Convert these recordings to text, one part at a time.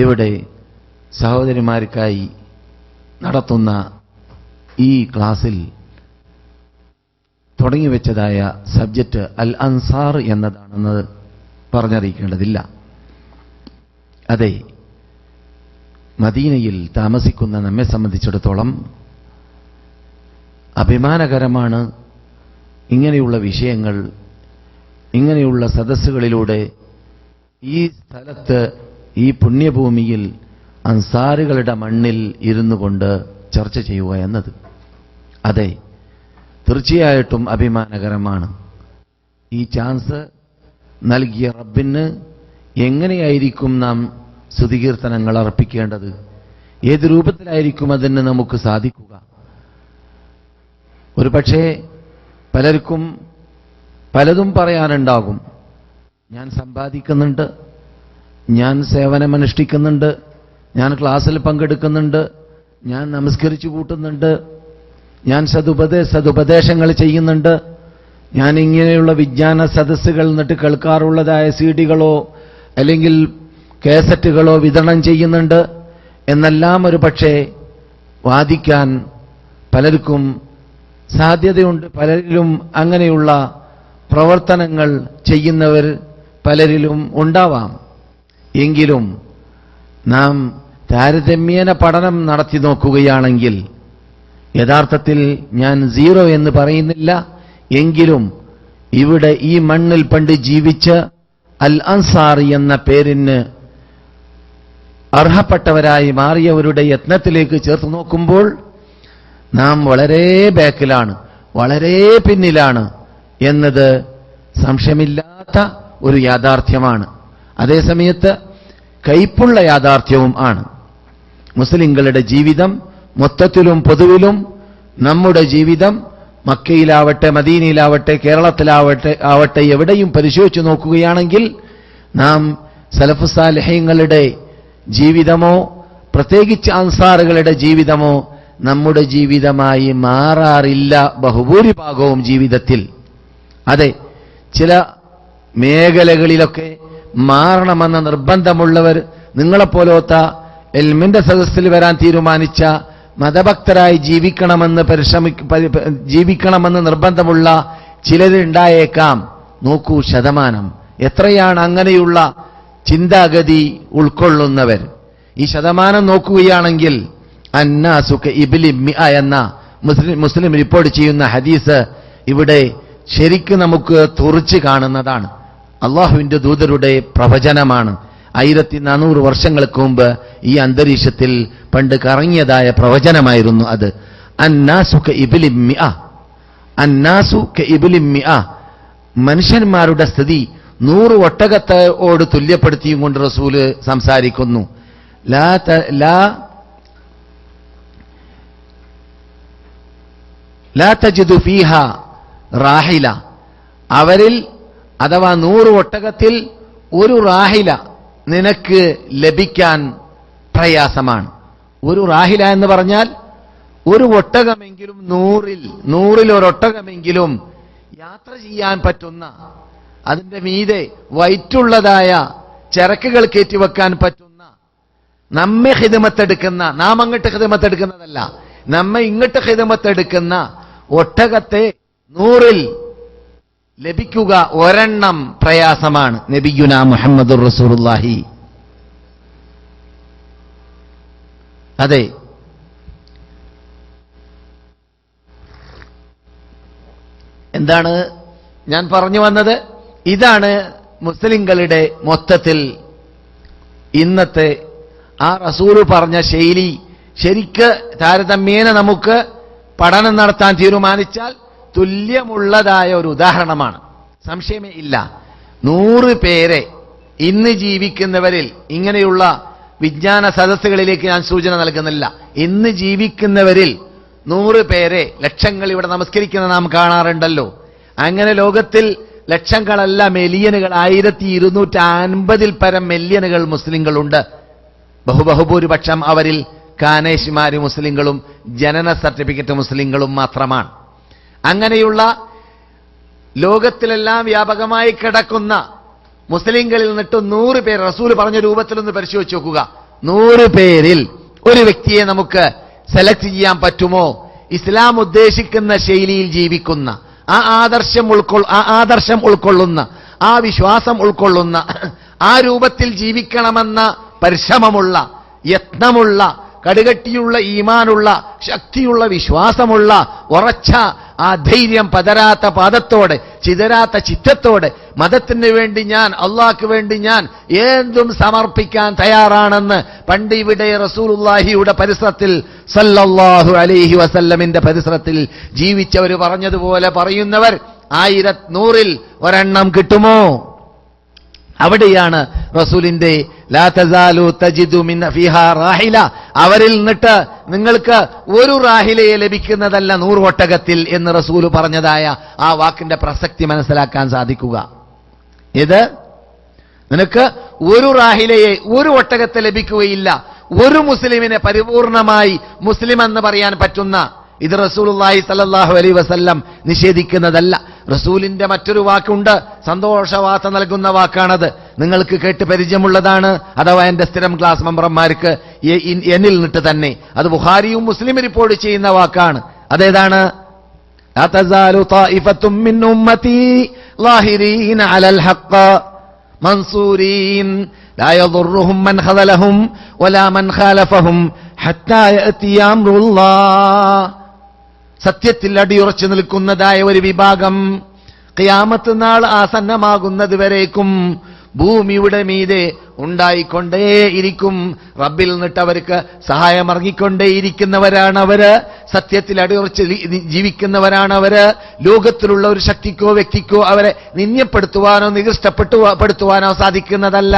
ഇവിടെ സഹോദരിമാർക്കായി നടത്തുന്ന ഈ ക്ലാസ്സിൽ തുടങ്ങിവെച്ചതായ സബ്ജക്റ്റ് അൽ അൻസാർ എന്നതാണെന്ന് പറഞ്ഞറിയിക്കേണ്ടതില്ല. അതെ, മദീനയിൽ താമസിക്കുന്ന നമ്മെ സംബന്ധിച്ചിടത്തോളം അഭിമാനകരമാണ് ഇങ്ങനെയുള്ള വിഷയങ്ങൾ, ഇങ്ങനെയുള്ള സദസ്സുകളിലൂടെ ഈ സ്ഥലത്ത്, ഈ പുണ്യഭൂമിയിൽ അൻസാറുകളുടെ മണ്ണിൽ ഇരുന്നു കൊണ്ട് ചർച്ച ചെയ്യുക എന്നത്. അതെ, തീർച്ചയായിട്ടും അഭിമാനകരമാണ്. ഈ ചാൻസ് നൽകിയ റബ്ബിന് എങ്ങനെയായിരിക്കും നാം സ്തുതികീർത്തനങ്ങൾ അർപ്പിക്കേണ്ടത്? ഏത് രൂപത്തിലായിരിക്കും അതിന് നമുക്ക് സാധിക്കുക? ഒരു പക്ഷേ പലർക്കും പലതും പറയാനുണ്ടാകും. ഞാൻ സമ്പാദിക്കുന്നുണ്ട്, ഞാൻ സേവനമനുഷ്ഠിക്കുന്നുണ്ട്, ഞാൻ ക്ലാസ്സിൽ പങ്കെടുക്കുന്നുണ്ട്, ഞാൻ നമസ്കരിച്ചു കൂട്ടുന്നുണ്ട്, ഞാൻ സതുപദേശങ്ങൾ ചെയ്യുന്നുണ്ട്, ഞാൻ ഇങ്ങനെയുള്ള വിജ്ഞാന സദസ്സുകൾ എന്നിട്ട് കേൾക്കാറുള്ളതായ സീഡികളോ അല്ലെങ്കിൽ കാസറ്റുകളോ വിതരണം ചെയ്യുന്നുണ്ട് എന്നെല്ലാം ഒരു പക്ഷേ വാദിക്കാൻ പലർക്കും സാധ്യതയുണ്ട്. പലരിലും അങ്ങനെയുള്ള പ്രവർത്തനങ്ങൾ ചെയ്യുന്നവർ പലരിലും ഉണ്ടാവാം. എങ്കിലും നാം താരതമ്യേന പഠനം നടത്തി നോക്കുകയാണെങ്കിൽ യഥാർത്ഥത്തിൽ ഞാൻ സീറോ എന്ന് പറയുന്നില്ല. എങ്കിലും ഇവിടെ ഈ മണ്ണിൽ പണ്ട് ജീവിച്ച അൽ അൻസാർ എന്ന പേരിന് അർഹപ്പെട്ടവരായി മാറിയവരുടെ യത്നത്തിലേക്ക് ചേർത്ത് നോക്കുമ്പോൾ നാം വളരെ ബാക്കിലാണ്, വളരെ പിന്നിലാണ് എന്നത് സംശയമില്ലാത്ത ഒരു യാഥാർത്ഥ്യമാണ്. അതേസമയത്ത് കൈപ്പുള്ള യാഥാർത്ഥ്യവും ആണ്. മുസ്ലിങ്ങളുടെ ജീവിതം മൊത്തത്തിലും പൊതുവിലും, നമ്മുടെ ജീവിതം മക്കയിലാവട്ടെ, മദീനയിലാവട്ടെ, കേരളത്തിലാവട്ടെ എവിടെയും പരിശോധിച്ചു നോക്കുകയാണെങ്കിൽ നാം സലഫ് സാലിഹീങ്ങളുടെ ജീവിതമോ പ്രത്യേകിച്ച് അൻസാറുകളുടെ ജീവിതമോ നമ്മുടെ ജീവിതമായി മാറാറില്ല ബഹുഭൂരിഭാഗവും ജീവിതത്തിൽ. അതെ, ചില മേഖലകളിലൊക്കെ മാറണമെന്ന നിർബന്ധമുള്ളവർ, നിങ്ങളെപ്പോലത്ത എൽമിന്റെ സദസ്സിൽ വരാൻ തീരുമാനിച്ച മതഭക്തരായി ജീവിക്കണമെന്ന് നിർബന്ധമുള്ള ചിലരുണ്ടായേക്കാം. നോക്കൂ ശതമാനം എത്രയാണ് അങ്ങനെയുള്ള ചിന്താഗതി ഉൾക്കൊള്ളുന്നവർ. ഈ ശതമാനം നോക്കുകയാണെങ്കിൽ അന്നാസു കഇബ്ലി മിഅ എന്ന മുസ്ലിം റിപ്പോർട്ട് ചെയ്യുന്ന ഹദീസ് ഇവിടെ ശരിക്കും നമുക്ക് തുറച്ചു കാണുന്നതാണ്. അള്ളാഹുവിന്റെ ദൂതരുടെ പ്രവചനമാണ്. 1400 വർഷങ്ങൾക്ക് മുമ്പ് ഈ അന്തരീക്ഷത്തിൽ പണ്ട് കറങ്ങിയതായ പ്രവചനമായിരുന്നു അത്. അന്നാസു കഇബ്ലി മിഅ, അന്നാസു കഇബ്ലി മിഅ, മനുഷ്യന്മാരുടെ സ്ഥിതി 100 ഒട്ടകത്തോട് തുല്യപ്പെടുത്തിയും കൊണ്ട് റസൂല് സംസാരിക്കുന്നു. ലാ തജിദു ഫീഹ റാഹില, അവരിൽ അഥവാ 100 ഒട്ടകത്തിൽ ഒരു റാഹില നിനക്ക് ലഭിക്കാൻ പ്രയാസമാണ്. ഒരു റാഹില എന്ന് പറഞ്ഞാൽ ഒരു ഒട്ടകമെങ്കിലും, 100ൽ ഒരൊട്ടകമെങ്കിലും യാത്ര ചെയ്യാൻ പറ്റുന്ന, അതിന്റെ മീതെ വയറ്റുള്ളതായ ചരക്കുകൾ കയറ്റിവെക്കാൻ പറ്റുന്ന, നമ്മെ ഹിദമത്തെടുക്കുന്ന, നാം അങ്ങോട്ട് ഹിദമത്തെടുക്കുന്നതല്ല, നമ്മെ ഇങ്ങോട്ട് ഹിദമത്തെടുക്കുന്ന ഒട്ടകത്തെ 100ൽ ലഭിക്കുക ഒരെണ്ണം പ്രയാസമാണ്. നബിയുനാ മുഹമ്മദുർ റസൂലുള്ളാഹി. അതെ, എന്താണ് ഞാൻ പറഞ്ഞു വന്നത്? ഇതാണ് മുസ്ലിങ്ങളുടെ മൊത്തത്തിൽ ഇന്നത്തെ ആ റസൂല് പറഞ്ഞ ശൈലി. ശരിക്ക് താരതമ്യേന നമുക്ക് പഠനം നടത്താൻ തീരുമാനിച്ചാൽ തുല്യമുള്ളതായ ഒരു ഉദാഹരണമാണ്, സംശയമേ ഇല്ല. 100 പേരെ ഇന്ന് ജീവിക്കുന്നവരിൽ, ഇങ്ങനെയുള്ള വിജ്ഞാന സദസ്സുകളിലേക്ക് ഞാൻ സൂചന നൽകുന്നില്ല, ഇന്ന് ജീവിക്കുന്നവരിൽ 100 പേരെ, ലക്ഷങ്ങൾ ഇവിടെ നമസ്കരിക്കുന്ന നാം കാണാറുണ്ടല്ലോ. അങ്ങനെ ലോകത്തിൽ ലക്ഷങ്ങളല്ല, മില്യനുകൾ, 1250 പരം മില്യനുകൾ മുസ്ലിങ്ങളുണ്ട്. ബഹുഭൂരിപക്ഷം അവരിൽ കാനേശിമാര് മുസ്ലിങ്ങളും ജനന സർട്ടിഫിക്കറ്റ് മുസ്ലിങ്ങളും മാത്രമാണ്. അങ്ങനെയുള്ള ലോകത്തിലെല്ലാം വ്യാപകമായി കിടക്കുന്ന മുസ്ലിങ്ങളിൽ നിന്നിട്ട് 100 പേർ റസൂൽ പറഞ്ഞ രൂപത്തിലൊന്ന് പരിശോധിച്ച് നോക്കുക. 100 പേരിൽ ഒരു വ്യക്തിയെ നമുക്ക് സെലക്ട് ചെയ്യാൻ പറ്റുമോ? ഇസ്ലാം ഉദ്ദേശിക്കുന്ന ശൈലിയിൽ ജീവിക്കുന്ന, ആ ആദർശം ഉൾക്കൊള്ളുന്ന, ആ വിശ്വാസം ഉൾക്കൊള്ളുന്ന, ആ രൂപത്തിൽ ജീവിക്കണമെന്ന പരിശ്രമമുള്ള, യത്നമുള്ള, കടുകട്ടിയുള്ള ഈമാനുള്ള, ശക്തിയുള്ള, വിശ്വാസമുള്ള, ഉറച്ച ആ ധൈര്യം, പതരാത്ത പാദത്തോടെ, ചിതരാത്ത ചിത്തത്തോടെ മതത്തിന് വേണ്ടി ഞാൻ, അള്ളാഹ്ക്ക് വേണ്ടി ഞാൻ എന്തും സമർപ്പിക്കാൻ തയ്യാറാണെന്ന് പണ്ട് ഇവിടെ റസൂലുള്ളാഹിയുടെ പരിസരത്തിൽ സല്ലല്ലാഹു അലൈഹി വസല്ലമിന്റെ പരിസരത്തിൽ ജീവിച്ചവർ പറഞ്ഞതുപോലെ പറയുന്നവർ 100ൽ ഒരെണ്ണം കിട്ടുമോ? അവിടെയാണ് റസൂലിന്റെ ലാ തസാലു തജിദു മിൻ ഫിഹാ റാഹില, അവരിൽ നിന്നിട്ട് നിങ്ങൾക്ക് ഒരു റാഹിലയെ ലഭിക്കുന്നതല്ല 100 ഒട്ടകത്തിൽ എന്ന് റസൂല് പറഞ്ഞതായ ആ വാക്കിന്റെ പ്രസക്തി മനസ്സിലാക്കാൻ സാധിക്കുക. ഇത് നിനക്ക് ഒരു റാഹിലയെ, ഒരു ഒട്ടകത്തെ ലഭിക്കുകയില്ല. ഒരു മുസ്ലിമിനെ പരിപൂർണമായി മുസ്ലിം എന്ന് പറയാൻ പറ്റുന്ന, ഇത് റസൂലുള്ളാഹി സ്വല്ലല്ലാഹു അലൈഹി വസല്ലം നിഷേധിക്കുന്നതല്ല. റസൂലിന്റെ മറ്റൊരു വാക്കുണ്ട്, സന്തോഷവാർത്ത നൽകുന്ന വാക്കാണത്. നിങ്ങൾക്ക് കേട്ട് പരിചയമുള്ളതാണ്, അഥവാ എന്റെ സ്ഥിരം ക്ലാസ് മെമ്പർമാർക്ക് എന്നിൽ നിന്നിട്ട് തന്നെ, അത് ബുഖാരിയും മുസ്ലിം റിപ്പോർട്ട് ചെയ്യുന്ന വാക്കാണ്. അതേതാണ്? ലാ തസാലു ത്വായിഫത്തും മിൻ ഉമ്മത്തി ളാഹിരീന അലൽ ഹഖ് മൻസൂരീൻ ലാ യദുർറുഹും മൻ ഖദലഹും വലാ മൻ ഖാലഫഹും ഹത്താ യഅതിയ അംറുല്ലാഹ്. സത്യത്തിൽ അടിയുറച്ചു നിൽക്കുന്നതായ ഒരു വിഭാഗം ഖിയാമത്ത് നാൾ ആസന്നമാകുന്നത് വരേക്കും ഭൂമിയുടെ മീതെ ഉണ്ടായിക്കൊണ്ടേയിരിക്കും. റബ്ബിൽ നിന്നിട്ട് അവർക്ക് സഹായമർങ്ങിക്കൊണ്ടേയിരിക്കുന്നവരാണവര്. സത്യത്തിൽ അടിയുറച്ച് ജീവിക്കുന്നവരാണവര്. ലോകത്തിലുള്ള ഒരു ശക്തിക്കോ വ്യക്തിക്കോ അവരെ നിന്ദ്യപ്പെടുത്തുവാനോ നികൃഷ്ടപ്പെടുത്തുവാനോ സാധിക്കുന്നതല്ല.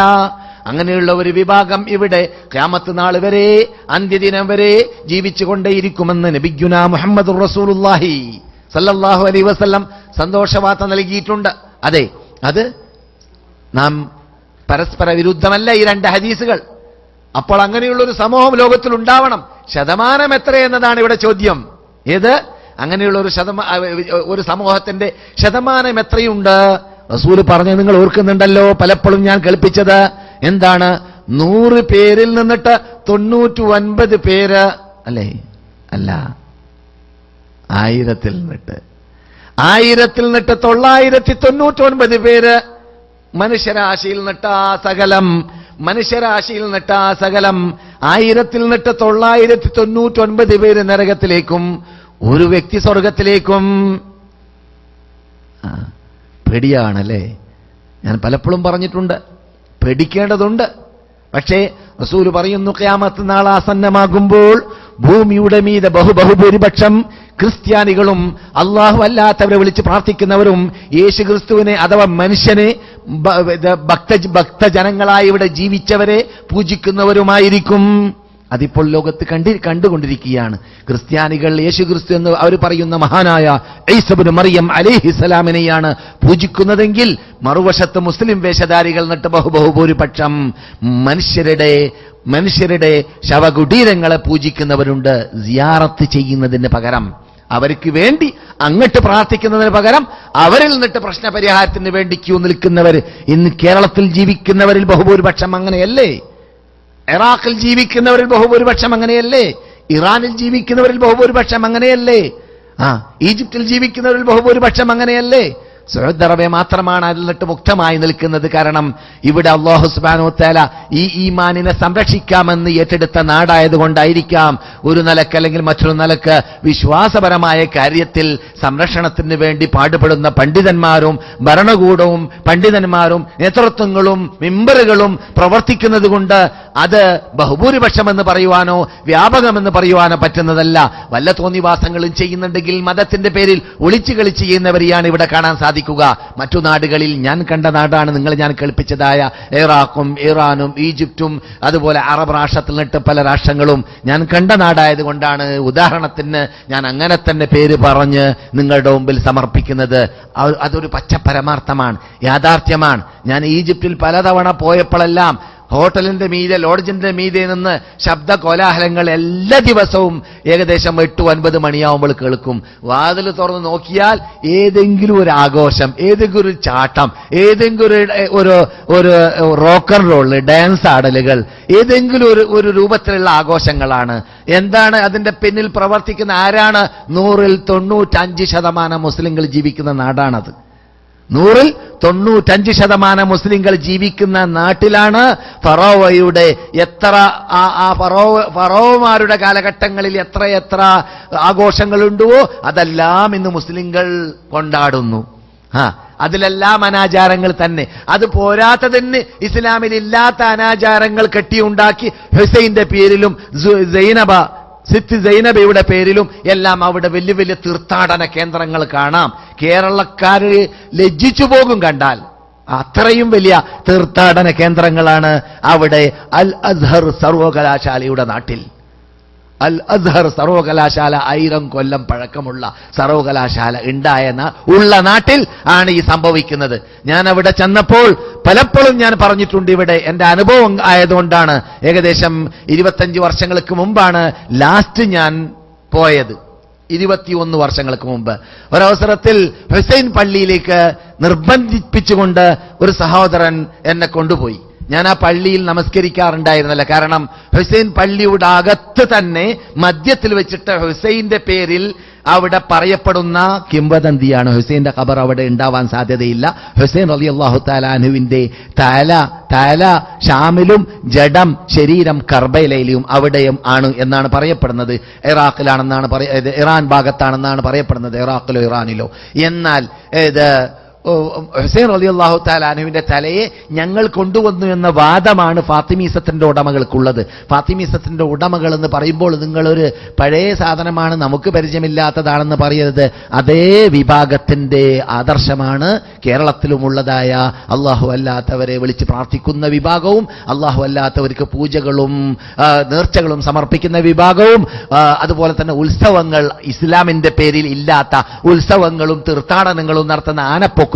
അങ്ങനെയുള്ള ഒരു വിഭാഗം ഇവിടെ ഖിയാമത്ത് നാൾ വരെ, അന്ത്യദിനം വരെ ജീവിച്ചുകൊണ്ടേയിരിക്കുമെന്ന് നബിയുനാ മുഹമ്മദുർ റസൂലുള്ളാഹി സല്ലല്ലാഹു അലൈഹി വസല്ലം സന്തോഷവാർത്ത നൽകിയിട്ടുണ്ട്. അതെ, അത് നാം പരസ്പര വിരുദ്ധമല്ല ഈ 2 ഹദീസുകൾ. അപ്പോൾ അങ്ങനെയുള്ള ഒരു സമൂഹം ലോകത്തിൽ ഉണ്ടാവണം. ശതമാനം എത്രയെന്നതാണ് ഇവിടെ ചോദ്യം. ഏത്? അങ്ങനെയുള്ള ഒരു സമൂഹത്തിന്റെ ശതമാനം എത്രയുണ്ട്? റസൂല് പറഞ്ഞത് നിങ്ങൾ ഓർക്കുന്നുണ്ടല്ലോ, പലപ്പോഴും ഞാൻ കേൾപ്പിച്ചത് എന്താണ്? 100 പേരിൽ നിന്നിട്ട് 99 പേര്, അല്ലേ? അല്ല, 1000ത്തിൽ നിന്നിട്ട് 999 പേര് മനുഷ്യരാശിയിൽ നിന്നിട്ട് ആ സകലം 1000ത്തിൽ നിന്നിട്ട് 999 പേര് നരകത്തിലേക്കും, ഒരു വ്യക്തി സ്വർഗത്തിലേക്കും. പേടിയാണല്ലേ? ഞാൻ പലപ്പോഴും പറഞ്ഞിട്ടുണ്ട്, പേടിക്കേണ്ടതുണ്ട്. പക്ഷേ റസൂല് പറയുന്നു, ഖിയാമത്ത് നാൾ ആസന്നമാകുമ്പോൾ ഭൂമിയുടെ മീതെ ബഹുഭൂരിപക്ഷം ക്രിസ്ത്യാനികളും അള്ളാഹു അല്ലാത്തവരെ വിളിച്ച് പ്രാർത്ഥിക്കുന്നവരും യേശു ക്രിസ്തുവിനെ അഥവാ മനുഷ്യനെ ഭക്തജനങ്ങളായി ഇവിടെ ജീവിച്ചവരെ പൂജിക്കുന്നവരുമായിരിക്കും. അതിപ്പോൾ ലോകത്ത് കണ്ടുകൊണ്ടിരിക്കുകയാണ്. ക്രിസ്ത്യാനികൾ യേശു ക്രിസ്തു എന്ന് അവർ പറയുന്ന മഹാനായ ഈസാ ഇബ്നു മറിയം അലൈഹിസ്സലാമിനെയാണ് പൂജിക്കുന്നതെങ്കിൽ, മറുവശത്ത് മുസ്ലിം വേഷധാരികൾ എന്നിട്ട് ബഹുഭൂരിപക്ഷം മനുഷ്യരുടെ ശവകുടീരങ്ങളെ പൂജിക്കുന്നവരുണ്ട്. സിയാറത്ത് ചെയ്യുന്നതിന് പകരം, അവർക്ക് വേണ്ടി അങ്ങോട്ട് പ്രാർത്ഥിക്കുന്നതിന് പകരം അവരിൽ നിന്നിട്ട് പ്രശ്നപരിഹാരത്തിന് വേണ്ടി ക്യൂ നിൽക്കുന്നവർ ഇന്ന് കേരളത്തിൽ ജീവിക്കുന്നവരിൽ ബഹുഭൂരിപക്ഷം അങ്ങനെയല്ലേ? ഇറാഖിൽ ജീവിക്കുന്നവരിൽ ബഹുഭൂരിപക്ഷം അങ്ങനെയല്ലേ? ഇറാനിൽ ജീവിക്കുന്നവരിൽ ബഹുഭൂരിപക്ഷം അങ്ങനെയല്ലേ? ഈജിപ്തിൽ ജീവിക്കുന്നവരിൽ ബഹുഭൂരിപക്ഷം അങ്ങനെയല്ലേ? സൗദി അറേബ്യ മാത്രമാണ് അതിൽ നിന്നിട്ട് മുക്തമായി നിൽക്കുന്നത്. കാരണം ഇവിടെ അല്ലാഹു സുബ്ഹാനഹു വ തആല ഈ ഈമാനിനെ സംരക്ഷിക്കാമെന്ന് ഏറ്റെടുത്ത നാടായതുകൊണ്ടായിരിക്കാം ഒരു നിലക്ക് അല്ലെങ്കിൽ മറ്റൊരു നിലക്ക് വിശ്വാസപരമായ കാര്യത്തിൽ സംരക്ഷണത്തിന് വേണ്ടി പാടുപെടുന്ന പണ്ഡിതന്മാരും ഭരണകൂടവും പണ്ഡിതന്മാരും നേതൃത്വങ്ങളും മെമ്പറുകളും പ്രവർത്തിക്കുന്നത് കൊണ്ട് അത് ബഹുഭൂരിപക്ഷമെന്ന് പറയുവാനോ വ്യാപകമെന്ന് പറയുവാനോ പറ്റുന്നതല്ല. വല്ല തോന്നിവാസങ്ങളും ചെയ്യുന്നുണ്ടെങ്കിൽ മതത്തിന്റെ പേരിൽ ഒളിച്ചു കളിച്ച് ചെയ്യുന്നവരെയാണ് ഇവിടെ കാണാൻ സാധിക്കുക. മറ്റു നാടുകളിൽ ഞാൻ കണ്ട നാടാണ് ഞാൻ കേൾപ്പിച്ചതായ ഇറാഖും ഇറാനും ഈജിപ്തും അതുപോലെ അറബ് രാഷ്ട്രത്തിൽ നിന്നിട്ട് പല രാഷ്ട്രങ്ങളും ഞാൻ കണ്ട നാടായതുകൊണ്ടാണ് ഉദാഹരണത്തിന് ഞാൻ അങ്ങനെ തന്നെ പേര് പറഞ്ഞ് നിങ്ങളുടെ മുമ്പിൽ സമർപ്പിക്കുന്നത്. അതൊരു പച്ച പരമാർത്ഥമാണ്, യാഥാർത്ഥ്യമാണ്. ഞാൻ ഈജിപ്തിൽ പലതവണ പോയപ്പോഴെല്ലാം ഹോട്ടലിന്റെ മീതെ, ലോഡ്ജിന്റെ മീതെ നിന്ന് ശബ്ദ കോലാഹലങ്ങൾ എല്ലാ ദിവസവും ഏകദേശം 8-9 മണിയാവുമ്പോൾ കേൾക്കും. വാതിൽ തുറന്ന് നോക്കിയാൽ ഏതെങ്കിലും ഒരു ആഘോഷം, ഏതെങ്കിലും ഒരു ചാട്ടം, ഏതെങ്കിലും ഒരു റോക്ക് ആൻഡ് റോള്, ഡാൻസ് ആടലുകൾ, ഏതെങ്കിലും ഒരു രൂപത്തിലുള്ള ആഘോഷങ്ങളാണ്. എന്താണ് അതിന്റെ പിന്നിൽ പ്രവർത്തിക്കുന്ന? ആരാണ്? 100-ൽ 95% മുസ്ലിങ്ങൾ ജീവിക്കുന്ന നാടാണത്. 100-ൽ 95% മുസ്ലിങ്ങൾ ജീവിക്കുന്ന നാട്ടിലാണ് ഫറോവയുടെ ഫറോവമാരുടെ കാലഘട്ടങ്ങളിൽ എത്ര ആഘോഷങ്ങളുണ്ടോ അതെല്ലാം ഇന്ന് മുസ്ലിങ്ങൾ കൊണ്ടാടുന്നു. അതിലെല്ലാം അനാചാരങ്ങൾ തന്നെ. അത് പോരാത്തതിന് ഇസ്ലാമിൽ ഇല്ലാത്ത അനാചാരങ്ങൾ കെട്ടിയുണ്ടാക്കി ഹുസൈന്റെ പേരിലും സിത്ത് സൈനബയുടെ പേരിലും എല്ലാം അവിടെ വലിയ വലിയ തീർത്ഥാടന കേന്ദ്രങ്ങൾ കാണാം. കേരളക്കാര് ലജ്ജിച്ചു പോകും കണ്ടാൽ. അത്രയും വലിയ തീർത്ഥാടന കേന്ദ്രങ്ങളാണ് അവിടെ അൽ അസ്ഹർ സർവകലാശാലയുടെ നാട്ടിൽ. അൽ അസ്ഹർ സർവകലാശാല 1000 കൊല്ലം പഴക്കമുള്ള സർവകലാശാല ഉള്ള നാട്ടിൽ ആണ് ഈ സംഭവിക്കുന്നത്. ഞാൻ അവിടെ ചെന്നപ്പോൾ പലപ്പോഴും ഞാൻ പറഞ്ഞിട്ടുണ്ട്, ഇവിടെ എന്റെ അനുഭവം ആയതുകൊണ്ടാണ്. ഏകദേശം 25 വർഷങ്ങൾക്ക് മുമ്പാണ് ലാസ്റ്റ് ഞാൻ പോയത്. 21 വർഷങ്ങൾക്ക് മുമ്പ് ഒരവസരത്തിൽ ഹുസൈൻ പള്ളിയിലേക്ക് നിർബന്ധിപ്പിച്ചുകൊണ്ട് ഒരു സഹോദരൻ എന്നെ കൊണ്ടുപോയി. ഞാൻ ആ പള്ളിയിൽ നമസ്കരിക്കാറുണ്ടായിരുന്നില്ല. കാരണം ഹുസൈൻ പള്ളിയുടെ അകത്ത് തന്നെ മധ്യത്തിൽ വെച്ചിട്ട് ഹുസൈന്റെ പേരിൽ അവിടെ പറയപ്പെടുന്ന കിംവദന്തിയാണ്. ഹുസൈന്റെ ഖബർ അവിടെ ഉണ്ടാവാൻ സാധ്യതയില്ല. ഹുസൈൻ റളിയല്ലാഹു തആല അൻഹുവിന്റെ തല ഷാമിലും ജഡം ശരീരം കർബലയിലും അവിടെയും ആണ് എന്നാണ് പറയപ്പെടുന്നത്. ഇറാഖിലാണെന്നാണ് ഇറാൻ ഭാഗത്താണെന്നാണ് പറയപ്പെടുന്നത്, ഇറാഖിലോ ഇറാനിലോ. എന്നാൽ ഹുസൈൻ റളിയല്ലാഹു തആല അൻഹുവിന്റെ തലയെ ഞങ്ങൾ കൊണ്ടുവന്നു എന്ന വാദമാണ് ഫാത്തിമീസത്തിന്റെ ഉടമകൾക്കുള്ളത്. ഫാത്തിമീസത്തിന്റെ ഉടമകൾ എന്ന് പറയുമ്പോൾ നിങ്ങളൊരു പഴയ സാധനമാണ്, നമുക്ക് പരിചയമില്ലാത്തതാണെന്ന് പറയരുത്. അതേ വിഭാഗത്തിന്റെ ആദർശമാണ് കേരളത്തിലുമുള്ളതായ അള്ളാഹു അല്ലാത്തവരെ വിളിച്ച് പ്രാർത്ഥിക്കുന്ന വിഭാഗവും അള്ളാഹു അല്ലാത്തവർക്ക് പൂജകളും നേർച്ചകളും സമർപ്പിക്കുന്ന വിഭാഗവും അതുപോലെ തന്നെ ഉത്സവങ്ങൾ, ഇസ്ലാമിന്റെ പേരിൽ ഇല്ലാത്ത ഉത്സവങ്ങളും തീർത്ഥാടനങ്ങളും നടത്തുന്ന ആനപ്പോക്ക്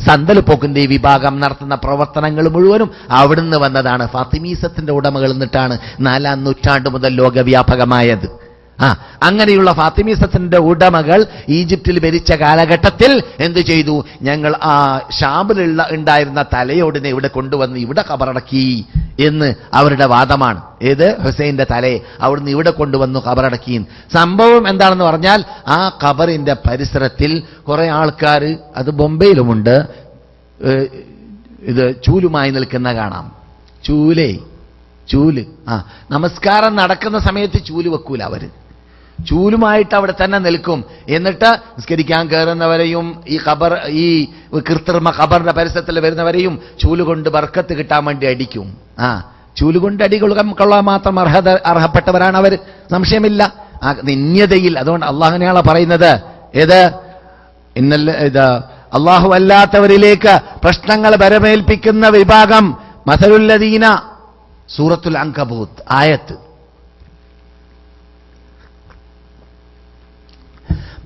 സന്തലപ്പോക്കിന്റെയും വിഭാഗം നടത്തുന്ന പ്രവർത്തനങ്ങൾ മുഴുവനും അവിടുന്ന് വന്നതാണ്. ഫാത്തിമീസത്തിന്റെ ഉടമകൾ എന്നിട്ടാണ് 4-ാം നൂറ്റാണ്ട് മുതൽ ലോകവ്യാപകമായത്. അങ്ങനെയുള്ള ഫാത്തിമീസത്തിന്റെ ഉടമകൾ ഈജിപ്തിൽ ഭരിച്ച കാലഘട്ടത്തിൽ എന്തു ചെയ്തു? ഞങ്ങൾ ആ ഷാമിലുള്ള ഉണ്ടായിരുന്ന തലയോടിനെ ഇവിടെ കൊണ്ടുവന്ന് ഇവിടെ ഖബറടക്കി എന്ന് അവരുടെ വാദമാണ്. ഏത്? ഹുസൈന്റെ തലയെ അവിടുന്ന് ഇവിടെ കൊണ്ടുവന്നു ഖബറടക്കി. സംഭവം എന്താണെന്ന് പറഞ്ഞാൽ ആ ഖബറിന്റെ പരിസരത്തിൽ കുറെ ആൾക്കാർ, അത് ബോംബെയിലുമുണ്ട്, ഇത് ചൂലുമായി നിൽക്കുന്ന കാണാം. ചൂല് നമസ്കാരം നടക്കുന്ന സമയത്ത് ചൂല് വെക്കൂല അവര്. ചൂലുമായിട്ട് അവിടെ തന്നെ നിൽക്കും. എന്നിട്ട് നിസ്കരിക്കാൻ കയറുന്നവരെയും ഈ കൃത്രിമ ഖബറിന്റെ പരിസരത്തിൽ വരുന്നവരെയും ചൂലുകൊണ്ട് ബർക്കത്ത് കിട്ടാൻ വേണ്ടി അടിക്കും. ചൂലുകൊണ്ട് അടികൊള്ളാൻ മാത്രം അർഹപ്പെട്ടവരാണ് അവർ, സംശയമില്ല. ആ നിന്യതയിൽ. അതുകൊണ്ട് അള്ളാഹുനെയാണ് പറയുന്നത്. ഏത്? അള്ളാഹു അല്ലാത്തവരിലേക്ക് പ്രശ്നങ്ങൾ വരമേൽപ്പിക്കുന്ന വിഭാഗം മസലുല്ലദീന, സൂറത്തുൽ അൻകബൂത്ത് ആയത്ത്.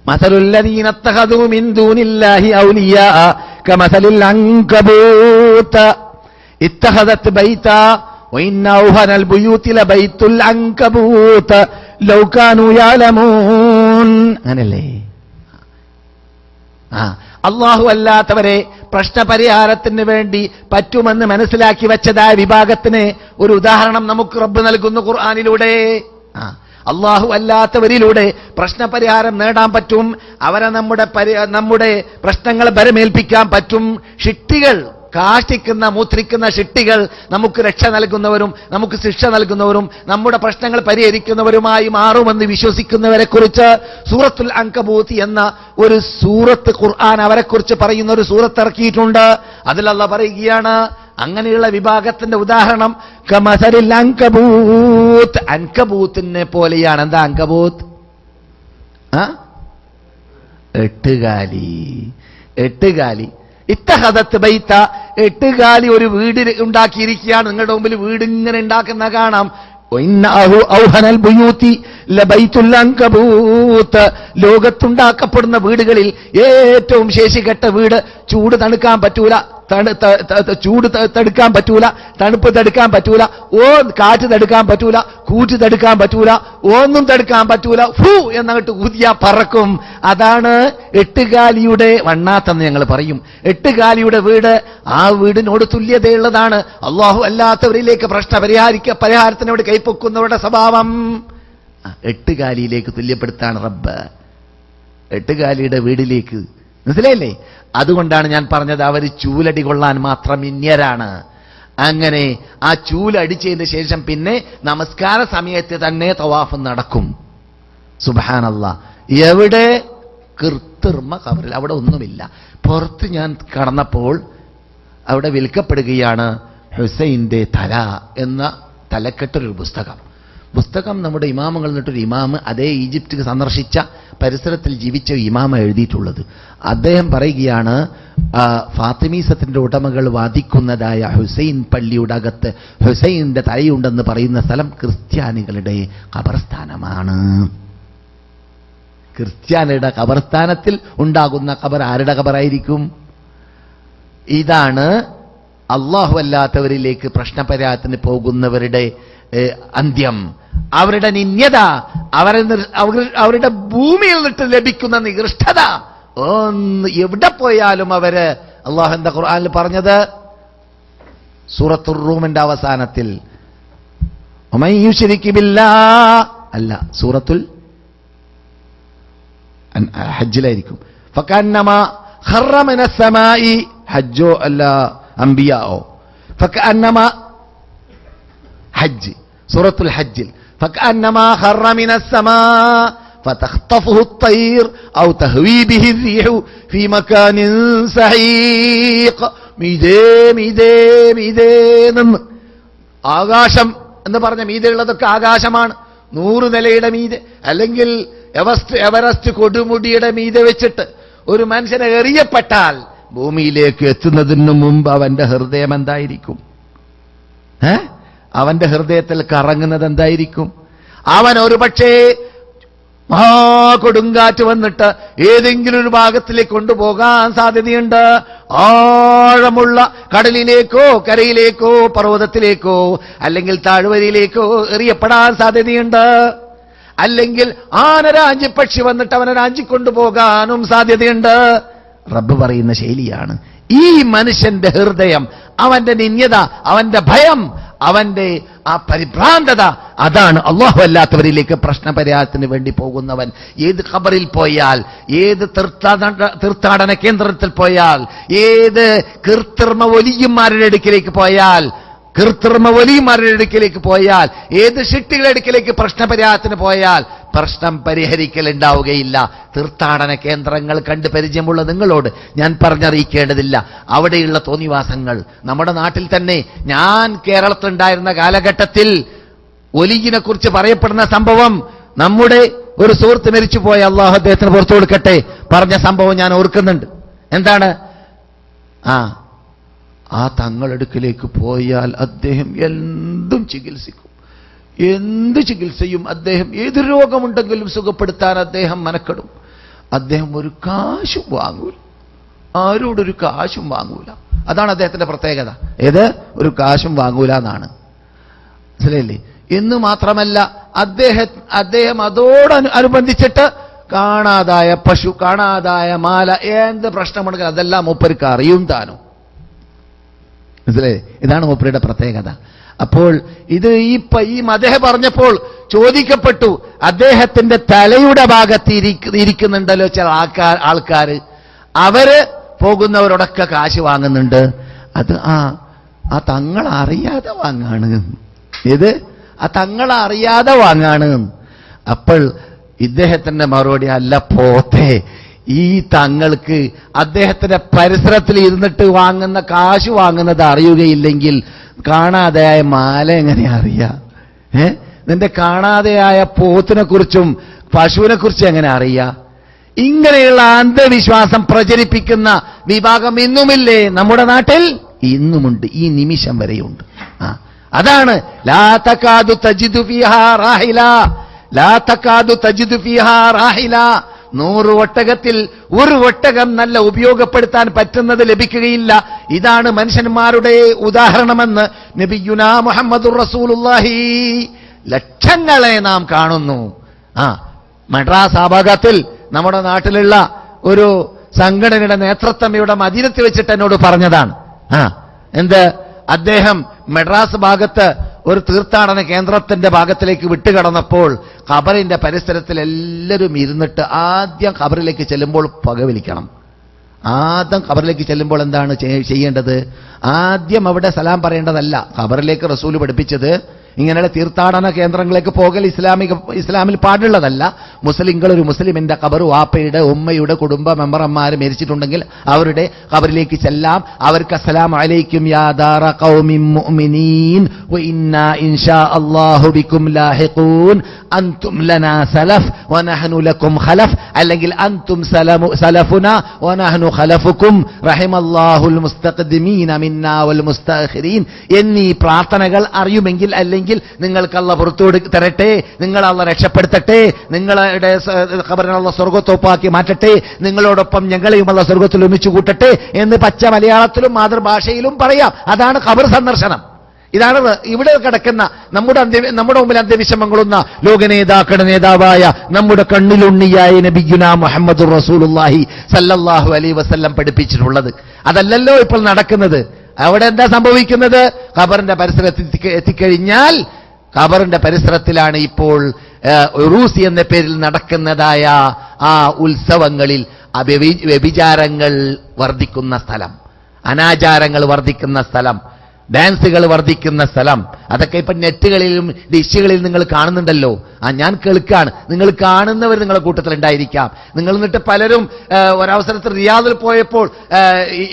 മസലുല്ലദീന ഇത്തഖദൂ മിൻ ദൂനില്ലാഹി ഔലിയാ കമസലിൽ അൻകബൂത്ത് ഇത്തഖദത് ബൈതാ വഇന്ന ഔഹനൽ ബുയൂതി ലബൈത്തുൽ അൻകബൂത്ത് ലൗ കാനൂ യഅലമൂൻ. അങ്ങനല്ലേ? അള്ളാഹു അല്ലാത്തവരെ പ്രശ്നപരിഹാരത്തിന് വേണ്ടി പറ്റുമെന്ന് മനസ്സിലാക്കി വെച്ചതായ വിഭാഗത്തിന് ഒരു ഉദാഹരണം നമുക്ക് റബ്ബ് നൽകുന്നു ഖുർആനിലൂടെ. അള്ളാഹു അല്ലാത്തവരിലൂടെ പ്രശ്നപരിഹാരം നേടാൻ പറ്റും. അവരെ നമ്മുടെ പ്രശ്നങ്ങൾ പരമേൽപ്പിക്കാൻ പറ്റും. ഷിട്ടികൾ, കാഷ്ടിക്കുന്ന മൂത്രിക്കുന്ന ഷിട്ടികൾ നമുക്ക് രക്ഷ നൽകുന്നവരും നമുക്ക് ശിക്ഷ നൽകുന്നവരും നമ്മുടെ പ്രശ്നങ്ങൾ പരിഹരിക്കുന്നവരുമായി മാറുമെന്ന് വിശ്വസിക്കുന്നവരെ കുറിച്ച് സൂറത്തുൽ അൻകബൂത്ത് എന്ന ഒരു സൂറത്ത് ഖുർആൻ അവരെക്കുറിച്ച് പറയുന്ന ഒരു സൂറത്ത് ഇറക്കിയിട്ടുണ്ട്. അതിൽ അല്ലാഹ് പറയുകയാണ്, അങ്ങനെയുള്ള വിഭാഗത്തിന്റെ ഉദാഹരണം കമസലിൽ അൻകബൂത്ത്, അൻകബൂത്തിനെ പോലെയാണ്. എന്താ അൻകബൂത്ത്? എട്ടുകാലി. ഇത്തഹദത്ത് ബൈത്ത, 8 കാലി ഒരു വീട് ഉണ്ടാക്കിയിരിക്കുകയാണ്. നിങ്ങളുടെ മുമ്പിൽ വീട് ഇങ്ങനെ ഉണ്ടാക്കുന്ന കാണാം. ലോകത്തുണ്ടാക്കപ്പെടുന്ന വീടുകളിൽ ഏറ്റവും ശേഷികെട്ട വീട്, ചൂട് തണുക്കാൻ പറ്റൂല, ചൂട് തടുക്കാൻ പറ്റൂല, തണുപ്പ് തടുക്കാൻ പറ്റൂല, കാറ്റ് തടുക്കാൻ പറ്റൂല, കൂറ്റ് തടുക്കാൻ പറ്റൂല, ഒന്നും തടുക്കാൻ പറ്റൂല. ഫൂ എന്നങ്ങോട്ട് ഊതിയാ പറക്കും. അതാണ് എട്ടുകാലിയുടെ വണ്ണാത്തെന്ന് ഞങ്ങൾ പറയും. എട്ടുകാലിയുടെ വീട് ആ വീടിനോട് തുല്യതയുള്ളതാണ്. അള്ളാഹു അല്ലാത്തവരിലേക്ക് പരിഹാരത്തിനോട് കൈപ്പൊക്കുന്നവരുടെ സ്വഭാവം എട്ടുകാലിയിലേക്ക് തുല്യപ്പെടുത്താണ് റബ്ബ്. എട്ടുകാലിയുടെ വീടിലേക്ക്. മനസ്സിലായില്ലേ? അതുകൊണ്ടാണ് ഞാൻ പറഞ്ഞത് അവർ ചൂലടി കൊള്ളാൻ മാത്രം ഇന്യരാണ്. അങ്ങനെ ആ ചൂലടിച്ചതിന് ശേഷം പിന്നെ നമസ്കാര സമയത്ത് തന്നെ തവാഫ് നടക്കും. സുബ്ഹാനല്ലാഹ്. എവിടെ? കൃത്രിമ ഖബറിൽ. അവിടെ ഒന്നുമില്ല. പുറത്ത് ഞാൻ കടന്നപ്പോൾ അവിടെ വിൽക്കപ്പെടുകയാണ് ഹുസൈന്റെ തല എന്ന തലക്കെട്ടൊരു പുസ്തകം നമ്മുടെ ഇമാമുകൾ എന്നിട്ടൊരു ഇമാമ്, അതേ ഈജിപ്റ്റ് സന്ദർശിച്ച പരിസരത്തിൽ ജീവിച്ച ഇമാമ എഴുതിയിട്ടുള്ളത്. അദ്ദേഹം പറയുകയാണ്, ഫാത്തിമീസത്തിന്റെ ഉടമകൾ വാദിക്കുന്നതായ ഹുസൈൻ പള്ളിയുടെ അകത്ത് ഹുസൈന്റെ തലയുണ്ടെന്ന് പറയുന്ന സ്ഥലം ക്രിസ്ത്യാനികളുടെ ഖബർസ്ഥാനമാണ്. ക്രിസ്ത്യാനിയുടെ ഖബർസ്ഥാനത്തിൽ ഉണ്ടാകുന്ന ഖബർ ആരുടെ ഖബറായിരിക്കും? ഇതാണ് അല്ലാഹു അല്ലാത്തവരിലേക്ക് പ്രശ്നപരിഹാരത്തിന് പോകുന്നവരുടെ അന്ത്യം, അവരുടെ നിന്യത, അവരുടെ ഭൂമിയിൽ നിന്നിട്ട് ലഭിക്കുന്ന നികൃഷ്ടത. എവിടെ പോയാലും അവര് അല്ലാഹു എന്താ ഖുർആനിൽ പറഞ്ഞത്? സൂറത്തുർ റൂമിന്റെ അവസാനത്തിൽ വമൻ യുശ്രിക് ബില്ലാഹ് അല്ല, സൂറത്തുൽ ഹജ്ജിലായിരിക്കും. ഫകഅന്നമാ ഖറ മിനസ് സമാഇ, ഹജ്ജോ അല്ല അംബിയാഓ, ഫകഅന്നമാ ഹജ്ജ്, സൂറത്തുൽ ഹജ്ജിൽ ഫകഅന്നമാ ഖറ മിനസ് സമാഇ ഫതഖ്തഫുഹു الطير ഔ തഹ്വീ ബിഹി الريح ഫീ മകാനിൻ സഹീഖ്. മീതേ നിന്ന് ആകാശം എന്ന് പറഞ്ഞ മീതെയുള്ളതൊക്കെ ആകാശമാണ്. 100 നിലയുടെ മീതെ അല്ലെങ്കിൽ എവറസ്റ്റ് കൊടുമുടിയുടെ മീതെ വെച്ചിട്ട് ഒരു മനുഷ്യനെ എറിയപ്പെട്ടാൽ ഭൂമിയിലേക്ക് എത്തുന്നതിന് മുമ്പ് അവന്റെ ഹൃദയം എന്തായിരിക്കും? അവന്റെ ഹൃദയത്തിൽ കറങ്ങുന്നത് എന്തായിരിക്കും? അവൻ ഒരുപക്ഷേ കൊടുങ്കാറ്റ് വന്നിട്ട് ഏതെങ്കിലും ഒരു ഭാഗത്തിലേക്ക് കൊണ്ടുപോകാൻ സാധ്യതയുണ്ട്. ആഴമുള്ള കടലിലേക്കോ കരയിലേക്കോ പർവ്വതത്തിലേക്കോ അല്ലെങ്കിൽ താഴ്വരയിലേക്കോ എറിയപ്പെടാൻ സാധ്യതയുണ്ട്. അല്ലെങ്കിൽ ആനരാഞ്ചിപ്പക്ഷി വന്നിട്ട് അവനെ രാഞ്ചിക്കൊണ്ടുപോകാനും സാധ്യതയുണ്ട്. റബ്ബ് പറയുന്ന ശൈലിയാണ് ഈ മനുഷ്യന്റെ ഹൃദയം, അവന്റെ നിന്യത, അവന്റെ ഭയം, അവന്റെ ആ പരിഭ്രാന്തത. അതാണ് അല്ലാഹു അല്ലാത്തവരിലേക്ക് പ്രശ്നപരിഹാരത്തിന് വേണ്ടി പോകുന്നവൻ ഏത് ഖബറിൽ പോയാൽ, ഏത് തീർത്ഥാടന കേന്ദ്രത്തിൽ പോയാൽ, ഏത് കൃത്രിമ വലിയന്മാരുടെ അടുക്കിലേക്ക് പോയാൽ, ഏത് ഷിട്ടികളുടെ അടുക്കിലേക്ക് പ്രശ്നപരിഹാരത്തിന് പോയാൽ പ്രശ്നം പരിഹരിക്കലുണ്ടാവുകയില്ല. തീർത്ഥാടന കേന്ദ്രങ്ങൾ കണ്ട് പരിചയമുള്ള നിങ്ങളോട് ഞാൻ പറഞ്ഞറിയിക്കേണ്ടതില്ല. അവിടെയുള്ള തോന്നിവാസങ്ങൾ നമ്മുടെ നാട്ടിൽ തന്നെ, ഞാൻ കേരളത്തിലുണ്ടായിരുന്ന കാലഘട്ടത്തിൽ ഒലിയിനെ കുറിച്ച് പറയപ്പെടുന്ന സംഭവം, നമ്മുടെ ഒരു സുഹൃത്ത് മരിച്ചുപോയ, അള്ളാഹു അദ്ദേഹത്തിന് പുറത്തു കൊടുക്കട്ടെ, പറഞ്ഞ സംഭവം ഞാൻ ഓർക്കുന്നുണ്ട്. എന്താണ്? ആ തങ്ങളടുക്കിലേക്ക് പോയാൽ അദ്ദേഹം എന്തും ചികിത്സിക്കും, എന്ത് ചികിത്സയും അദ്ദേഹം, ഏത് രോഗമുണ്ടെങ്കിലും സുഖപ്പെടുത്താൻ അദ്ദേഹം മനക്കെടും. അദ്ദേഹം ഒരു കാശും വാങ്ങൂല, ആരോടൊരു കാശും വാങ്ങൂല. അതാണ് അദ്ദേഹത്തിന്റെ പ്രത്യേകത. ഏത്? ഒരു കാശും വാങ്ങൂല എന്നാണ്. മനസ്സിലായില്ലേ? എന്ന് മാത്രമല്ല, അദ്ദേഹം അതോടനുബന്ധിച്ചിട്ട് കാണാതായ പശു, കാണാതായ മാല, എന്ത് പ്രശ്നമുണ്ടെങ്കിൽ അതെല്ലാം മൂപ്പർക്ക് അറിയും താനും. മനസ്സിലായി? ഇതാണ് മൂപ്പരുടെ പ്രത്യേകത. അപ്പോൾ ഇത് ഈ മദഹ പറഞ്ഞപ്പോൾ ചോദിക്കപ്പെട്ടു, അദ്ദേഹത്തിന്റെ തലയുടെ ഭാഗത്ത് ഇരിക്കുന്നുണ്ടല്ലോ ചില ആൾക്കാർ, അവര് പോകുന്നവരോടൊക്കെ കാശ് വാങ്ങുന്നുണ്ട്. അത് ആ തങ്ങൾ അറിയാതെ വാങ്ങാണ്. ഇത് ആ തങ്ങൾ അറിയാതെ വാങ്ങാണ്. അപ്പോൾ ഇദ്ദേഹത്തിന്റെ മറുപടി, അല്ല പോത്തെ, ഈ തങ്ങൾക്ക് അദ്ദേഹത്തിന്റെ പരിസരത്തിൽ ഇരുന്നിട്ട് വാങ്ങുന്ന കാശ് വാങ്ങുന്നത് അറിയുകയില്ലെങ്കിൽ കാണാതെയായ മാല എങ്ങനെ അറിയാം? നിന്റെ കാണാതെയായ പോത്തിനെ കുറിച്ചും പശുവിനെ കുറിച്ചും എങ്ങനെ അറിയാം? ഇങ്ങനെയുള്ള അന്ധവിശ്വാസം പ്രചരിപ്പിക്കുന്ന വിഭാഗം ഇന്നുമില്ലേ നമ്മുടെ നാട്ടിൽ? ഇന്നുമുണ്ട്, ഈ നിമിഷം വരെയുണ്ട്. അതാണ് ലാ തകാദു തജിദു ഫീഹാ റാഹില, ലാ തകാദു തജിദു ഫീഹാ റാഹില. 100 ഒട്ടകത്തിൽ ഒരു ഒട്ടകം നല്ല ഉപയോഗപ്പെടുത്താൻ പറ്റുന്നത് ലഭിക്കുകയില്ല. ഇതാണ് മനുഷ്യന്മാരുടെ ഉദാഹരണമെന്ന് നബിയുനാ മുഹമ്മദുർ റസൂലുള്ളാഹി. ലക്ഷങ്ങളെ നാം കാണുന്നു. മദ്രാസ് ആ ഭാഗത്തിൽ നമ്മുടെ നാട്ടിലുള്ള ഒരു സംഘടനയുടെ നേതൃത്വം ഇവിടെ മദീനത്ത് വെച്ചിട്ട് എന്നോട് പറഞ്ഞതാണ്. എന്ത്, അദ്ദേഹം മദ്രാസ് ഭാഗത്ത് ഒരു തീർത്ഥാടന കേന്ദ്രത്തിന്റെ ഭാഗത്തിലേക്ക് വിട്ടുകടന്നപ്പോൾ ഖബറിന്റെ പരിസരത്തിൽ എല്ലാവരും ഇരുന്നിട്ട് ആദ്യം ഖബറിലേക്ക് ചെല്ലുമ്പോൾ പുകവലിക്കണം. ആദ്യം ഖബറിലേക്ക് ചെല്ലുമ്പോൾ എന്താണ് ചെയ്യേണ്ടത്? ആദ്യം അവിടെ സലാം പറയേണ്ടതല്ല. ഖബറിലേക്ക് റസൂല് പഠിപ്പിച്ചത് ഇങ്ങനെയുള്ള തീർത്ഥാടന കേന്ദ്രങ്ങളിലേക്ക് പോകൽ ഇസ്ലാമിൽ പാടുള്ളതല്ല. മുസ്ലിങ്ങൾ ഒരു മുസ്ലിമിന്റെ ഖബർ വാപ്പയുടെ ഉമ്മയുടെ കുടുംബ മെമ്പർമാർ മരിച്ചിട്ടുണ്ടെങ്കിൽ അവരുടെ ഖബറിലേക്ക് ചെല്ലാം. അവർക്ക് അസ്സലാമു അലൈക്കും യാ ദാറ ഖൗമിൻ മുഅ്മിനീൻ വ ഇന്നാ ഇൻഷാ അല്ലാഹു ബികും ലാഹിഖൂൻ അൻതും ലനാ സലഫ് വ നഹ്നു ലക്കും ഖലഫ്, അല്ലെങ്കിൽ അൻതും സലഫുനാ വ നഹ്നു ഖലഫുക്കും റഹിമല്ലാഹുൽ മുസ്തഖ്ദിമീന മിന്നാ വൽ മുസ്തഅഖിരീൻ എന്നീ പ്രാർത്ഥനകൾ അറിയുമെങ്കിൽ, അല്ലെങ്കിൽ നിങ്ങൾക്ക് അല്ലാഹ് പുറത്തു തരട്ടെ, നിങ്ങൾ അല്ലാഹ് രക്ഷപ്പെടുത്തട്ടെ, നിങ്ങളുടെ ഖബറിനെ അല്ലാഹ് സ്വർഗ്ഗത്തോപ്പാക്കി മാറ്റട്ടെ, നിങ്ങളോടൊപ്പം ഞങ്ങളെയും അല്ലാഹ് സ്വർഗ്ഗത്തിൽ ഒരുമിച്ച് കൂട്ടട്ടെ എന്ന് പച്ച മലയാളത്തിലും മാതൃഭാഷയിലും പറയാം. അതാണ് ഖബർ സന്ദർശനം. ഇതാണ് ഇവിടെ കിടക്കുന്ന നമ്മുടെ മുമ്പിൽ അന്ത്യവിഷമം കൊള്ളുന്ന ലോകനേതാക്കളുടെ നേതാവായ നമ്മുടെ കണ്ണിലുണ്ണിയായ നബിയുനാ മുഹമ്മദുർ റസൂലുള്ളാഹി സല്ലല്ലാഹു അലൈഹി വസല്ലം പഠിപ്പിച്ചിട്ടുള്ളത്. അതല്ലല്ലോ ഇപ്പോൾ നടക്കുന്നത്. അവിടെ എന്താ സംഭവിക്കുന്നത്? ഖബറിന്റെ പരിസരത്തിൽ എത്തിക്കഴിഞ്ഞാൽ ഖബറിന്റെ പരിസരത്തിലാണ് ഇപ്പോൾ ഉറൂസ് എന്ന പേരിൽ നടക്കുന്നതായ ആ ഉത്സവങ്ങളിൽ വ്യഭിചാരങ്ങൾ വർദ്ധിക്കുന്ന സ്ഥലം, അനാചാരങ്ങൾ വർദ്ധിക്കുന്ന സ്ഥലം, ഡാൻസുകൾ വർദ്ധിക്കുന്ന സ്ഥലം. അതൊക്കെ ഇപ്പൊ നെറ്റുകളിലും ഡിഷുകളിലും നിങ്ങൾ കാണുന്നുണ്ടല്ലോ. ഞാൻ കേൾക്കാണ്, നിങ്ങൾ കാണുന്നവർ നിങ്ങളുടെ കൂട്ടത്തിൽ ഉണ്ടായിരിക്കാം. നിങ്ങൾ നിന്നിട്ട് പലരും ഒരവസരത്തിൽ റിയാദിൽ പോയപ്പോൾ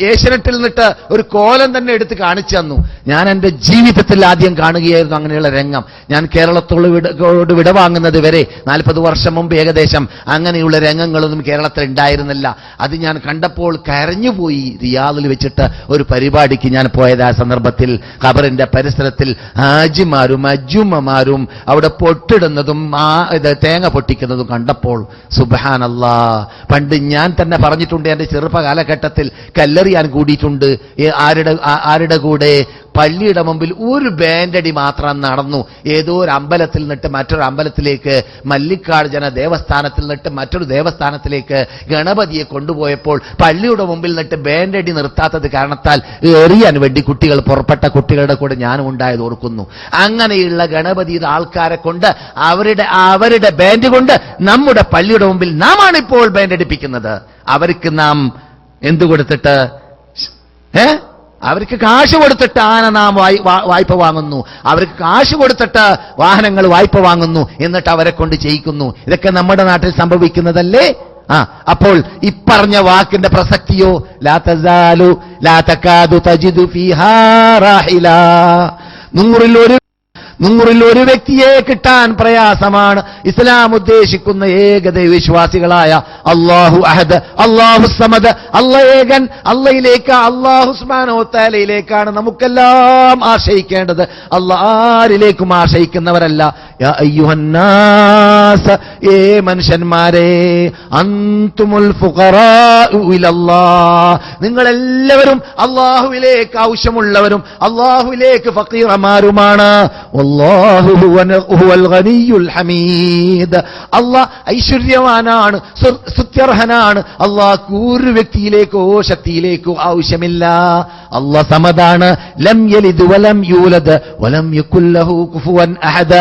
ഏഷ്യനെറ്റിൽ നിന്നിട്ട് ഒരു കോലം തന്നെ എടുത്ത് കാണിച്ചു തന്നു. ഞാൻ എൻ്റെ ജീവിതത്തിൽ ആദ്യം കാണുകയായിരുന്നു അങ്ങനെയുള്ള രംഗം. ഞാൻ കേരളത്തോട് വിടവാങ്ങുന്നത് വരെ 40 വർഷം മുമ്പ് ഏകദേശം അങ്ങനെയുള്ള രംഗങ്ങളൊന്നും കേരളത്തിൽ ഉണ്ടായിരുന്നില്ല. അത് ഞാൻ കണ്ടപ്പോൾ കരഞ്ഞുപോയി. റിയാദിൽ വെച്ചിട്ട് ഒരു പരിപാടിക്ക് ഞാൻ പോയത്. ആ സന്ദർഭത്തിൽ ഖബറിന്റെ പരിസരത്തിൽ ഹാജിമാരും അജുമ്മമാരും അവിടെ പൊട്ടിടുന്നതും തേങ്ങ പൊട്ടിക്കുന്നതും കണ്ടപ്പോൾ സുബ്ഹാനല്ലാഹ്, പണ്ട് ഞാൻ തന്നെ പറഞ്ഞിട്ടുണ്ട്, എന്റെ ചെറുപ്പ കാലഘട്ടത്തിൽ കല്ലെറിയാൻ കൂടിയിട്ടുണ്ട്. ആരുടെ കൂടെ? പള്ളിയുടെ മുമ്പിൽ ഒരു ബാൻഡടി മാത്രം നടന്നു. ഏതോ ഒരു അമ്പലത്തിൽ നിന്നിട്ട് മറ്റൊരു അമ്പലത്തിലേക്ക്, മല്ലികാർജുന ദേവസ്ഥാനത്തിൽ നിന്നിട്ട് മറ്റൊരു ദേവസ്ഥാനത്തിലേക്ക് ഗണപതിയെ കൊണ്ടുപോയപ്പോൾ പള്ളിയുടെ മുമ്പിൽ നിന്നിട്ട് ബാൻഡടി നിർത്താത്തത് കാരണത്താൽ എറിയാൻ വേണ്ടി കുട്ടികൾ പുറപ്പെട്ട കുട്ടികളുടെ കൂടെ ഞാനും ഉണ്ടായത് ഓർക്കുന്നു. അങ്ങനെയുള്ള ഗണപതിയുടെ ആൾക്കാരെ കൊണ്ട് അവരുടെ ബാൻഡ് കൊണ്ട് നമ്മുടെ പള്ളിയുടെ മുമ്പിൽ നാമാണ് ഇപ്പോൾ ബാൻഡ് അടിപ്പിക്കുന്നത്. അവർക്ക് നാം എന്തു കൊടുത്തിട്ട്? അവർക്ക് കാശ് കൊടുത്തിട്ട് ആന നാം വായ്പ വാങ്ങുന്നു, അവർക്ക് കാശ് കൊടുത്തിട്ട് വാഹനങ്ങൾ വായ്പ വാങ്ങുന്നു, എന്നിട്ട് അവരെ കൊണ്ട് ചെയ്യിക്കുന്നു. ഇതൊക്കെ നമ്മുടെ നാട്ടിൽ സംഭവിക്കുന്നതല്ലേ? അപ്പോൾ ഇപ്പറഞ്ഞ വാക്കിന്റെ പ്രസക്തിയോ? ലാ തസാലു ലാ തകാദു തജിദു ഫീഹാ റാഹില. 100ൽ ഒരു വ്യക്തിയെ കിട്ടാൻ പ്രയാസമാണ്. ഇസ്ലാം ഉദ്ദേശിക്കുന്ന ഏകദൈവവിശ്വാസികളായ അല്ലാഹു അഹദ്, അല്ലാഹു സമദ്, അള്ളേകൻ, അള്ളയിലേക്ക്, അല്ലാഹു സുബ്ഹാനഹു വ തആലയിലേക്കാണ് നമുക്കെല്ലാം ആശ്രയിക്കേണ്ടത്. അല്ലാഹ് ആരിലേക്കും ആശ്രയിക്കുന്നവരല്ല. യാ അയ്യുഹന്നാസ്, ഏ മനുഷ്യന്മാരെ, അൻതുമുൽ ഫുഖറാഉ ഇലല്ലാഹ്, നിങ്ങളെല്ലാവരും അല്ലാഹുവിലേക്ക് ആവശ്യമുള്ളവരും അല്ലാഹുവിലേക്ക് ഫഖീറമാരുമാണ്. അല്ലാഹു ഹുവൽ ഗനിയുൽ ഹമീദ്, അല്ലാഹ് ഐശ്വര്യവാനാണ്, സ്തുത്യർഹനാണ്. അല്ലാഹു ഒരു വ്യക്തിയിലേക്കോ ശക്തിയിലേക്കോ ആവശ്യമില്ല. അല്ലാഹ് സമദാണ്. ലം യലിദ് വലം യൂലദ് വലം യകുൽ ലഹു കുഫുവൻ അഹദ്.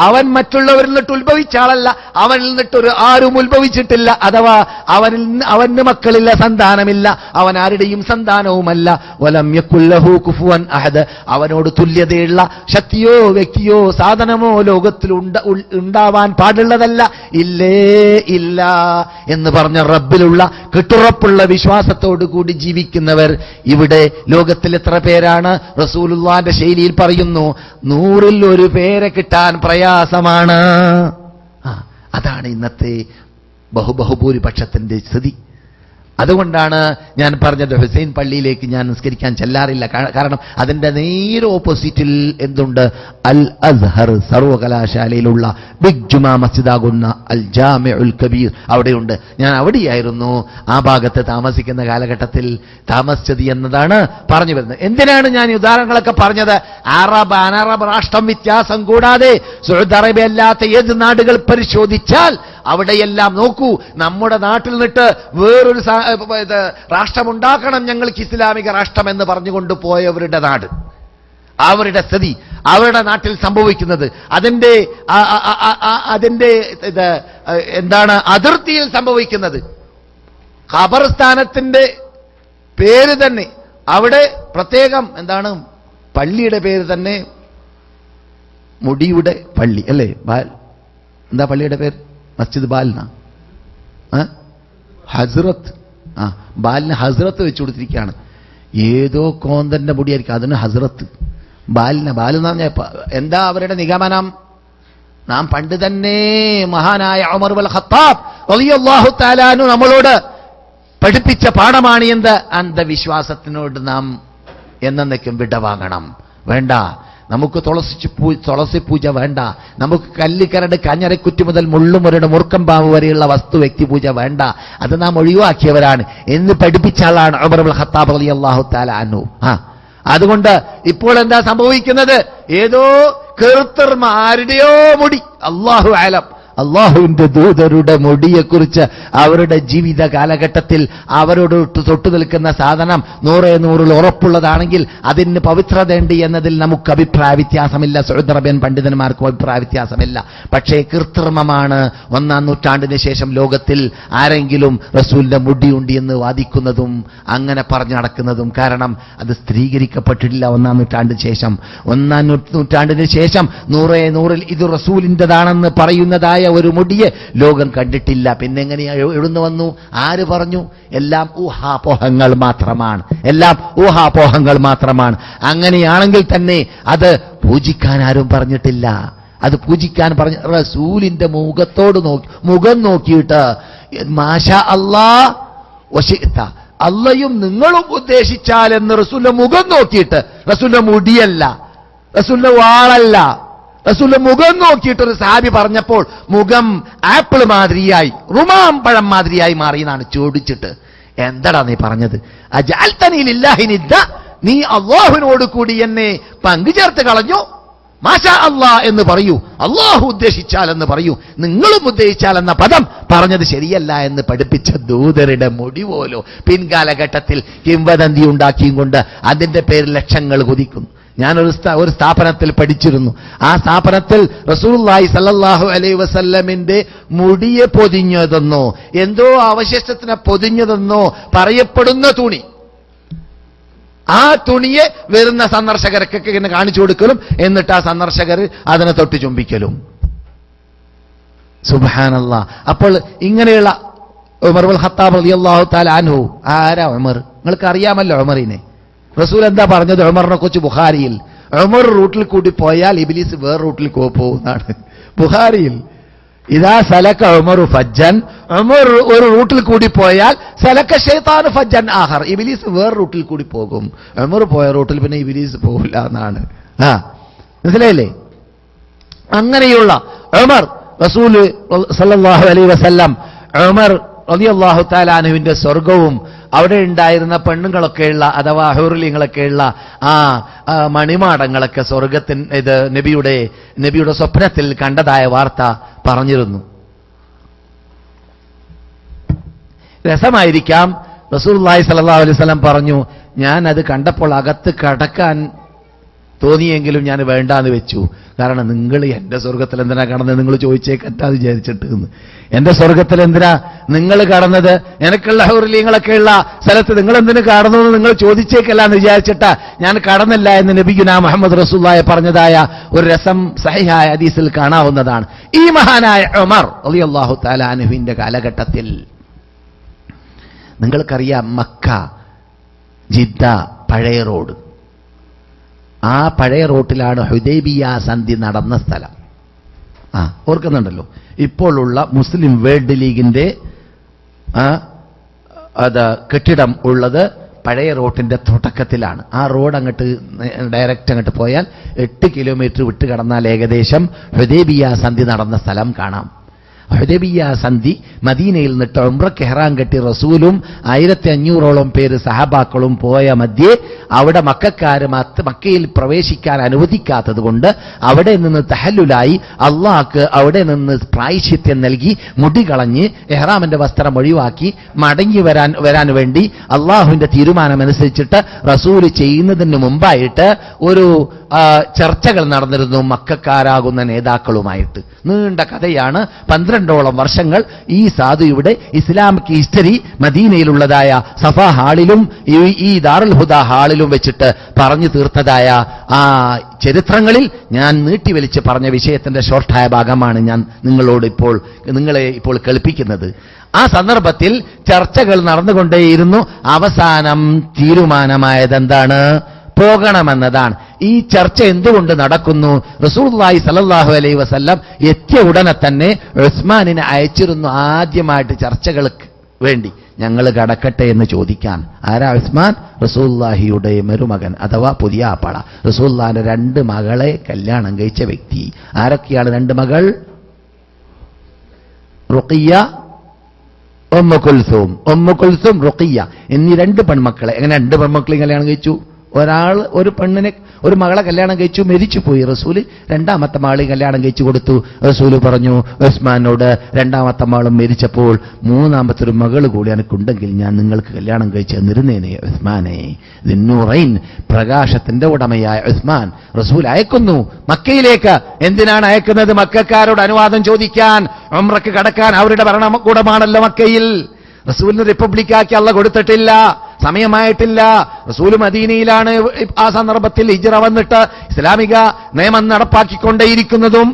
അവൻ മറ്റുള്ളവരിൽ നിന്നിട്ട് ഉത്ഭവിച്ച ആളല്ല, അവനിൽ നിന്നിട്ട് ആരും ഉത്ഭവിച്ചിട്ടില്ല. അഥവാ അവന് മക്കളില്ല, സന്താനമില്ല, അവൻ ആരുടെയും സന്താനവുമല്ല. വലം യകുൽ ലഹു കുഫുവൻ അഹദ്, അവനോട് തുല്യതയുള്ള ശക്തിയോ വ്യക്തിയോ സാധനമോ ലോകത്തിൽ ഉണ്ടാവാൻ പാടുള്ളതല്ല. ഇല്ലേ ഇല്ല എന്ന് പറഞ്ഞ റബ്ബിലുള്ള കെട്ടുറപ്പുള്ള വിശ്വാസത്തോടു കൂടി ജീവിക്കുന്നവർ ഇവിടെ ലോകത്തിൽ എത്ര പേരാണ്? റസൂലുള്ളാഹിന്റെ ശൈലിയിൽ പറയുന്നു, 100ൽ ഒരു പേരെ കിട്ടാൻ പ്രയാസമാണ്. അതാണ് ഇന്നത്തെ ബഹുഭൂരിപക്ഷത്തിന്റെ സ്ഥിതി. അതുകൊണ്ടാണ് ഞാൻ പറഞ്ഞത് ഹുസൈൻ പള്ളിയിലേക്ക് ഞാൻ നിസ്കരിക്കാൻ ചെല്ലാറില്ല. കാരണം അതിന്റെ നേരെ ഓപ്പോസിറ്റിൽ എന്തുണ്ട്? അൽ അസ്ഹർ സർവകലാശാലയിലുള്ള ബിഗ് ജുമാ മസ്ജിദാകുന്ന അൽ ജാമിഉൽ കബീർ അവിടെയുണ്ട്. ഞാൻ അവിടെയായിരുന്നു ആ ഭാഗത്ത് താമസിക്കുന്ന കാലഘട്ടത്തിൽ താമസിച്ചത് എന്നതാണ് പറഞ്ഞു വരുന്നത്. എന്തിനാണ് ഞാൻ ഈ ഉദാഹരണങ്ങളൊക്കെ പറഞ്ഞത്? അനറബ് രാഷ്ട്രം വ്യത്യാസം കൂടാതെ സൗദി അറേബ്യ അല്ലാത്ത ഏത് നാടുകൾ പരിശോധിച്ചാൽ അവിടെയെല്ലാം നോക്കൂ, നമ്മുടെ നാട്ടിൽ നിന്നിട്ട് വേറൊരു രാഷ്ട്രമുണ്ടാക്കണം, ഞങ്ങൾക്ക് ഇസ്ലാമിക രാഷ്ട്രം എന്ന് പറഞ്ഞുകൊണ്ട് പോയവരുടെ നാട്, അവരുടെ സ്ഥിതി, അവരുടെ നാട്ടിൽ സംഭവിക്കുന്നത്, അതിന്റെ എന്താണ് അതിർത്തിയിൽ സംഭവിക്കുന്നത്. ഖബർസ്ഥാനത്തിന്റെ പേര് തന്നെ അവിടെ പ്രത്യേകം എന്താണ്, പള്ളിയുടെ പേര് തന്നെ മുടിയുടെ പള്ളി അല്ലേ? എന്താ പള്ളിയുടെ പേര്? മസ്ജിദ് ബാലിന ഹസ്രത്ത്. ബാലിന് ഹസ്രത്ത് വെച്ചു കൊടുത്തിരിക്കുകയാണ്. ഏതോ കോന്തന്റെ മുടിയായിരിക്കും, അതിന് ഹസ്രത്ത്. ബാലിന് എന്ന് പറഞ്ഞ എന്താ അവരുടെ നിഗമനം? നാം പണ്ട് തന്നെ മഹാനായ ഉമർ ഇബ്നുൽ ഖത്താബ് റളിയല്ലാഹു തആല അൻഹു നമ്മളോട് പഠിപ്പിച്ച പാഠമാണ് എന്ത്? അന്ധവിശ്വാസത്തിനോട് നാം എന്നേക്കും വിടവാങ്ങണം. വേണ്ട, നമുക്ക് തുളസി പൂജ വേണ്ട, നമുക്ക് കല്ലിക്കരട് കഞ്ഞരക്കുറ്റി മുതൽ മുള്ളുമുരട് മുറുക്കമ്പാവ് വരെയുള്ള വസ്തു വ്യക്തി പൂജ വേണ്ട, അത് നാം ഒഴിവാക്കിയവരാണ് എന്ന് പഠിപ്പിച്ച ആളാണ് ഉമർ ഇബ്നുൽ ഖത്താബ് റളിയല്ലാഹു തആല അൻഹു. അതുകൊണ്ട് ഇപ്പോൾ എന്താ സംഭവിക്കുന്നത്? ഏതോ കീർത്തർമാരുടെയോ മുടി, അല്ലാഹു അലം, അള്ളാഹുവിന്റെ ദൂതരുടെ മുടിയെക്കുറിച്ച് അവരുടെ ജീവിത കാലഘട്ടത്തിൽ അവരോട് തൊട്ടു നിൽക്കുന്ന സാധനം 100 ഉറപ്പുള്ളതാണെങ്കിൽ അതിന് പവിത്രതയുണ്ട് എന്നതിൽ നമുക്ക് അഭിപ്രായ വ്യത്യാസമില്ല. സൗദി അറേബ്യൻ പണ്ഡിതന്മാർക്കും അഭിപ്രായ വ്യത്യാസമില്ല. പക്ഷേ കൃത്രിമമാണ് 1-ാം നൂറ്റാണ്ടിന് ശേഷം ലോകത്തിൽ ആരെങ്കിലും റസൂലിന്റെ മുടിയുണ്ട് എന്ന് വാദിക്കുന്നതും അങ്ങനെ പറഞ്ഞു നടക്കുന്നതും. കാരണം അത് സ്ഥിരീകരിക്കപ്പെട്ടിട്ടില്ല 1-ാം നൂറ്റാണ്ടിന് ശേഷം. 1-ാം നൂറ്റാണ്ടിന് ശേഷം 100 ഇത് റസൂലിന്റെതാണെന്ന് പറയുന്നതായ ഒരു മുടിയെ ലോകം കണ്ടിട്ടില്ല. പിന്നെ എങ്ങനെയാ എഴുന്നു വന്നു? ആര് പറഞ്ഞു? എല്ലാം ഊഹാപോഹങ്ങൾ മാത്രമാണ്, എല്ലാം ഊഹാപോഹങ്ങൾ മാത്രമാണ്. അങ്ങനെയാണെങ്കിൽ തന്നെ അത് പൂജിക്കാൻ ആരും പറഞ്ഞിട്ടില്ല. അത് പൂജിക്കാൻ പറഞ്ഞ റസൂലിന്റെ മുഖം നോക്കിയിട്ട് മാഷാ അല്ലാ വശിഅ്ത, അള്ളയും നിങ്ങളും ഉദ്ദേശിച്ചാൽ എന്ന് റസൂലിന്റെ മുഖം നോക്കിയിട്ട്, റസൂലിന്റെ മുടിയല്ല, റസൂലിന്റെ വാളല്ല, റസൂലിന്റെ മുഖം നോക്കിയിട്ടൊരു സഹാബി പറഞ്ഞപ്പോൾ മുഖം ആപ്പിൾ മാതിരിയായി, റുമാം പഴം മാതിരിയായി മാറി എന്നാണ് ചോദിച്ചിട്ട്. എന്താടാ നീ പറഞ്ഞത്? അജഅൽതനീ ലില്ലാഹി നിദ്ദ, നീ അല്ലാഹുവിനോട് കൂടി എന്നെ പങ്കുചേർത്ത് കളഞ്ഞു. മാഷാ അല്ലാ എന്ന് പറയൂ, അല്ലാഹു ഉദ്ദേശിച്ചാൽ എന്ന് പറയൂ, നിങ്ങളും ഉദ്ദേശിച്ചാൽ എന്ന പദം പറഞ്ഞത് ശരിയല്ല എന്ന് പഠിപ്പിച്ച ദൂതരുടെ മുടി പോലോ പിൻകാലഘട്ടത്തിൽ കിംവദന്തി ഉണ്ടാക്കിയും കൊണ്ട് അതിന്റെ പേരിൽ ലക്ഷങ്ങൾ കുതിക്കുന്നു. ഞാനൊരു സ്ഥാപനത്തിൽ പഠിച്ചിരുന്നു. ആ സ്ഥാപനത്തിൽ റസൂലുള്ളാഹി സ്വല്ലല്ലാഹു അലൈഹി വസല്ലമിന്റെ മുടിയെ പൊതിഞ്ഞതെന്നോ എന്തോ അവശിഷ്ടത്തിനെ പൊതിഞ്ഞതെന്നോ പറയപ്പെടുന്ന തുണി, ആ തുണിയെ വരുന്ന സന്ദർശകർക്കൊക്കെ ഇങ്ങനെ കാണിച്ചു കൊടുക്കലും എന്നിട്ട് ആ സന്ദർശകർ അതിനെ തൊട്ട് ചുംബിക്കലും. സുബ്ഹാനല്ലാഹ്. അപ്പോൾ ഇങ്ങനെയുള്ള ഉമർ ഇബ്നുൽ ഖത്താബ് റളിയല്ലാഹു തആല അൻഹു, ആരാ ഉമർ? നിങ്ങൾക്ക് അറിയാമല്ലോ ഉമറിനെ. റസൂൽ എന്താ പറഞ്ഞത് ഉമറിനെ കുറിച്ച് ബുഖാരിയിൽ? ഉമർ റൂട്ടിൽ കൂടി പോയാൽ ഇബ്ലീസ് വേറെ റൂട്ടിൽ പോകുന്നതാണ്. ബുഖാരിയിൽ ഇദാ സലക ഉമറു ഫജ്ജൻ, ഉമർ ഒരു റൂട്ടിൽ കൂടി പോയാൽ സലക ശൈത്താനു ഫജ്ജൻ ആഖർ, ഇബ്ലീസ് വേറെ റൂട്ടിൽ കൂടി പോകും. ഉമർ പോയ റൂട്ടിൽ പിന്നെ ഇബ്ലീസ് പോകില്ല എന്നാണ്. മനസ്സിലായില്ലേ? അങ്ങനെയുള്ള ഉമർ, റസൂൽ സല്ലല്ലാഹു അലൈഹി വസല്ലം ഉമർ റളിയല്ലാഹു തആല അൻഹുവിന്റെ സ്വർഗവും അവിടെ ഉണ്ടായിരുന്ന പെണ്ണുങ്ങളൊക്കെയുള്ള അഥവാ ഹൂറുലിങ്ങളൊക്കെയുള്ള ആ മണിമാടങ്ങളൊക്കെ ഇത് നബിയുടെ സ്വപ്നത്തിൽ കണ്ടതായ വാർത്ത പറഞ്ഞിരുന്നു. രസമായിരിക്കാം. റസൂലുള്ളാഹി സ്വല്ലല്ലാഹു അലൈഹി വസല്ലം പറഞ്ഞു, ഞാൻ അത് കണ്ടപ്പോൾ അകത്ത് കടക്കാൻ തോന്നിയെങ്കിലും ഞാൻ വേണ്ടാന്ന് വെച്ചു. കാരണം നിങ്ങൾ എന്റെ സ്വർഗത്തിൽ എന്തിനാ കടന്നത്? നിങ്ങൾ ചോദിച്ചേക്കറ്റാന്ന് വിചാരിച്ചിട്ട്. എന്റെ സ്വർഗത്തിൽ എന്തിനാ നിങ്ങൾ കടന്നത്? എനിക്കുള്ള ഹൗർലിങ്ങളൊക്കെ ഉള്ള സ്ഥലത്ത് നിങ്ങൾ എന്തിനു കടന്നു എന്ന് നിങ്ങൾ ചോദിച്ചേക്കല്ല എന്ന് വിചാരിച്ചിട്ടാ ഞാൻ കടന്നില്ല എന്ന് നബിയുനാ മുഹമ്മദ് റസൂലുള്ളാഹി പറഞ്ഞതായ ഒരു രസം സഹിഹായ ഹദീസിൽ കാണാവുന്നതാണ്. ഈ മഹാനായ ഉമർ റളിയല്ലാഹു തആല അൻഹുവിന്റെ കാലഘട്ടത്തിൽ നിങ്ങൾക്കറിയാം, മക്ക ജിദ്ദ പഴയ റോഡ്, ആ പഴയ റോട്ടിലാണ് ഹുദൈബിയ സന്ധി നടന്ന സ്ഥലം. ഓർക്കുന്നുണ്ടല്ലോ? ഇപ്പോഴുള്ള മുസ്ലിം വേൾഡ് ലീഗിന്റെ കെട്ടിടം ഉള്ളത് പഴയ റോഡിന്റെ തുടക്കത്തിലാണ്. ആ റോഡ് അങ്ങോട്ട് ഡയറക്റ്റ് അങ്ങോട്ട് പോയാൽ 8 കിലോമീറ്റർ വിട്ട് കടന്നാൽ ഏകദേശം ഹുദൈബിയ സന്ധി നടന്ന സ്ഥലം കാണാം. ഹുദൈബിയ സന്ധി മദീനയിൽ നിന്നിട്ട് ഉംറയ്ക്ക് ഇഹ്റാം കെട്ടി റസൂലും 1500ഓളം പേര് സഹാബാക്കളും പോയ മധ്യേ അവിടെ മക്കക്കാര് മക്കയിൽ പ്രവേശിക്കാൻ അനുവദിക്കാത്തത് കൊണ്ട് അവിടെ നിന്ന് തഹല്ലുലായി അള്ളാഹ്ക്ക് അവിടെ നിന്ന് പ്രായശ്ചിത്യം നൽകി മുടി കളഞ്ഞ് ഇഹ്റാമിന്റെ വസ്ത്രം ഒഴിവാക്കി മടങ്ങി വരാൻ വേണ്ടി അള്ളാഹുവിന്റെ തീരുമാനമനുസരിച്ചിട്ട് റസൂൽ ചെയ്യുന്നതിന് മുമ്പായിട്ട് ഒരു ചർച്ചകൾ നടന്നിരുന്നു മക്കക്കാരാകുന്ന നേതാക്കളുമായിട്ട്. നീണ്ട കഥയാണ്. 12ഓളം വർഷങ്ങൾ ഈ സാധു ഇവിടെ ഇസ്ലാമിക് ഹിസ്റ്ററി മദീനയിലുള്ളതായ സഫ ഹാളിലും ഈ ദാറുൽ ഹുദ ഹാളിലും വെച്ചിട്ട് പറഞ്ഞു തീർത്തതായ ആ ചരിത്രങ്ങളിൽ ഞാൻ നീട്ടിവലിച്ച് പറഞ്ഞ വിഷയത്തിന്റെ ഷോർട്ടായ ഭാഗമാണ് ഞാൻ നിങ്ങളെ ഇപ്പോൾ കേൾപ്പിക്കുന്നത്. ആ സന്ദർഭത്തിൽ ചർച്ചകൾ നടന്നുകൊണ്ടേയിരുന്നു. അവസാനം തീരുമാനമായത് എന്താണ്? പോകണമെന്നതാണ്. ഈ ചർച്ച എന്തുകൊണ്ട് നടക്കുന്നു? റസൂലുള്ളാഹി സ്വല്ലല്ലാഹു അലൈഹി വസല്ലം എത്തിയ ഉടനെ തന്നെ ഉസ്മാനിനെ അയച്ചിരുന്നു ആദ്യമായിട്ട് ചർച്ചകൾക്ക് വേണ്ടി. ഞങ്ങൾ കടക്കട്ടെ എന്ന് ചോദിക്കാൻ. ആരാ ഉസ്മാൻ? റസൂലുള്ളാഹിയുടെ മരുമകൻ അഥവാ പുതിയ ആപ്പള. റസൂലുള്ളാഹിന്റെ 2 മകളെ കല്യാണം കഴിച്ച വ്യക്തി. ആരൊക്കെയാണ് 2 മകൾ? റുഖിയ, ഉമ്മു കുൽസൂം, റുഖിയ എന്നീ 2 പെൺമക്കളെ. എങ്ങനെ 2 പെൺമക്കളെ കല്യാണം കഴിച്ചു? ഒരു മകളെ കല്യാണം കഴിച്ചു, മരിച്ചുപോയി. റസൂല് 2ാമത്തെ മകളെ കല്യാണം കഴിച്ചു കൊടുത്തു. റസൂല് പറഞ്ഞു ഉസ്മാനോട്, 2ാമത്തെ മകളും മരിച്ചപ്പോൾ 3ാമത്തെ ഒരു മകൾ കൂടി എനിക്കുണ്ടെങ്കിൽ ഞാൻ നിങ്ങൾക്ക് കല്യാണം കഴിച്ച് തന്നിരുന്നേനെ ഉസ്മാനെ. ദിന്നൂറൈൻ, പ്രകാശത്തിന്റെ ഉടമയായ ഉസ്മാൻ റസൂൽ അയക്കുന്നു മക്കയിലേക്ക്. എന്തിനാണ് അയക്കുന്നത്? മക്കക്കാരോട് അനുവാദം ചോദിക്കാൻ, ഉംറയ്ക്ക് കടക്കാൻ. അവരുടെ ഭരണകൂടമാണല്ലോ മക്കയിൽ. റസൂലിന് റിപ്പബ്ലിക്കാക്കി അള്ളാഹ് കൊടുത്തിട്ടില്ല, സമയമായിട്ടില്ല. റസൂൽ മദീനയിലാണ് ആ സന്ദർഭത്തിൽ ഹിജ്റ വന്നിട്ട് ഇസ്ലാമിക നിയമം നടപ്പാക്കിക്കൊണ്ടേയിരിക്കുന്നതും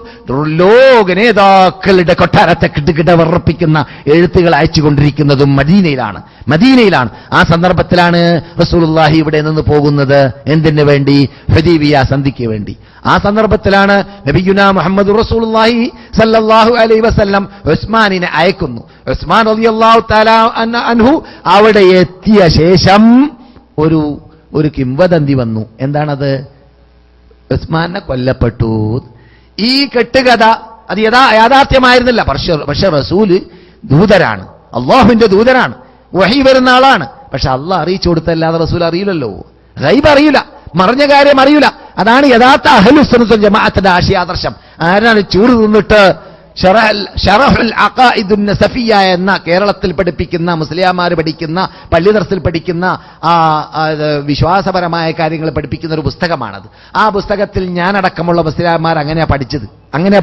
ലോക നേതാക്കളുടെ കൊട്ടാരത്തെ കിടുകിട വിറപ്പിക്കുന്ന എഴുത്തുകൾ അയച്ചുകൊണ്ടിരിക്കുന്നതും മദീനയിലാണ്. ആ സന്ദർഭത്തിലാണ് റസൂലുള്ളാഹി ഇവിടെ നിന്ന് പോകുന്നത്. എന്തിനു വേണ്ടി? ഹുദൈബിയ സന്ധിക്ക് വേണ്ടി. ആ സന്ദർഭത്തിലാണ് നബിയുനാ മുഹമ്മദ് റസൂലുള്ളാഹി സല്ലല്ലാഹു അലൈഹി വസല്ലം ഉസ്മാനിനെ അയക്കുന്നു. ഉസ്മാൻ റളിയല്ലാഹു തആല അൻഹു അവിടെ എത്തിയ ശേഷം ഒരു കിംവദന്തി വന്നു. എന്താണത്? ഉസ്മാനെ കൊല്ലപ്പെട്ടു. ഈ കെട്ടുകഥ അത് യാഥാർത്ഥ്യമായിരുന്നില്ല. പക്ഷെ റസൂല് ദൂതരാണ്, അള്ളാഹുവിന്റെ ദൂതരാണ്, വഹി വരുന്ന ആളാണ്. പക്ഷെ അള്ളാഹ് അറിയിച്ചു കൊടുത്തല്ലാതെ റസൂൽ അറിയില്ലല്ലോ. ഗൈബ് അറിയില്ല, മറിഞ്ഞ കാര്യം അറിയില്ല. അതാണ് യഥാർത്ഥ അഹ്ലുസുന്നത്ത് വൽ ജമാഅത്തിന്റെ ആശയാദർശം. ആരാണ് ചൂട് തിന്നിട്ട് ഷറഹുൽ അഖായിദുൻ നസഫിയ്യ എന്ന കേരളത്തിൽ പഠിപ്പിക്കുന്ന, മുസ്ലിയാമാർ പഠിക്കുന്ന, പള്ളി ദർസിൽ പഠിക്കുന്ന വിശ്വാസപരമായ കാര്യങ്ങൾ പഠിപ്പിക്കുന്ന ഒരു പുസ്തകമാണത്. ആ പുസ്തകത്തിൽ ഞാനടക്കമുള്ള മുസ്ലിയാമാർ അങ്ങനെയാ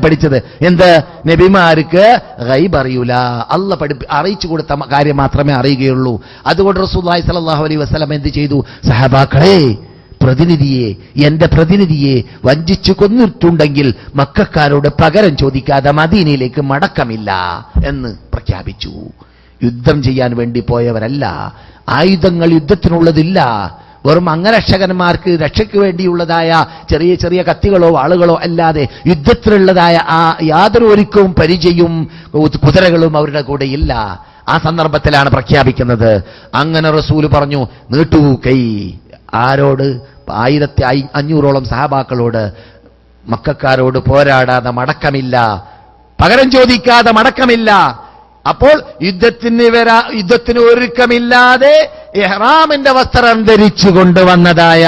പഠിച്ചത്. എന്ത്? നബിമാർക്ക് ഗൈബ് അറിയൂല, അള്ളാഹ് അറിയിച്ചു കൊടുത്ത കാര്യം മാത്രമേ അറിയുകയുള്ളൂ. അതുകൊണ്ട് റസൂലുള്ളാഹി സ്വല്ലല്ലാഹു അലൈഹി വസല്ലം എന്ത് ചെയ്തു? സഹാബാക്കളെ, എന്റെ പ്രതിനിധിയെ വഞ്ചിച്ചു കൊന്നിട്ടുണ്ടെങ്കിൽ മക്കക്കാരോട് പകരം ചോദിക്കാതെ മദീനയിലേക്ക് മടക്കമില്ല എന്ന് പ്രഖ്യാപിച്ചു. യുദ്ധം ചെയ്യാൻ വേണ്ടി പോയവരല്ല, ആയുധങ്ങൾ യുദ്ധത്തിനുള്ളതില്ല. വെറും അംഗരക്ഷകന്മാർക്ക് രക്ഷയ്ക്ക് വേണ്ടിയുള്ളതായ ചെറിയ ചെറിയ കത്തികളോ വാളുകളോ അല്ലാതെ യുദ്ധത്തിലുള്ളതായ ആ യാതൊരു ഒരുക്കവും പരിചയവും കുതിരകളും അവരുടെ കൂടെ ഇല്ല. ആ സന്ദർഭത്തിലാണ് പ്രഖ്യാപിക്കുന്നത്. അങ്ങനെ റസൂല് പറഞ്ഞു, നീട്ടൂ കൈ. ആരോട്? 1500ഓളം സഹാബാക്കളോട്. മക്കക്കാരോട് പോരാടാതെ മടക്കമില്ല, പകരം ചോദിക്കാതെ മടക്കമില്ല. അപ്പോൾ യുദ്ധത്തിന് ഒരുക്കമില്ലാതെ ഇഹ്റാമിന്റെ വസ്ത്രം ധരിച്ചു കൊണ്ടുവന്നതായ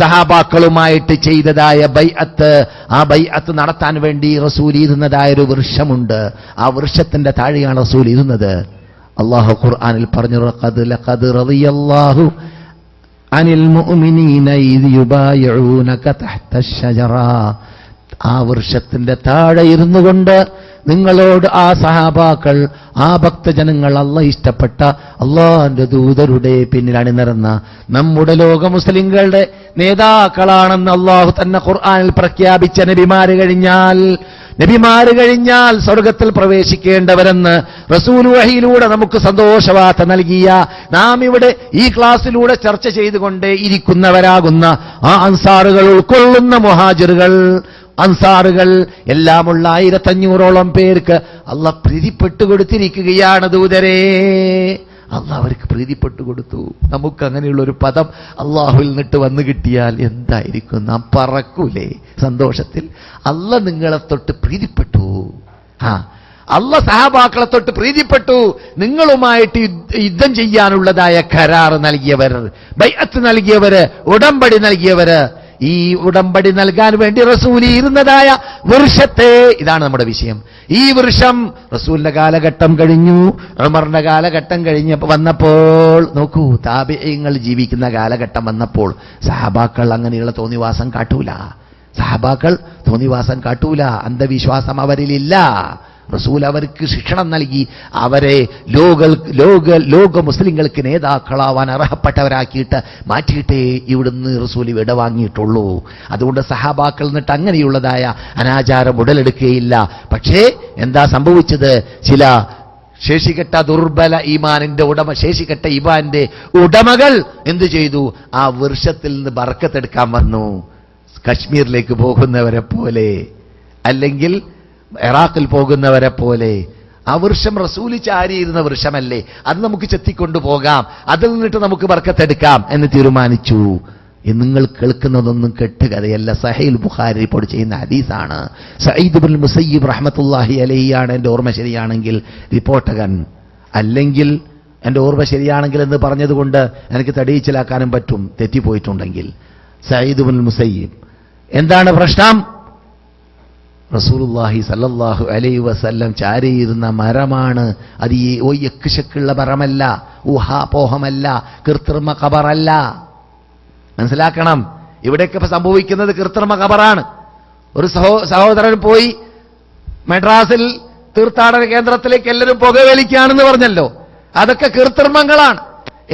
സഹാബാക്കളുമായിട്ട് ചെയ്തതായ ബൈഅത്ത്, ആ ബൈഅത്ത് നടത്താൻ വേണ്ടി റസൂൽ ഇരുന്നതായ ഒരു വൃക്ഷമുണ്ട്. ആ വൃക്ഷത്തിന്റെ താഴെയാണ് റസൂൽ ഇരുന്നത്. അല്ലാഹു ഖുർആനിൽ പറഞ്ഞു, ലഖദ് റളിയല്ലാഹു അനിൽ മുഅ്മിനീന ഇദ് യുബായിഊനക തഹ്ത അശ്ശജറ. ആ വൃക്ഷത്തിന്റെ താഴെ ഇരുന്നു കൊണ്ട് നിങ്ങളോട് ആ സഹാബാക്കൾ, ആ ഭക്തജനങ്ങൾ, അള്ളാഹ് ഇഷ്ടപ്പെട്ട അള്ളാഹിന്റെ ദൂതരുടെ പിന്നിൽ അണിനിരന്ന നമ്മുടെ ലോക മുസ്ലിങ്ങളുടെ നേതാക്കളാണെന്ന് അള്ളാഹു തന്നെ ഖുർആനിൽ പ്രഖ്യാപിച്ച നബിമാര് കഴിഞ്ഞാൽ സ്വർഗത്തിൽ പ്രവേശിക്കേണ്ടവരെന്ന് റസൂൽ വഹിയിലൂടെ നമുക്ക് സന്തോഷവാർത്ത നൽകിയ, നാം ഇവിടെ ഈ ക്ലാസ്സിലൂടെ ചർച്ച ചെയ്തുകൊണ്ടേ ഇരിക്കുന്നവരാകുന്ന ആ അൻസാറുകൾ ഉൾക്കൊള്ളുന്ന മുഹാജിറുകൾ, അൻസാറുകൾ എല്ലാമുള്ള 1500ഓളം പേർക്ക് അള്ളാഹ് പ്രീതിപ്പെട്ടു കൊടുത്തിരിക്കുകയാണ് ദൂതരെ. അള്ളാഹ് അവർക്ക് പ്രീതിപ്പെട്ടു കൊടുത്തു. നമുക്ക് അങ്ങനെയുള്ള ഒരു പദം അള്ളാഹുവിൽ നിന്നിട്ട് വന്നു കിട്ടിയാൽ എന്തായിരിക്കും? നാം പറക്കൂലേ സന്തോഷത്തിൽ? അള്ളാഹ് നിങ്ങളെ തൊട്ട് പ്രീതിപ്പെട്ടു. അള്ളാഹ് സഹാബാക്കളെ തൊട്ട് പ്രീതിപ്പെട്ടു. നിങ്ങളുമായിട്ട് യുദ്ധം ചെയ്യാനുള്ളതായ കരാർ നൽകിയവർ, ബൈഅത്ത് നൽകിയവര്, ഉടമ്പടി നൽകിയവര്, ഈ ഉടമ്പടി നൽകാൻ വേണ്ടി റസൂൽ ഇരുന്നതായ വൃക്ഷത്തെ, ഇതാണ് നമ്മുടെ വിഷയം. ഈ വൃക്ഷം റസൂലിന്റെ കാലഘട്ടം കഴിഞ്ഞു, ഉമറിന്റെ കാലഘട്ടം വന്നപ്പോൾ നോക്കൂ, താബിഈങ്ങൾ ജീവിക്കുന്ന കാലഘട്ടം വന്നപ്പോൾ സഹാബാക്കൾ അങ്ങനെയുള്ള തോന്നിവാസം കാട്ടൂല. സഹാബാക്കൾ തോന്നിവാസം കാട്ടൂല. അന്ധവിശ്വാസം അവരിലില്ല. റസൂൽ അവർക്ക് ശിക്ഷണം നൽകി അവരെ ലോക മുസ്ലിങ്ങൾക്ക് നേതാക്കളാവാൻ അർഹപ്പെട്ടവരാക്കിയിട്ട് മാറ്റിയിട്ടേ ഇവിടുന്ന് റസൂൽ വിടവാങ്ങിയിട്ടുള്ളൂ. അതുകൊണ്ട് സഹാബാക്കൾ നിന്നിട്ട് അങ്ങനെയുള്ളതായ അനാചാരം ഉടലെടുക്കുകയില്ല. പക്ഷേ എന്താ സംഭവിച്ചത്? ചില ശേഷികെട്ട ദുർബല ഈമാനിന്റെ ശേഷികെട്ട ഈമാന്റെ ഉടമകൾ എന്തു ചെയ്തു? ആ വൃക്ഷത്തിൽ നിന്ന് ബർക്കത്തെടുക്കാൻ വന്നു. കശ്മീരിലേക്ക് പോകുന്നവരെ പോലെ, അല്ലെങ്കിൽ ഇറാഖിൽ പോകുന്നവരെ പോലെ. ആ വൃക്ഷം റസൂല് ചാരിയിരുന്ന വൃക്ഷമല്ലേ, അത് നമുക്ക് ചെത്തിക്കൊണ്ടു പോകാം, അതിൽ നിന്നിട്ട് നമുക്ക് ബർക്കത്തെടുക്കാം എന്ന് തീരുമാനിച്ചു. നിങ്ങൾ കേൾക്കുന്നതൊന്നും കെട്ടുകഥയല്ല. സഹീൽ ബുഖാരി റിപ്പോർട്ട് ചെയ്യുന്ന ഹദീസാണ്. സഈദ് ഇബ്നുൽ മുസയ്യിബ് റഹ്മത്തുള്ളാഹി അലൈഹിയാണ് എൻ്റെ ഓർമ്മ ശരിയാണെങ്കിൽ റിപ്പോർട്ടകൻ, അല്ലെങ്കിൽ എൻ്റെ ഓർമ്മ ശരിയാണെങ്കിൽ എന്ന് പറഞ്ഞതുകൊണ്ട് എനിക്ക് തെളിയിച്ചിലാക്കാനും പറ്റും തെറ്റിപ്പോയിട്ടുണ്ടെങ്കിൽ. സഈദ് ഇബ്നുൽ മുസയ്യിബ്, എന്താണ് പ്രശ്നം? റസൂലുള്ളാഹി സല്ലല്ലാഹു അലൈഹി വസല്ലം ചാരിയിരുന്ന മരമാണ് അത്. ഈ ഒയ്യക്കുശക്കുള്ള മരമല്ല, ഊഹാപോഹമല്ല, കൃത്രിമ ഖബറല്ല. മനസ്സിലാക്കണം, ഇവിടെയൊക്കെ സംഭവിക്കുന്നത് കൃത്രിമ ഖബറാണ്. ഒരു സഹോദരൻ പോയി മദ്രാസിൽ തീർത്ഥാടന കേന്ദ്രത്തിലേക്ക് എല്ലാവരും പുകവലിക്കുകയാണെന്ന് പറഞ്ഞല്ലോ, അതൊക്കെ കൃത്രിമങ്ങളാണ്.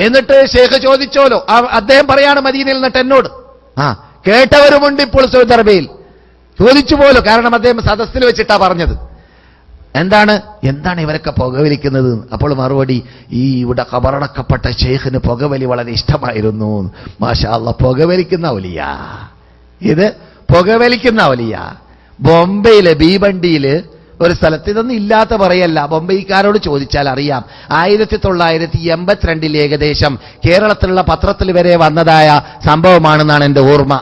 എന്നിട്ട് ഷേഖ് ചോദിച്ചോലോ, അദ്ദേഹം പറയാണ് മദീനയിൽ നിന്നിട്ട് എന്നോട്, കേട്ടവരുമുണ്ട് ഇപ്പോൾ സൗദി അറേബ്യയിൽ, ചോദിച്ചു പോലോ, കാരണം അദ്ദേഹം സദസ്സിൽ വെച്ചിട്ടാ പറഞ്ഞത്. എന്താണ് ഇവരൊക്കെ പുകവലിക്കുന്നത്? അപ്പോൾ മറുപടി, ഈ ഇവിടെ ഖബറടക്കപ്പെട്ട ഷെയ്ഖിന് പുകവലി വളരെ ഇഷ്ടമായിരുന്നു. മാഷാ അല്ലാഹ്, പുകവലിക്കുന്ന ഔലിയ, ഇത് പുകവലിക്കുന്ന ഔലിയ. ബോംബെയിലെ ഭീവണ്ടിയില് ഒരു സ്ഥലത്ത്, ഇതൊന്നും ഇല്ലാത്ത പറയല്ല, ബോംബെക്കാരോട് ചോദിച്ചാൽ അറിയാം. 1982 ഏകദേശം കേരളത്തിലുള്ള പത്രത്തിൽ വരെ വന്നതായ സംഭവമാണെന്നാണ് എന്റെ ഓർമ്മ.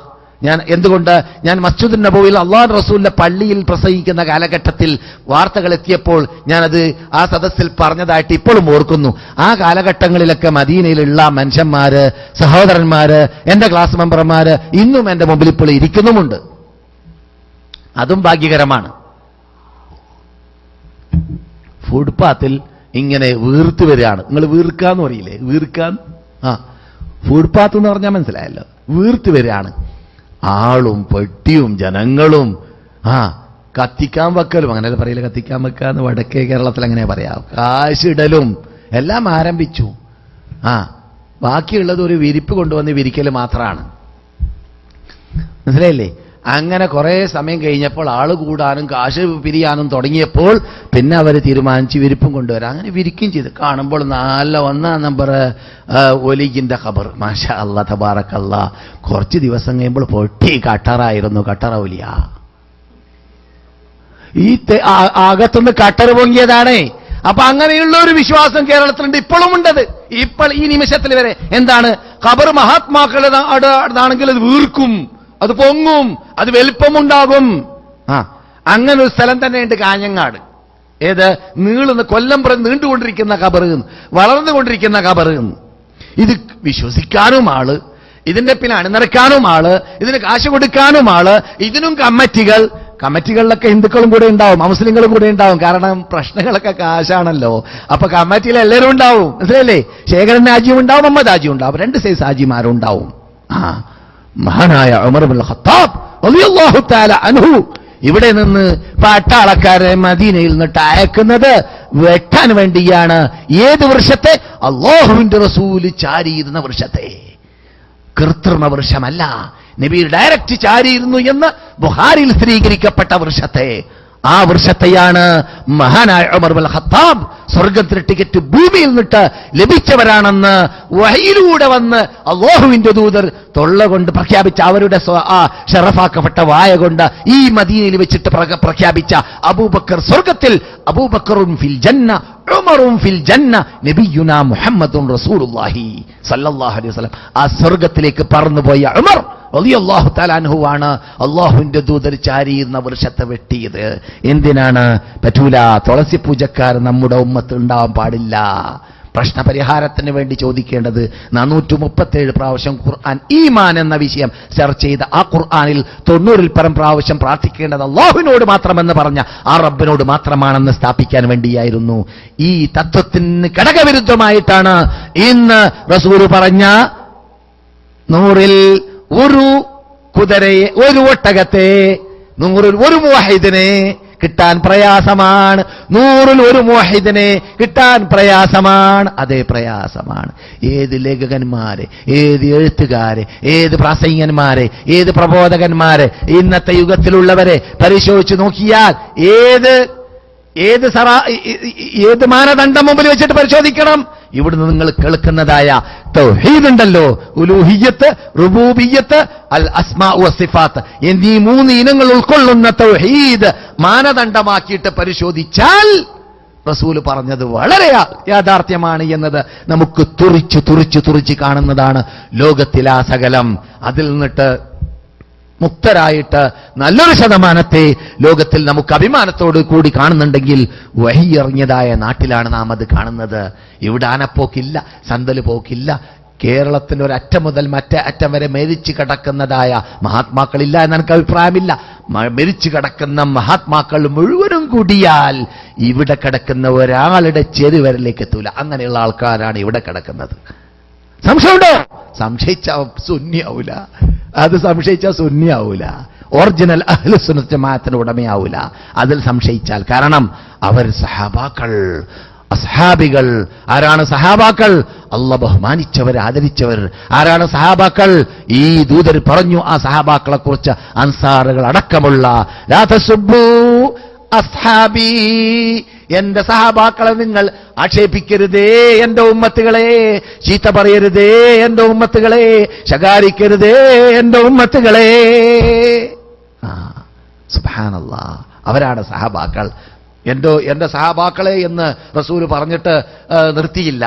ഞാൻ മസ്ജിദുൻ നബവിയിൽ അല്ലാഹു റസൂലിന്റെ പള്ളിയിൽ പ്രസംഗിക്കുന്ന കാലഘട്ടത്തിൽ വാർത്തകൾ എത്തിയപ്പോൾ ഞാനത് ആ സദസ്സിൽ പറഞ്ഞതായിട്ട് ഇപ്പോഴും ഓർക്കുന്നു. ആ കാലഘട്ടങ്ങളിലൊക്കെ മദീനയിലുള്ള മനുഷ്യന്മാര്, സഹോദരന്മാര്, എന്റെ ക്ലാസ് മെമ്പർമാര് ഇന്നും എന്റെ മുമ്പിൽ ഇപ്പോൾ ഇരിക്കുന്നുമുണ്ട്. അതും ഭാഗ്യകരമാണ്. ഫുട്പാത്തിൽ ഇങ്ങനെ വീർത്തു വരികയാണ്. നിങ്ങൾ വീർക്കാന്ന് പറയില്ലേ, വീർക്കാൻ, ഫുട്പാത്ത് എന്ന് പറഞ്ഞാൽ മനസ്സിലായല്ലോ, വീർത്തു വരികയാണ്. ആളും പെട്ടിയും ജനങ്ങളും കത്തിക്കാൻ വെക്കലും, അങ്ങനെയല്ല പറയില്ല, കത്തിക്കാൻ വെക്കാന്ന് വടക്കേ കേരളത്തിൽ അങ്ങനെ പറയാം, കാശിടലും എല്ലാം ആരംഭിച്ചു. ബാക്കിയുള്ളത് ഒരു വിരിപ്പ് കൊണ്ടുവന്ന് വിരിക്കൽ മാത്രമാണ്. മനസ്സിലായില്ലേ? അങ്ങനെ കുറെ സമയം കഴിഞ്ഞപ്പോൾ ആള് കൂടാനും കാശ് പിരിയാനും തുടങ്ങിയപ്പോൾ പിന്നെ അവർ തീരുമാനിച്ച് വിരിപ്പും കൊണ്ടുവരാം. അങ്ങനെ വിരിക്കും ചെയ്ത് കാണുമ്പോൾ നല്ല 1-ാം നമ്പർ ഒലിഗിന്റെ ഖബർ. മാഷാ അല്ലാഹ് തബാറക്കല്ലാഹ്. കുറച്ച് ദിവസം കഴിയുമ്പോൾ പൊട്ടി കട്ടറായിരുന്നു, കട്ടറ ഒലിയ. ഈ അകത്തുനിന്ന് കട്ടർ പൊങ്ങിയതാണേ. അപ്പൊ അങ്ങനെയുള്ള ഒരു വിശ്വാസം കേരളത്തിലുണ്ട്, ഇപ്പോഴും ഉണ്ടത്. ഇപ്പോൾ ഈ നിമിഷത്തിൽ വരെ എന്താണ്? ഖബർ മഹാത്മാക്കളുടേതാണെങ്കിൽ അത് വീർക്കും, അത് പൊങ്ങും, അത് വലിപ്പമുണ്ടാകും. അങ്ങനെ ഒരു സ്ഥലം തന്നെയുണ്ട് കാഞ്ഞങ്ങാട്. ഏത്? കൊല്ലം നീണ്ടുകൊണ്ടിരിക്കുന്ന ഖബർ, വളർന്നുകൊണ്ടിരിക്കുന്ന ഖബർ. ഇത് വിശ്വസിക്കാനും ആള്, ഇതിന്റെ പിന്നെ അണിനിറക്കാനും ആള്, ഇതിന് കാശ് കൊടുക്കാനും ആള്, ഇതിനും കമ്മിറ്റികളിലൊക്കെ ഹിന്ദുക്കളും കൂടെ ഉണ്ടാവും, മുസ്ലിങ്ങളും കൂടെ ഉണ്ടാവും. കാരണം പ്രശ്നങ്ങളൊക്കെ കാശാണല്ലോ. അപ്പൊ കമ്മിറ്റിയിൽ എല്ലാവരും ഉണ്ടാവും. മനസ്സിലല്ലേ? ശേഖരൻ ഹാജിയും ഉണ്ടാവും, മുഹമ്മദ് ഹാജിയും ഉണ്ടാവും, 2 സൈസ് ഹാജിമാരും ഉണ്ടാവും. മഹാനായ ഉമർ ഇബ്നുൽ ഖത്താബ് റളിയല്ലാഹു തആല അൻഹു ഇവിടെ നിന്ന് പട്ടാളക്കാരെ മദീനയിൽ നിന്നിട്ട് അയക്കുന്നത് വെട്ടാൻ വേണ്ടിയാണ്. ഏത് വൃക്ഷത്തെ? അല്ലാഹുവിന്റെ റസൂൽ ചാരിയിരുന്ന വൃക്ഷത്തെ. കൃത്രിമ വൃക്ഷമല്ല, നബി ഡയറക്റ്റ് ചാരിയിരുന്നു എന്ന് ബുഖാരിയിൽ സ്ഥിരീകരിക്കപ്പെട്ട വൃക്ഷത്തെ. ആ വൃക്ഷത്തെയാണ് മഹാനായ ഉമർ ഇബ്നുൽ ഖത്താബ് സ്വർഗത്തിന് ടിക്കറ്റ് ഭൂമിയിൽ നിന്നിട്ട് ലഭിച്ചവരാണെന്ന് വഹയിലൂടെ വന്ന് അല്ലാഹുവിന്റെ ദൂതർ തൊള്ള കൊണ്ട് പ്രഖ്യാപിച്ച, അവരുടെ ഷറഫാക്കപ്പെട്ട വായ കൊണ്ട് ഈ മദീനയിൽ വെച്ചിട്ട് പ്രഖ്യാപിച്ച അബൂബക്കർ സ്വർഗത്തിൽ, അബൂബക്കറുൻ ഫിൽ ജന്ന ഉമറുൻ ഫിൽ ജന്ന നബിയുനാ മുഹമ്മദുൻ റസൂലുള്ളാഹി സല്ലല്ലാഹു അലൈഹി വസല്ലം. ആ സ്വർഗത്തിലേക്ക് പറന്നുപോയ ഉമർ റളിയല്ലാഹു തആല അൻഹുവാണ് അല്ലാഹുവിന്റെ ദൂതർ ചാരിയിരുന്ന വൃക്ഷത്തെ വെട്ടിയത്. എന്തിനാണ്? പറ്റൂല, തുളസി പൂജക്കാർ നമ്മുടെ ഉമ്മത്ത് ഉണ്ടാവാൻ പാടില്ല. പ്രശ്നപരിഹാരത്തിന് വേണ്ടി ചോദിക്കേണ്ടത് 437 പ്രാവശ്യം ഖുർആൻ ഈമാൻ എന്ന വിഷയം ചർച്ച ചെയ്ത ആ ഖുർആനിൽ 90-ൽ പരം പ്രാവശ്യം പ്രാർത്ഥിക്കേണ്ടത് അല്ലാഹുവിനോട് മാത്രമെന്ന് പറഞ്ഞ ആ റബ്ബിനോട് മാത്രമാണെന്ന് സ്ഥാപിക്കാൻ വേണ്ടിയായിരുന്നു. ഈ തത്വത്തിന് ഘടകവിരുദ്ധമായിട്ടാണ് ഇന്ന് റസൂൽ പറഞ്ഞ 100-ൽ ഒരു കുതിരയെ, ഒരു ഒട്ടകത്തെ 100-ൽ ഒരു മുവഹിദിനെ കിട്ടാൻ പ്രയാസമാണ്. 100-ൽ ഒരു മുവഹിദിനെ കിട്ടാൻ പ്രയാസമാണ്. അതേ പ്രയാസമാണ്. ഏത് ലേഖകന്മാരെ, ഏത് എഴുത്തുകാരെ, ഏത് പ്രാസംഗികന്മാരെ, ഏത് പ്രബോധകന്മാരെ, ഇന്നത്തെ യുഗത്തിലുള്ളവരെ പരിശോധിച്ച് നോക്കിയാൽ ഏത് മാനദണ്ഡം മുമ്പിൽ വെച്ചിട്ട് പരിശോധിക്കണം. ഇവിടുന്ന് നിങ്ങൾ കേൾക്കുന്നതായ തൗഹീദ് ഉണ്ടല്ലോ, ഉലൂഹിയ്യത്ത്, റുബൂബിയ്യത്ത്, അൽ അസ്മാ വസിഫാത്ത് എന്നീ 3 ഇനങ്ങൾ ഉൾക്കൊള്ളുന്ന തൗഹീദ് മാനദണ്ഡമാക്കിയിട്ട് പരിശോധിച്ചാൽ റസൂൽ പറഞ്ഞത് വളരെ യാഥാർത്ഥ്യമാണ് എന്നത് നമുക്ക് തുറിച്ച് കാണുന്നതാണ്. ലോകത്തിലാ സകലം അതിൽ നിന്നിട്ട് മുക്തരായിട്ട് നല്ലൊരു ശതമാനത്തെ ലോകത്തിൽ നമുക്ക് അഭിമാനത്തോട് കൂടി കാണുന്നുണ്ടെങ്കിൽ വഹി ഇറങ്ങിയതായ നാട്ടിലാണ് നാം അത് കാണുന്നത്. ഇവിടെ ആനപ്പോക്കില്ല, സന്തല് പോക്കില്ല. കേരളത്തിന്റെ ഒരറ്റം മുതൽ മറ്റേ അറ്റം വരെ മരിച്ചു കിടക്കുന്നതായ മഹാത്മാക്കളില്ല എന്ന് എനിക്ക് അഭിപ്രായമില്ല. മരിച്ചു കിടക്കുന്ന മഹാത്മാക്കൾ മുഴുവനും കൂടിയാൽ ഇവിടെ കിടക്കുന്ന ഒരാളുടെ ചെരുവരലേക്ക് എത്തൂല. അങ്ങനെയുള്ള ആൾക്കാരാണ് ഇവിടെ കിടക്കുന്നത്. സംശയമുണ്ടോ? സംശയിച്ചാൽ സുന്നിയാവൂല. അത് സംശയിച്ചാൽ സുന്നിയാവൂല. ഒറിജിനൽ അഹ്ലു സുന്നത്ത് ജമാഅത്തിന്റെ ഉടമയാവൂല അതിൽ സംശയിച്ചാൽ. കാരണം അവർ സഹാബാക്കൾ, അസ്ഹാബികൾ. ആരാണ് സഹാബാക്കൾ? അല്ലാഹ് ബഹുമാനിച്ചവർ, ആദരിച്ചവർ. ആരാണ് സഹാബാക്കൾ? ഈ ദൂതർ പറഞ്ഞു ആ സഹാബാക്കളെ കുറിച്ച്, അൻസാറുകൾ അടക്കമുള്ള. ലാ തസുബ്ബു അസ്ഹാബി, എന്റെ സഹാബാക്കളെ നിങ്ങൾ ആക്ഷേപിക്കരുതേ, എന്റെ ഉമ്മത്തുകളെ ചീത്ത പറയരുതേ, എന്റെ ഉമ്മത്തുകളെ ശകാരിക്കരുതേ, എന്റെ ഉമ്മത്തുകളെ. സുബ്ഹാനല്ലാഹ്, അവരാണ് സഹാബാക്കൾ. എന്റെ സഹാബാക്കളെ എന്ന് റസൂൽ പറഞ്ഞിട്ട് നിർത്തിയില്ല.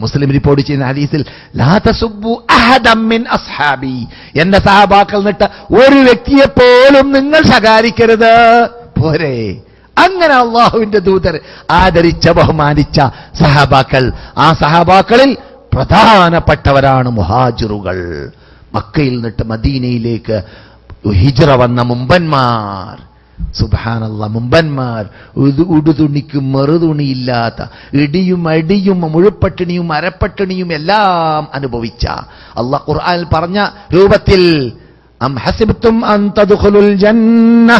മുസ്ലിം റിപ്പോർട്ട് ചെയ്യുന്ന ഹദീസിൽ ലാ തസുബ്ബു അഹദം മിൻ അസ്ഹാബി, എന്റെ സഹാബാക്കൾ എന്നിട്ട് ഒരു വ്യക്തിയെ പോലും നിങ്ങൾ ശകാരിക്കരുത്. പോരെ? അങ്ങനെ അള്ളാഹുവിന്റെ ദൂതർ ആദരിച്ച, ബഹുമാനിച്ച സഹാബാക്കൾ. ആ സഹാബാക്കളിൽ പ്രധാനപ്പെട്ടവരാണ് മുഹാജിറുകൾ. മക്കയിൽ നിന്നിട്ട് മദീനയിലേക്ക് ഹിജ്റ വന്ന മുമ്പന്മാർ. സുബ്ഹാനല്ലാഹ്, മുമ്പന്മാർ. ഉടുതുണിക്കും മറുതുണിയില്ലാത്ത, ഇടിയും അടിയും മുഴുപ്പട്ടിണിയും അരപ്പട്ടിണിയും എല്ലാം അനുഭവിച്ച, അല്ലാഹ് ഖുർആനിൽ പറഞ്ഞ രൂപത്തിൽ അം ഹസിബ്തും അൻ തദ്ഖുലുൽ ജന്ന,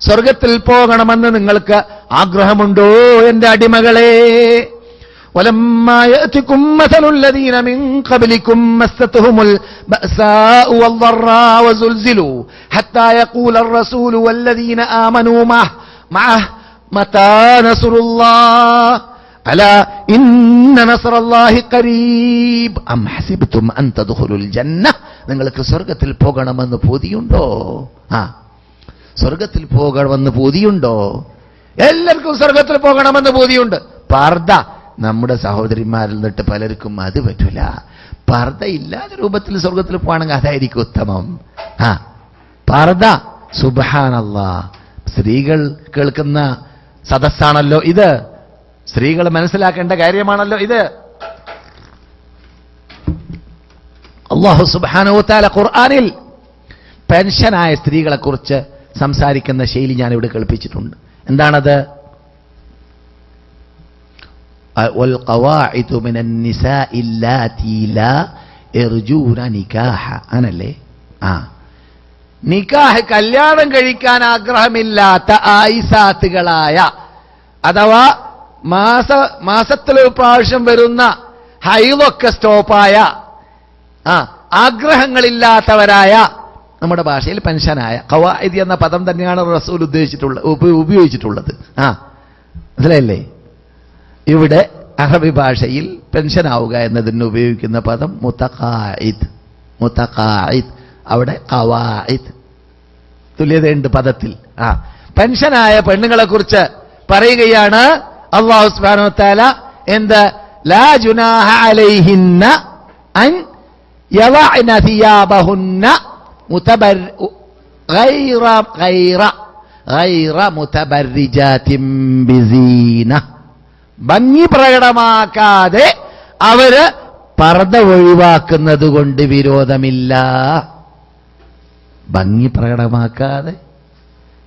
സ്വർഗത്തിൽ പോകണമെന്ന് നിങ്ങൾക്ക് ആഗ്രഹമുണ്ടോ എന്റെ അടിമകളെ? വലമ്മാ യഅതികും മസലുൽ ലദീന മിൻ ഖബ്ലികും മസ്സതുഹുമുൽ ബഅസാഉ വദ്ദറാ വസുൽസിലു ഹത്താ യഖൂലർ റസൂലു വല്ലദീന ആമനൂ മഅഹ് മതാ നസ്റുല്ലാഹ് അലാ ഇന്ന നസ്റല്ലാഹി ഖരീബ്. അം ഹസിബ്തും അൻ തദ്ഖുലുൽ ജന്ന, നിങ്ങൾക്ക് സ്വർഗത്തിൽ പോകണമെന്ന് പൂതിയുണ്ടോ? സ്വർഗത്തിൽ പോകണമെന്ന് പൂതിയുണ്ടോ? എല്ലാവർക്കും സ്വർഗത്തിൽ പോകണമെന്ന് പൂതിയുണ്ട്. പർദ നമ്മുടെ സഹോദരിമാരിൽ നിന്നിട്ട് പലർക്കും അത് പറ്റൂല. പർദ ഇല്ലാത്ത രൂപത്തിൽ സ്വർഗത്തിൽ പോകണമെങ്കിൽ അതായിരിക്കും ഉത്തമം. പർദ, സുബ്ഹാനല്ലാഹ്, സ്ത്രീകൾ കേൾക്കുന്ന സദസ്സാണല്ലോ ഇത്. സ്ത്രീകൾ മനസ്സിലാക്കേണ്ട കാര്യമാണല്ലോ ഇത്. അല്ലാഹു സുബ്ഹാനഹു വ തആല ഖുർആനിൽ പെൻഷനായ സ്ത്രീകളെ കുറിച്ച് സംസാരിക്കുന്ന ശൈലി ഞാൻ ഇവിടെ കേൾപ്പിച്ചിട്ടുണ്ട്. എന്താണത്? വൽഖവാഇദു മിനൻ നിസാഇ ല്ലാതി ലാ യർജൂന നികാഹ, അങ്ങനല്ലേ? നിക്കാഹ്, കല്യാണം കഴിക്കാൻ ആഗ്രഹമില്ലാത്ത ആയിസാത്തുകളായ, അഥവാ മാസത്തിലൊരു പ്രാവശ്യം വരുന്ന ഹൈദൊക്കെ സ്റ്റോപ്പായ, ആഗ്രഹങ്ങളില്ലാത്തവരായ നമ്മുടെ ഭാഷയിൽ പെൻഷനായ. ഖവാഇദ് എന്ന പദം തന്നെയാണ് റസൂൽ ഉപയോഗിച്ചിട്ടുള്ളത്. മനസ്സിലായില്ലേ? ഇവിടെ അറബി ഭാഷയിൽ പെൻഷനാവുക എന്നതിന് ഉപയോഗിക്കുന്ന പദം മുതഖാഇദ്. അവിടെ ഖവാഇദ് തുല്യതയുണ്ട് പദത്തിൽ. പെൻഷനായ പെണ്ണുങ്ങളെ കുറിച്ച് പറയുകയാണ് അല്ലാഹു സുബ്ഹാനഹു വ തആല. എന്ത്? ലാ ജുനാഹ അലൈഹിന്ന അൻ യളഅന സിയാബഹുന്ന ഗൈറ മുതബർരിജാതിൻ ബിസീന. ഭംഗി പ്രകടമാക്കാതെ അവര് പർദ്ദ ഒഴിവാക്കുന്നത് കൊണ്ട് വിരോധമില്ല. ഭംഗി പ്രകടമാക്കാതെ,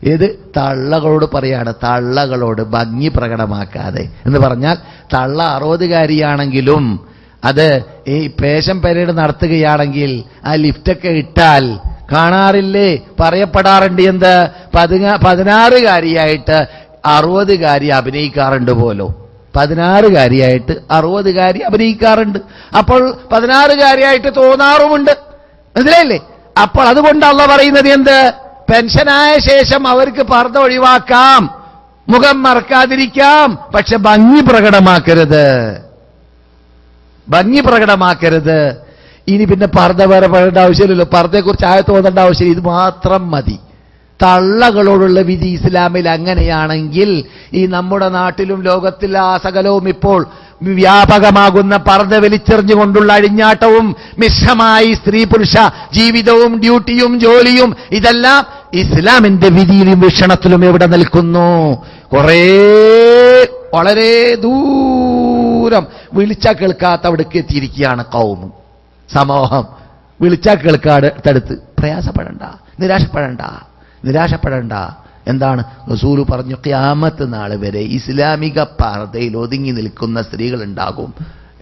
ഏത്? തള്ളകളോട് പറയാണ്, തള്ളകളോട് ഭംഗി പ്രകടമാക്കാതെ എന്ന് പറഞ്ഞാൽ തള്ള 60കാരിയാണെങ്കിലും അത് ഈ പേശം പരേഡ് നടത്തുകയാണെങ്കിൽ ആ ലിഫ്റ്റൊക്കെ ഇട്ടാൽ കാണാറില്ലേ, പറയപ്പെടാറുണ്ട്. എന്ത്? 16കാരിയായിട്ട് 60കാരി അഭിനയിക്കാറുണ്ട് പോലോ. 16കാരിയായിട്ട് 60കാരി അഭിനയിക്കാറുണ്ട്. അപ്പോൾ 16കാരിയായിട്ട് തോന്നാറുമുണ്ട്. മനസ്സിലായില്ലേ? അപ്പോൾ അതുകൊണ്ട് അള്ളാഹ് പറയുന്നത് എന്ത്? പെൻഷനായ ശേഷം അവർക്ക് പർദ്ദ ഒഴിവാക്കാം, മുഖം മറക്കാതിരിക്കാം, പക്ഷെ ഭംഗി പ്രകടമാക്കരുത്. ഇനി പിന്നെ പർദ്ദ വേറെ പറയേണ്ട ആവശ്യമില്ലല്ലോ. പർദ്ദയെക്കുറിച്ച് ആയത്ത് ഓതേണ്ട ആവശ്യമില്ല. ഇത് മാത്രം മതി. തള്ളകളോടുള്ള വിധി ഇസ്ലാമിൽ അങ്ങനെയാണെങ്കിൽ ഈ നമ്മുടെ നാട്ടിലും ലോകത്തിൽ ആ സകലവും ഇപ്പോൾ വ്യാപകമാകുന്ന പർദ്ദ വലിച്ചെറിഞ്ഞുകൊണ്ടുള്ള അഴിഞ്ഞാട്ടവും മിശ്രമായി സ്ത്രീ പുരുഷ ജീവിതവും ഡ്യൂട്ടിയും ജോലിയും ഇതെല്ലാം ഇസ്ലാമിന്റെ വിധിയിലും വീക്ഷണത്തിലും എവിടെ നിൽക്കുന്നു? വളരെ ദൂരം വിളിച്ചാൽ കേൾക്കാത്ത അവിടേക്ക് എത്തിയിരിക്കുകയാണ് കൗമ്, സമൂഹം. വിളിച്ചാൽ കേൾക്കാത്തടുത്ത് പ്രയാസപ്പെടണ്ട, നിരാശപ്പെടണ്ട. എന്താണ് റസൂല് പറഞ്ഞു? ഖിയാമത്ത് നാൾ വരെ ഇസ്ലാമിക പർദ്ദയിൽ ഒതുങ്ങി നിൽക്കുന്ന സ്ത്രീകൾ ഉണ്ടാകും.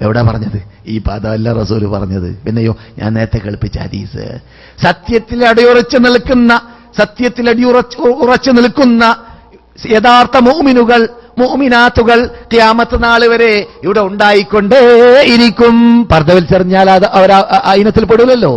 എവിടെ പറഞ്ഞത്? ഈ പദമല്ല റസൂല് പറഞ്ഞത്. പിന്നെയോ ഞാൻ നേരത്തെ കേൾപ്പിച്ച ഹദീസ്. സത്യത്തിൽ അടിയുറച്ചു നിൽക്കുന്ന യഥാർത്ഥ മുഅ്മിനുകൾ, മുഅ്മിനാത്തുകൾ ഖിയാമത്ത് നാൾ വരെ ഇവിടെ ഉണ്ടായിക്കൊണ്ടേയിരിക്കും. പർദ്ദ വലിച്ചെറിഞ്ഞാൽ അത് അവർ അയിനത്തിൽ പെടൂലല്ലോ.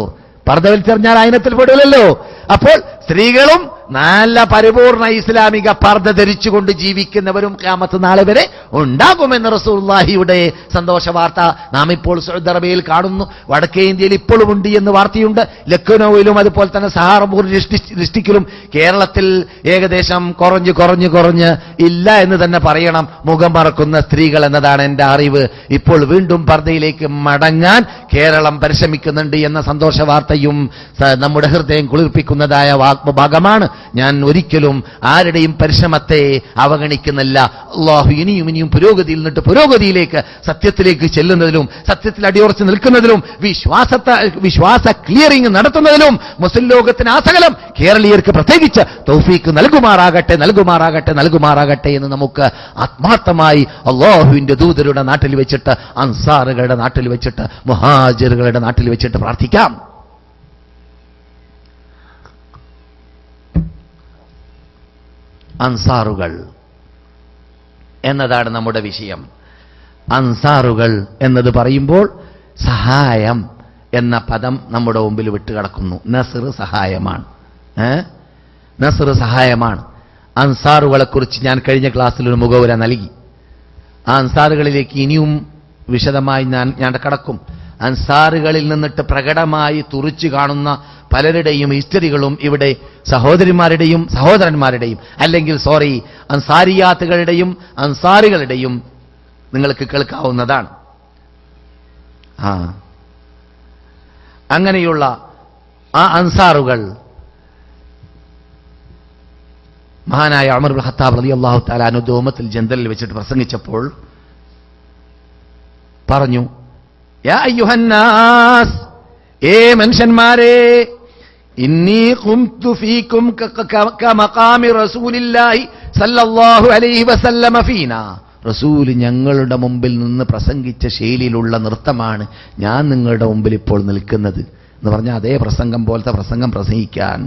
അപ്പോൾ സ്ത്രീകളും നല്ല പരിപൂർണ ഇസ്ലാമിക പർദ്ദ ധരിച്ചുകൊണ്ട് ജീവിക്കുന്നവരും ഖിയാമത്ത് നാൾ വരെ ഉണ്ടാകുമെന്ന് റസൂലുള്ളാഹിയുടെ സന്തോഷ വാർത്ത നാം ഇപ്പോൾ സൗദി അറേബ്യയിൽ കാണുന്നു. വടക്കേ ഇന്ത്യയിൽ ഇപ്പോഴും ഉണ്ട് എന്ന് വാർത്തയുണ്ട്. ലക്നൌവിലും അതുപോലെ തന്നെ സഹാറൻപൂർ ഡിസ്ട്രിക്റ്റിലും കേരളത്തിൽ ഏകദേശം കുറഞ്ഞ് ഇല്ല എന്ന് തന്നെ പറയണം മുഖം മറക്കുന്ന സ്ത്രീകൾ എന്നതാണ് എന്റെ അറിവ്. ഇപ്പോൾ വീണ്ടും പർദ്ദയിലേക്ക് മടങ്ങാൻ കേരളം പരിശ്രമിക്കുന്നുണ്ട് എന്ന സന്തോഷ വാർത്തയും നമ്മുടെ ഹൃദയം കുളിർപ്പിക്കുന്നതായ ഭാഗമാണ്. ഞാൻ ഒരിക്കലും ആരുടെയും പരിശ്രമത്തെ അവഗണിക്കുന്നില്ല. അല്ലാഹു ഇനിയും പുരോഗതിയിൽ നിന്നിട്ട് പുരോഗതിയിലേക്ക്, സത്യത്തിലേക്ക് ചെല്ലുന്നതിലും സത്യത്തിൽ അടിയുറച്ച് നിൽക്കുന്നതിലും വിശ്വാസ ക്ലിയറിംഗ് നടത്തുന്നതിലും മുസ്ലിം ലോകത്തിന് ആസകലം കേരളീയർക്ക് പ്രത്യേകിച്ച് തൗഫീക്ക് നൽകുമാറാകട്ടെ എന്ന് നമുക്ക് ആത്മാർത്ഥമായി അല്ലാഹുവിന്റെ ദൂതരുടെ നാട്ടിൽ വെച്ചിട്ട്, അൻസാറുകളുടെ നാട്ടിൽ വെച്ചിട്ട്, മുഹാജിറുകളുടെ നാട്ടിൽ വെച്ചിട്ട് പ്രാർത്ഥിക്കാം. അൻസാറുകൾ എന്നതാണ് നമ്മുടെ വിഷയം. അൻസാറുകൾ എന്നത് പറയുമ്പോൾ സഹായം എന്ന പദം നമ്മുടെ മുമ്പിൽ വിട്ടുകിടക്കുന്നു. നസ്ർ സഹായമാണ്. അൻസാറുകളെക്കുറിച്ച് ഞാൻ കഴിഞ്ഞ ക്ലാസ്സിൽ ഒരു മുഖവുര നൽകി. ആ അൻസാറുകളിലേക്ക് ഇനിയും വിശദമായി ഞാൻ കടക്കും. അൻസാറുകളിൽ നിന്നിട്ട് പ്രകടമായി തുറിച്ചു കാണുന്ന പലരുടെയും ഹിസ്റ്ററികളും ഇവിടെ സഹോദരിമാരുടെയും സഹോദരന്മാരുടെയും അല്ലെങ്കിൽ അൻസാരിയാത്തുകളുടെയും അൻസാറുകളുടെയും നിങ്ങൾക്ക് കേൾക്കാവുന്നതാണ്. അങ്ങനെയുള്ള ആ അൻസാറുകൾ മഹാനായ ഉമർ ഇബ്നു ഖത്താബ് റളിയല്ലാഹു തആല അൻഹു ദോമത്തുൽ ജന്ദലിൽ വെച്ചിട്ട് പ്രസംഗിച്ചപ്പോൾ പറഞ്ഞു, യാ അയ്യുഹന്നാസ്, മനുഷ്യന്മാരെ, ഇന്നി ഖുംതു ഫീകും കമഖാമി റസൂലില്ലാഹി സല്ലല്ലാഹു അലൈഹി വസല്ലമ ഫീനാ. റസൂൽ ഞങ്ങളുടെ മുമ്പിൽ നിന്ന് പ്രസംഗിച്ച ശൈലിയിലുള്ള നൃത്തമാണ് ഞാൻ നിങ്ങളുടെ മുമ്പിൽ ഇപ്പോൾ നിൽക്കുന്നത് എന്ന് പറഞ്ഞ അതേ പ്രസംഗം പോലത്തെ പ്രസംഗം പ്രസംഗിക്കാൻ.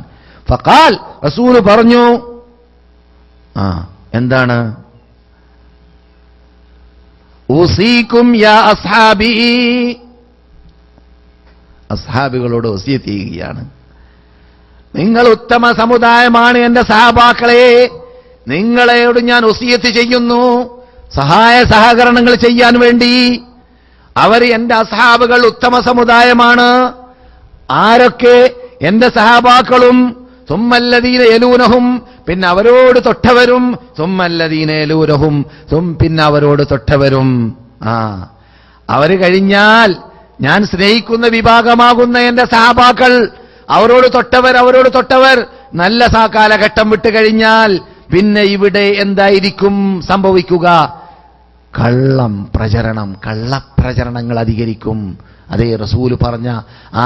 ഫഖാൽ, റസൂൽ പറഞ്ഞു, എന്താണ്? ഉസീകും യാ അസ്ഹാബി, അസ്ഹാബികളോട് വസിയത്ത് ചെയ്യുകയാണ്. നിങ്ങൾ ഉത്തമ സമുദായമാണ് എന്റെ സഹാബാക്കളെ. നിങ്ങളെയോട് ഞാൻ വസിയത്ത് ചെയ്യുന്നു സഹായ സഹകരണങ്ങൾ ചെയ്യാൻ വേണ്ടി. അവർ എന്റെ അസ്ഹാബുകൾ ഉത്തമ സമുദായമാണ്. ആരൊക്കെ? എന്റെ സഹാബാക്കളും, സുമ്മല്ലദീന യലൂനഹും, പിന്നെ അവരോട് തൊട്ടവരും, സുമ്മല്ലദീന യലൂനഹും, പിന്നെ അവരോട് തൊട്ടവരും. അവര് കഴിഞ്ഞാൽ ഞാൻ സ്നേഹിക്കുന്ന വിഭാഗമാകുന്ന എന്റെ സഹാബാക്കൾ, അവരോട് തൊട്ടവർ നല്ല കാലഘട്ടം വിട്ടു കഴിഞ്ഞാൽ പിന്നെ ഇവിടെ എന്തായിരിക്കും സംഭവിക്കുക? കള്ളപ്രചരണങ്ങൾ അധികരിക്കും. അതേ റസൂല് പറഞ്ഞ ആ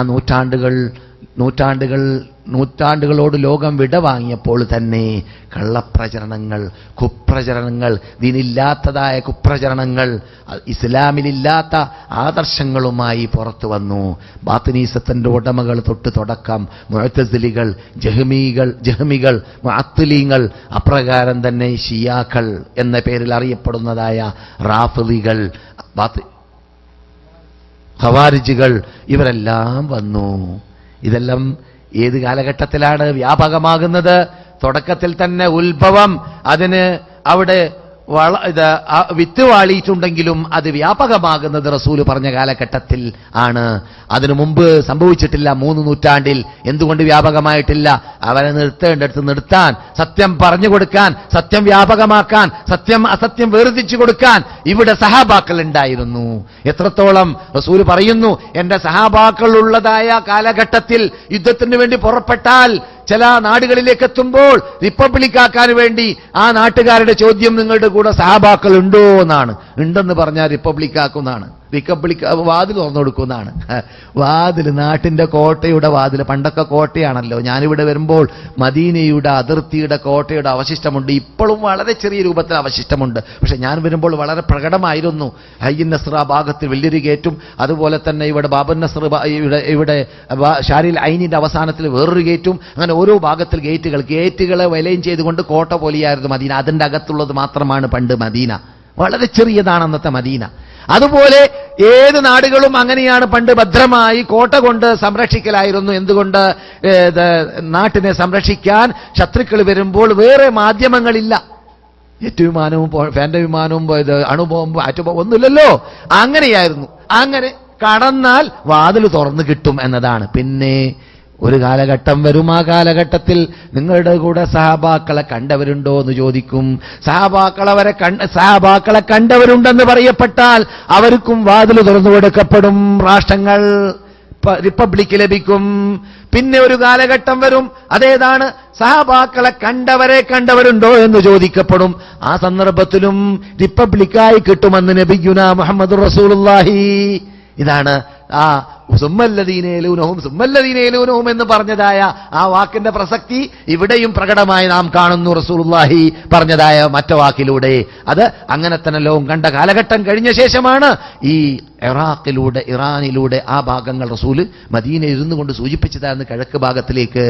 നൂറ്റാണ്ടുകളോട് ലോകം വിടവാങ്ങിയപ്പോൾ തന്നെ കള്ളപ്രചരണങ്ങൾ, കുപ്രചരണങ്ങൾ, ദീനില്ലാത്തതായ കുപ്രചരണങ്ങൾ, ഇസ്ലാമിലില്ലാത്ത ആദർശങ്ങളുമായി പുറത്തു വന്നു. ബാത്തിനീസത്തിന്റെ ഉടമകൾ തൊട്ട് തുടക്കം മുഅ്തസിലികൾ, ജഹ്മികൾ, മുഅത്തിലീങ്ങൾ, അപ്രകാരം തന്നെ ഷിയാക്കൾ എന്ന പേരിൽ അറിയപ്പെടുന്നതായ റാഫിദികൾ, ഖവാരിജികൾ, ഇവരെല്ലാം വന്നു. ഇതെല്ലാം ഏത് കാലഘട്ടത്തിലാണ് വ്യാപകമാകുന്നത്? തുടക്കത്തിൽ തന്നെ ഉത്ഭവം അതിന് അവിടെ വിത്ത് വാളിയിട്ടുണ്ടെങ്കിലും അത് വ്യാപകമാകുന്നത് റസൂല് പറഞ്ഞ കാലഘട്ടത്തിൽ ആണ്. അതിനു മുമ്പ് സംഭവിച്ചിട്ടില്ല. 3 നൂറ്റാണ്ടിൽ എന്തുകൊണ്ട് വ്യാപകമായിട്ടില്ല? അവരെ നിർത്തേണ്ടടുത്ത് നിർത്താൻ, സത്യം പറഞ്ഞു കൊടുക്കാൻ, സത്യം വ്യാപകമാക്കാൻ, സത്യം അസത്യം വേർതിരിച്ചു കൊടുക്കാൻ ഇവിടെ സഹാബാക്കൾ ഉണ്ടായിരുന്നു. എത്രത്തോളം റസൂല് പറയുന്നു, എന്റെ സഹാബാക്കൾ ഉള്ളതായ കാലഘട്ടത്തിൽ യുദ്ധത്തിന് വേണ്ടി പുറപ്പെട്ടാൽ ചില നാടുകളിലേക്ക് എത്തുമ്പോൾ റിപ്പബ്ലിക്കാക്കാൻ വേണ്ടി ആ നാട്ടുകാരുടെ ചോദ്യം, നിങ്ങളുടെ കൂടെ സഹാബാക്കൾ ഉണ്ടോ എന്നാണ്. ഉണ്ടെന്ന് പറഞ്ഞാൽ റിപ്പബ്ലിക്കാക്കുന്നതാണ്. വാതിൽ തുറന്നു കൊടുക്കുന്നതാണ്. നാട്ടിന്റെ കോട്ടയുടെ വാതിൽ. പണ്ടൊക്കെ കോട്ടയാണല്ലോ. ഞാനിവിടെ വരുമ്പോൾ മദീനയുടെ അതിർത്തിയുടെ കോട്ടയുടെ അവശിഷ്ടമുണ്ട്. ഇപ്പോഴും വളരെ ചെറിയ രൂപത്തിൽ അവശിഷ്ടമുണ്ട്. പക്ഷെ ഞാൻ വരുമ്പോൾ വളരെ പ്രകടമായിരുന്നു. ഹയ്യിൻ നസ്ര ഭാഗത്ത് വലിയൊരു ഗേറ്റും, അതുപോലെ തന്നെ ഇവിടെ ബാബുൻ നസ്ർ, ഇവിടെ ഷാരിൽ ഐനിന്റെ അവസാനത്തിൽ വേറൊരു ഗേറ്റും, അങ്ങനെ ഓരോ ഭാഗത്തിൽ ഗേറ്റുകളെ വലയം ചെയ്തുകൊണ്ട് കോട്ട പോലെയായിരുന്നു മദീന. അതിന്റെ അകത്തുള്ളത് മാത്രമാണ് പണ്ട് മദീന. വളരെ ചെറിയതാണ് അന്നത്തെ മദീന. അതുപോലെ ഏത് നാടുകളും അങ്ങനെയാണ് പണ്ട് ഭദ്രമായി കോട്ട കൊണ്ട് സംരക്ഷിക്കലായിരുന്നു. എന്തുകൊണ്ട്? നാട്ടിനെ സംരക്ഷിക്കാൻ ശത്രുക്കൾ വരുമ്പോൾ വേറെ മാധ്യമങ്ങളില്ല. ജെറ്റ് വിമാനവും ഫാന്റെ വിമാനവും അണുബോംബും ആറ്റുബോംബും ഒന്നുമില്ലല്ലോ. അങ്ങനെയായിരുന്നു. അങ്ങനെ കടന്നാൽ വാതിൽ തുറന്നു കിട്ടും എന്നതാണ്. പിന്നെ ഒരു കാലഘട്ടം വരും. ആ കാലഘട്ടത്തിൽ നിങ്ങളുടെ കൂടെ സഹാബാക്കളെ കണ്ടവരുണ്ടോ എന്ന് ചോദിക്കും. സഹാബാക്കളെ കണ്ടവരുണ്ടെന്ന് പറയപ്പെട്ടാൽ അവർക്കും വാതിൽ തുറന്നു കൊടുക്കപ്പെടും. രാഷ്ട്രങ്ങൾ, റിപ്പബ്ലിക് ലഭിക്കും. പിന്നെ ഒരു കാലഘട്ടം വരും. അതേതാണ്? സഹാബാക്കളെ കണ്ടവരുണ്ടോ എന്ന് ചോദിക്കപ്പെടും. ആ സന്ദർഭത്തിലും റിപ്പബ്ലിക്കായി കിട്ടുമെന്ന് നബിയുനാ മുഹമ്മദുർ റസൂലുള്ളാഹി. ഇതാണ് ആ സുമ്മല്ലദീനൂനഹും എന്ന് പറഞ്ഞതായ ആ വാക്കിന്റെ പ്രസക്തി ഇവിടെയും പ്രകടമായി നാം കാണുന്നു. റസൂലുള്ളാഹി പറഞ്ഞതായ മറ്റു വാക്കിലൂടെ അത് അങ്ങനെ തന്നെ ലോകം കണ്ട കാലഘട്ടം കഴിഞ്ഞ ശേഷമാണ് ഈ ഇറാനിലൂടെ ആ ഭാഗങ്ങൾ റസൂല് മദീനയിൽ ഇരുന്നു കൊണ്ട് സൂചിപ്പിച്ചതായിരുന്നു. കിഴക്ക് ഭാഗത്തിലേക്ക്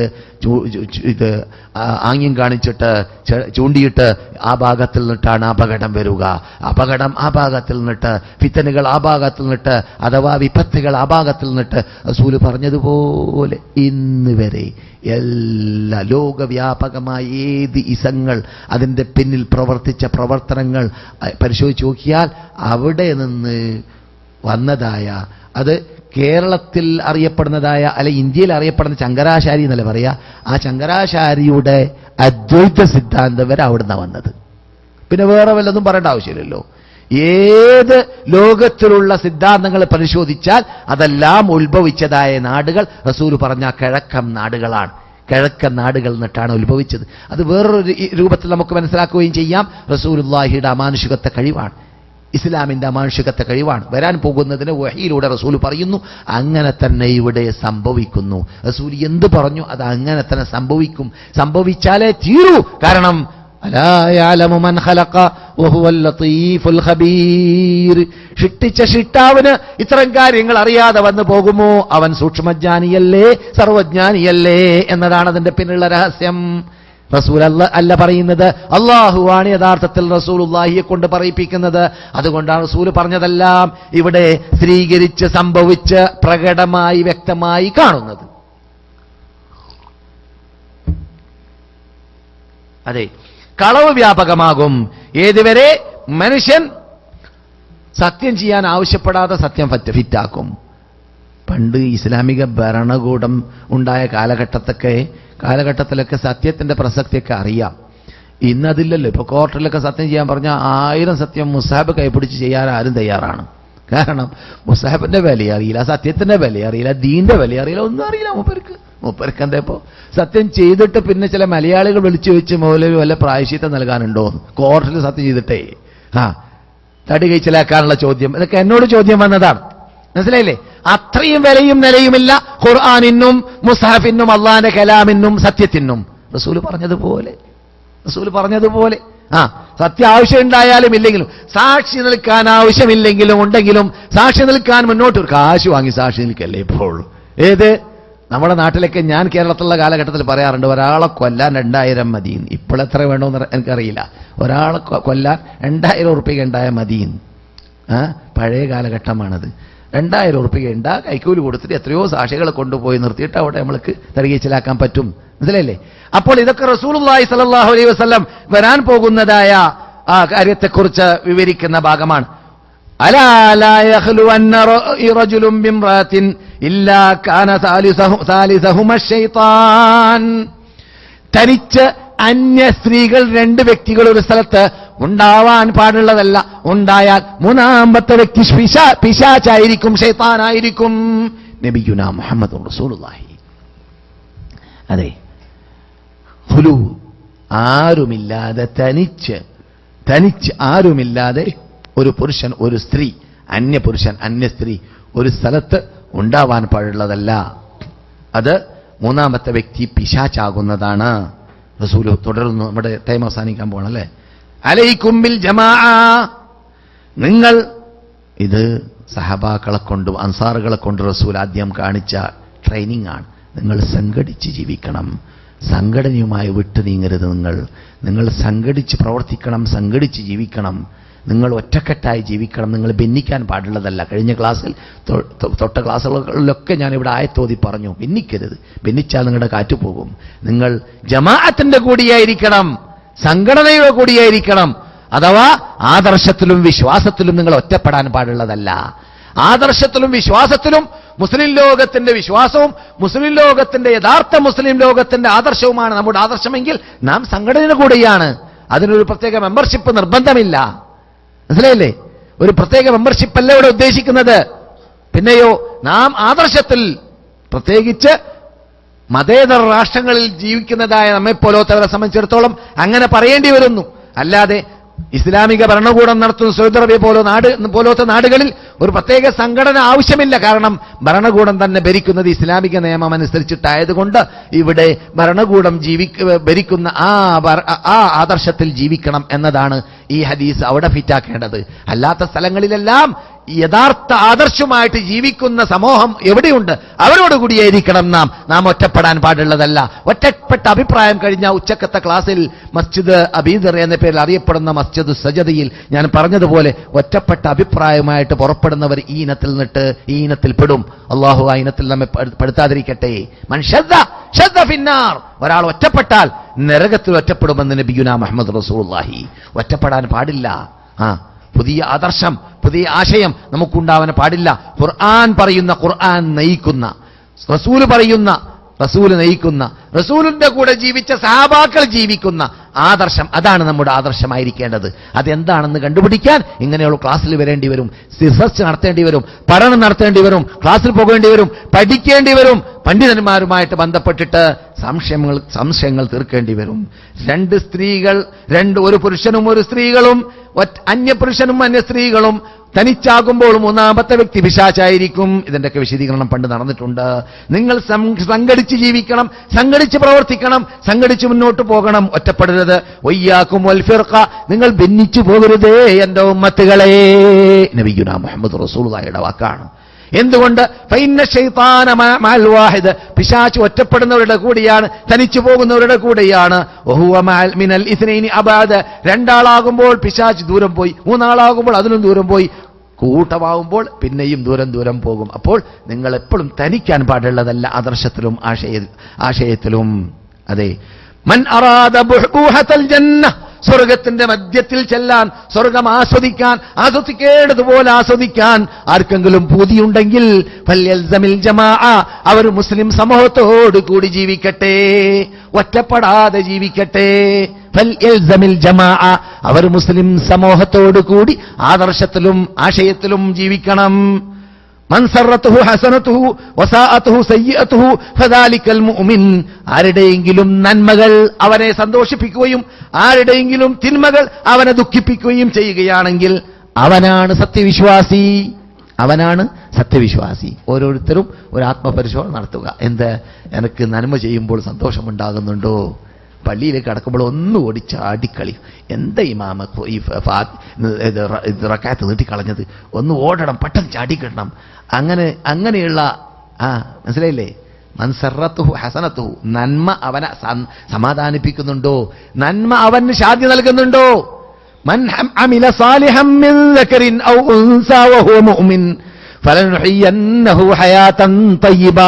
ഇത് ആംഗ്യം കാണിച്ചിട്ട് ചൂണ്ടിയിട്ട് ആ ഭാഗത്തിൽ നിന്നിട്ടാണ് അപകടം വരിക. അപകടം ആ ഭാഗത്തിൽ നിന്നിട്ട്, ഫിത്തനുകൾ ആ ഭാഗത്തിൽ നിന്നിട്ട്, അഥവാ വിപത്തുകൾ ആ ഭാഗത്തിൽ നിന്നിട്ട് റസൂല് പറഞ്ഞതുപോലെ ഇന്ന് വരെ എല്ലാ ലോകവ്യാപകമായ ഏത് ഇസങ്ങൾ അതിന്റെ പിന്നിൽ പ്രവർത്തിച്ച പ്രവർത്തനങ്ങൾ പരിശോധിച്ച് നോക്കിയാൽ അവിടെ നിന്ന് വന്നതായ, അത് കേരളത്തിൽ അറിയപ്പെടുന്നതായ അല്ലെ ഇന്ത്യയിൽ അറിയപ്പെടുന്ന ശങ്കരാചാരി എന്നല്ല പറയാ, ആ ശങ്കരാചാരിയുടെ അദ്വൈത സിദ്ധാന്തം വരെ അവിടുന്ന് വന്നത്. പിന്നെ വേറെ വല്ലതും പറയേണ്ട ആവശ്യമില്ലല്ലോ. ഏത് ലോകത്തിലുള്ള സിദ്ധാന്തങ്ങൾ പരിശോധിച്ചാൽ അതെല്ലാം ഉത്ഭവിച്ചതായ നാടുകൾ റസൂൽ പറഞ്ഞ കിഴക്കൻ നാടുകളാണ്. കിഴക്കൻ നാടുകൾ എന്നിട്ടാണ് ഉത്ഭവിച്ചത്. അത് വേറൊരു രൂപത്തിൽ നമുക്ക് മനസ്സിലാക്കുകയും ചെയ്യാം. റസൂലുള്ളാഹിയുടെ അമാനുഷികത്തെ കഴിവാണ്, ഇസ്ലാമിന്റെ അമാനുഷികത്തെ കഴിവാണ്. വരാൻ പോകുന്നതിന് വഹീയിലൂടെ റസൂൽ പറയുന്നു. അങ്ങനെ തന്നെ ഇവിടെ സംഭവിക്കുന്നു. റസൂൽ എന്ത് പറഞ്ഞു അത് അങ്ങനെ തന്നെ സംഭവിക്കും. സംഭവിച്ചാലേ തീരൂ. കാരണം ഷിട്ടിച്ച ഷിട്ടാവിന് ഇത്തരം കാര്യങ്ങൾ അറിയാതെ വന്നു പോകുമോ? അവൻ സൂക്ഷ്മജ്ഞാനിയല്ലേ, സർവജ്ഞാനിയല്ലേ എന്നതാണ് അതിന്റെ പിന്നിലുള്ള രഹസ്യം. റസൂൽ അല്ല പറയുന്നത്, അള്ളാഹുവാണ് യഥാർത്ഥത്തിൽ റസൂലുള്ളാഹിയെ കൊണ്ട് പറയിപ്പിക്കുന്നത്. അതുകൊണ്ടാണ് റസൂൽ പറഞ്ഞതെല്ലാം ഇവിടെ സ്ഥിരീകരിച്ച് സംഭവിച്ച് പ്രകടമായി വ്യക്തമായി കാണുന്നത്. അതെ, കളവ് വ്യാപകമാകും. ഏതുവരെ? മനുഷ്യൻ സത്യം ചെയ്യാൻ ആവശ്യപ്പെടാതെ സത്യം ഫിറ്റാക്കും. പണ്ട് ഇസ്ലാമിക ഭരണകൂടം ഉണ്ടായ കാലഘട്ടത്തിലൊക്കെ സത്യത്തിന്റെ പ്രസക്തിയൊക്കെ അറിയാം. ഇന്നതില്ലല്ലോ. ഇപ്പൊ കോർട്ടിലൊക്കെ സത്യം ചെയ്യാൻ പറഞ്ഞാൽ 1000 സത്യം മുസാഹബ് കൈപിടിച്ച് ചെയ്യാൻ ആരും തയ്യാറാണ്. കാരണം മുസാഹബിന്റെ വില അറിയില്ല, സത്യത്തിന്റെ വില അറിയില്ല, ദീന്റെ വില അറിയില്ല, ഒന്നും അറിയില്ല മൂപ്പർക്ക്. എന്താ ഇപ്പോ സത്യം ചെയ്തിട്ട് പിന്നെ ചില മലയാളികൾ വിളിച്ചു വെച്ച് മൗലവി വല്ല പ്രായശ്ചിത്തം നൽകാനുണ്ടോ? കോർട്ടിൽ സത്യം ചെയ്തിട്ടേ തടി കഴിച്ചിലാക്കാനുള്ള ചോദ്യം, ഇതൊക്കെ എന്നോട് ചോദ്യം വന്നതാണ്. മനസ്സിലായില്ലേ? അത്രയും വിലയും നിലയുമില്ല ഖുർആനിനും മുസ്ഹഫിനും അള്ളാന്റെ കലാമിനും സത്യത്തിനും. റസൂല് പറഞ്ഞതുപോലെ സത്യം ആവശ്യമുണ്ടായാലും ഇല്ലെങ്കിലും, സാക്ഷി നിൽക്കാൻ ആവശ്യമില്ലെങ്കിലും ഉണ്ടെങ്കിലും സാക്ഷി നിൽക്കാൻ മുന്നോട്ട് കാശ് വാങ്ങി സാക്ഷി നിൽക്കല്ലേ ഇപ്പോൾ. ഏത് നമ്മുടെ നാട്ടിലൊക്കെ ഞാൻ കേരളത്തിലുള്ള കാലഘട്ടത്തിൽ പറയാറുണ്ട്, ഒരാളെ കൊല്ലാൻ 2000 മതി. ഇപ്പോഴെത്ര വേണമെന്ന് എനിക്കറിയില്ല. ഒരാളെ കൊല്ലാൻ 2000 ഉറുപ്പിക ഉണ്ടായാൽ മതി. പഴയ കാലഘട്ടമാണത്. 2000 ഉറുപ്പിക ഉണ്ടാ കൈക്കൂലി കൊടുത്തിട്ട് എത്രയോ സാക്ഷികളെ കൊണ്ടുപോയി നിർത്തിയിട്ട് അവിടെ നമ്മൾക്ക് തരികച്ചിലാക്കാൻ പറ്റും. മനസ്സിലല്ലേ? അപ്പോൾ ഇതൊക്കെ റസൂലുള്ളാഹി സ്വല്ലല്ലാഹു അലൈഹി വസല്ലം വരാൻ പോകുന്നതായ ആ കാര്യത്തെക്കുറിച്ച് വിവരിക്കുന്ന ഭാഗമാണ്. അലാ ലാ യഖ്ലുവന്ന റജുലുൻ ബിംറാത്തിൻ ഇല്ലാ കാന സാലിസഹുമ ശൈത്താൻ. തനിച്ച് അന്യ സ്ത്രീകൾ 2 വ്യക്തികൾ ഒരു സ്ഥലത്ത് ഉണ്ടാവാൻ പാടുള്ളതല്ല. ഉണ്ടായാൽ 3ാമത്തെ വ്യക്തി പിശാചായിരിക്കും, ശൈത്താനായിരിക്കും. നബിയുനാ മുഹമ്മദുർ റസൂലുള്ളാഹി. അതെ, ഹുലു ആരുമില്ലാതെ തനിച്ച് ആരുമില്ലാതെ ഒരു പുരുഷൻ ഒരു സ്ത്രീ, അന്യപുരുഷൻ അന്യ സ്ത്രീ ഒരു സ്ഥലത്ത് ഉണ്ടാവാൻ പാടുള്ളതല്ല. അത് 3ാമത്തെ വ്യക്തി പിശാചാകുന്നതാണ്. റസൂല് തുടർന്നു. നമ്മുടെ ടൈം അവസാനിക്കാൻ പോകണല്ലേ. അലൈക്കും ബിൽ ജമാഅ. നിങ്ങൾ, ഇത് സഹബാക്കളെ കൊണ്ടും അൻസാറുകളെ കൊണ്ട് റസൂൽ ആദ്യം കാണിച്ച ട്രെയിനിങ് ആണ്. നിങ്ങൾ സംഘടിച്ച് ജീവിക്കണം, സംഘടനയുമായി വിട്ടു നീങ്ങരുത്. നിങ്ങൾ സംഘടിച്ച് പ്രവർത്തിക്കണം, സംഘടിച്ച് ജീവിക്കണം. നിങ്ങൾ ഒറ്റക്കെട്ടായി ജീവിക്കണം. നിങ്ങൾ ഭിന്നിക്കാൻ പാടുള്ളതല്ല. കഴിഞ്ഞ ക്ലാസ്സിൽ തൊട്ട ക്ലാസ്സുകളിലൊക്കെ ഞാനിവിടെ ആയത്തോതി പറഞ്ഞു, ഭിന്നിക്കരുത്. ഭിന്നിച്ചാൽ നിങ്ങളുടെ കാറ്റ് പോകും. നിങ്ങൾ ജമാഅത്തിന്റെ കൂടിയായിരിക്കണം, സംഘടനയുടെ കൂടിയായിരിക്കണം. അഥവാ ആദർശത്തിലും വിശ്വാസത്തിലും നിങ്ങൾ ഒറ്റപ്പെടാൻ പാടുള്ളതല്ല. ആദർശത്തിലും വിശ്വാസത്തിലും മുസ്ലിം ലോകത്തിന്റെ വിശ്വാസവും മുസ്ലിം ലോകത്തിന്റെ യഥാർത്ഥ മുസ്ലിം ലോകത്തിന്റെ ആദർശവുമാണ് നമ്മുടെ ആദർശമെങ്കിൽ നാം സംഘടനയുടെ കൂടെയാണ്. അതിനൊരു പ്രത്യേക മെമ്പർഷിപ്പ് നിർബന്ധമില്ല. മനസ്സിലായില്ലേ? ഒരു പ്രത്യേക മെമ്പർഷിപ്പല്ല ഇവിടെ ഉദ്ദേശിക്കുന്നത്. പിന്നെയോ നാം ആദർശത്തിൽ, പ്രത്യേകിച്ച് മതേതര രാഷ്ട്രങ്ങളിൽ ജീവിക്കുന്നതായ നമ്മെപ്പോലത്തവരെ സംബന്ധിച്ചിടത്തോളം അങ്ങനെ പറയേണ്ടി വരുന്നു. അല്ലാതെ ഇസ്ലാമിക ഭരണകൂടം നടത്തുന്ന സൗദി അറേബ്യ പോലത്തെ നാടുകളിൽ ഒരു പ്രത്യേക സംഘടന ആവശ്യമില്ല. കാരണം ഭരണകൂടം തന്നെ ഭരിക്കുന്നത് ഇസ്ലാമിക നിയമം അനുസരിച്ചിട്ടായതുകൊണ്ട് ഇവിടെ ഭരണകൂടം ഭരിക്കുന്ന ആ ആദർശത്തിൽ ജീവിക്കണം എന്നതാണ് ഈ ഹദീസ് അവിടെ ഫിറ്റാക്കേണ്ടത്. അല്ലാത്ത സ്ഥലങ്ങളിലെല്ലാം യഥാർത്ഥ ആദർശമായിട്ട് ജീവിക്കുന്ന സമൂഹം എവിടെയുണ്ട് അവരോടുകൂടിയായിരിക്കണം നാം ഒറ്റപ്പെടാൻ പാടുള്ളതല്ല. ഒറ്റപ്പെട്ട അഭിപ്രായം കഴിഞ്ഞ ഉച്ചക്കത്തെ ക്ലാസ്സിൽ മസ്ജിദ് അബീദർ എന്ന പേരിൽ അറിയപ്പെടുന്ന മസ്ജിദ് സജദയിൽ ഞാൻ പറഞ്ഞതുപോലെ ഒറ്റപ്പെട്ട അഭിപ്രായമായിട്ട് പുറപ്പെടുന്നവർ ഈ ഇനത്തിൽ പെടും. അള്ളാഹു ആ ഇനത്തിൽ നമ്മെ പെടുത്താതിരിക്കട്ടെ. ഒരാൾ ഒറ്റപ്പെട്ടാൽ നരകത്തിൽ ഒറ്റപ്പെടുമെന്ന് നബിയുനാ മുഹമ്മദ് റസൂലുള്ളാഹി. ഒറ്റപ്പെടാൻ പാടില്ല. പുതിയ ആദർശം, പുതിയ ആശയം നമുക്കുണ്ടാവാൻ പാടില്ല. ഖുർആൻ പറയുന്ന, ഖുർആൻ നയിക്കുന്ന, റസൂല് പറയുന്ന, റസൂല് നയിക്കുന്ന, റസൂലിന്റെ കൂടെ ജീവിച്ച സഹാബാക്കൾ ജീവിക്കുന്ന ആദർശം, അതാണ് നമ്മുടെ ആദർശമായിരിക്കേണ്ടത്. അതെന്താണെന്ന് കണ്ടുപിടിക്കാൻ ഇങ്ങനെയുള്ള ക്ലാസ്സിൽ വരേണ്ടി വരും, റിസർച്ച് നടത്തേണ്ടി വരും, പഠനം നടത്തേണ്ടി വരും, ക്ലാസ്സിൽ പോകേണ്ടി വരും, പഠിക്കേണ്ടി വരും, പണ്ഡിതന്മാരുമായിട്ട് ബന്ധപ്പെട്ടിട്ട് സംശയങ്ങൾ തീർക്കേണ്ടി വരും. 2 സ്ത്രീകൾ, ഒരു പുരുഷനും ഒരു സ്ത്രീകളും, അന്യപുരുഷനും അന്യ സ്ത്രീകളും തനിച്ചാകുമ്പോൾ 3ാമത്തെ വ്യക്തി പിശാചായിരിക്കും. ഇതിന്റെയൊക്കെ വിശദീകരണം പണ്ട് നടന്നിട്ടുണ്ട്. നിങ്ങൾ സംഘടിച്ച് ജീവിക്കണം, സംഘടിച്ച് പ്രവർത്തിക്കണം, സംഘടിച്ച് മുന്നോട്ട് പോകണം, ഒറ്റപ്പെടരുത്. വയ്യാക്കും വൽ ഫിർഖ, നിങ്ങൾ ഭിന്നിച്ചു പോകരുതേ എന്റെ ഉമ്മത്തുകളെ. നബിയുനാ മുഹമ്മദ് റസൂലുള്ളാഹിയുടെ വാക്കാണ്. എന്തുകൊണ്ട്? ഫൈന്ന ശൈത്താന മഅൽ വാഹിദ്, പിശാച് ഒറ്റപ്പെടുന്നവരുടെ കൂടെയാണ്, തനിച്ചു പോകുന്നവരുടെ കൂടെയാണ്. വഹുവ മിനൽ ഇസ്നൈനി അബഅദ, 2 ആളാകുമ്പോൾ പിശാച് ദൂരം പോയി, 3 ആളാകുമ്പോൾ അതിലും ദൂരം പോയി, കൂട്ടമാവുമ്പോൾ പിന്നെയും ദൂരം പോകും. അപ്പോൾ നിങ്ങൾ എപ്പോഴും തനിക്കാൻ പാടുള്ളതല്ല ആദർശത്തിലും ആശയത്തിലും. അതെ, മൻ അറാദ ബുഹൂഹത്തൽ ജന്ന, സ്വർഗത്തിന്റെ മധ്യത്തിൽ ചെല്ലാൻ, സ്വർഗം ആസ്വദിക്കാൻ, ആസ്വദിക്കേണ്ടതുപോലെ ആസ്വദിക്കാൻ ആർക്കെങ്കിലും പൂതിയുണ്ടെങ്കിൽ ഫൽയൽസമിൽ ജമാഅ, അവർ മുസ്ലിം സമൂഹത്തോട് കൂടി ജീവിക്കട്ടെ, ഒറ്റപ്പെടാതെ ജീവിക്കട്ടെ. ഫൽയൽസമിൽ ജമാഅ, അവർ മുസ്ലിം സമൂഹത്തോട് കൂടി ആദർശത്തിലും ആശയത്തിലും ജീവിക്കണം. മൻ സറത്തുഹു ഹസനതുഹു വസാഅതുഹു സയ്യിഅതുഹു ഫദാലിക്കൽ മുഅ്മിൻ, ആരുടെയെങ്കിലും നന്മകൾ അവനെ സന്തോഷിപ്പിക്കുകയും ആരുടെയെങ്കിലും തിന്മകൾ അവനെ ദുഃഖിപ്പിക്കുകയും ചെയ്യുകയാണെങ്കിൽ അവനാണ് സത്യവിശ്വാസി, അവനാണ് സത്യവിശ്വാസി. ഓരോരുത്തരും ഒരു ആത്മപരിശോധന നടത്തുക. എന്ത്, എനിക്ക് നന്മ ചെയ്യുമ്പോൾ സന്തോഷമുണ്ടാകുന്നുണ്ടോ? പള്ളിയിലേക്ക് കടക്കുമ്പോൾ ഒന്നുകൂടി ചാടിക്കളി. എന്താ ഇമാമ ഈ റക്അത്ത് നീട്ടിക്കളഞ്ഞത്, ഒന്ന് ഓടണം, പെട്ടെന്ന് ചാടിക്കിടണം. അങ്ങനെയുള്ള മനസ്സിലായില്ലേ? മൻസറത്തുഹു ഹസനത്തുഹു, നന്മ അവനെ സമാധാനിപ്പിക്കുന്നുണ്ടോ, നന്മ അവന് ശാന്തി നൽകുന്നുണ്ടോ? മൻ അമില സാലിഹൻ മിൻ ദക്കറിൻ ഔ ഉൻസാ വഹുവ മുഅ്മിൻ ഫലനുഹയ്യന്നഹു ഹയാതൻ തയ്യിബ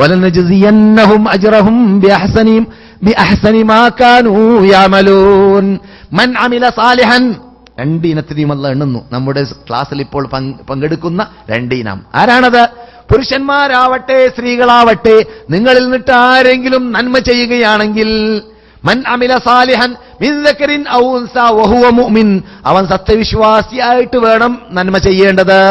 വലനജ്സിയന്നഹും അജ്റഹും ബിഅഹ്സനി മാ കാനൂ യഅമലൂൻ. മൻ അമില സാലിഹൻ, രണ്ടിനത്തിനെയും അല്ലാഹ് എണ്ണുന്നു. നമ്മുടെ ക്ലാസ്സിൽ ഇപ്പോൾ പങ്കെടുക്കുന്ന രണ്ടിനം ആരാണത്? പുരുഷന്മാരാവട്ടെ സ്ത്രീകളാവട്ടെ, നിങ്ങളിൽ നിന്നിട്ട് ആരെങ്കിലും നന്മ ചെയ്യുകയാണെങ്കിൽ, മൻ അമില സാലിഹൻ മിൻ ദക്കറിൻ ഔ ഉൻസാ വഹുവ മുഅ്മിൻ, അവൻ സത്യവിശ്വാസിയായിട്ട് വേണം നന്മ ചെയ്യേണ്ടത്.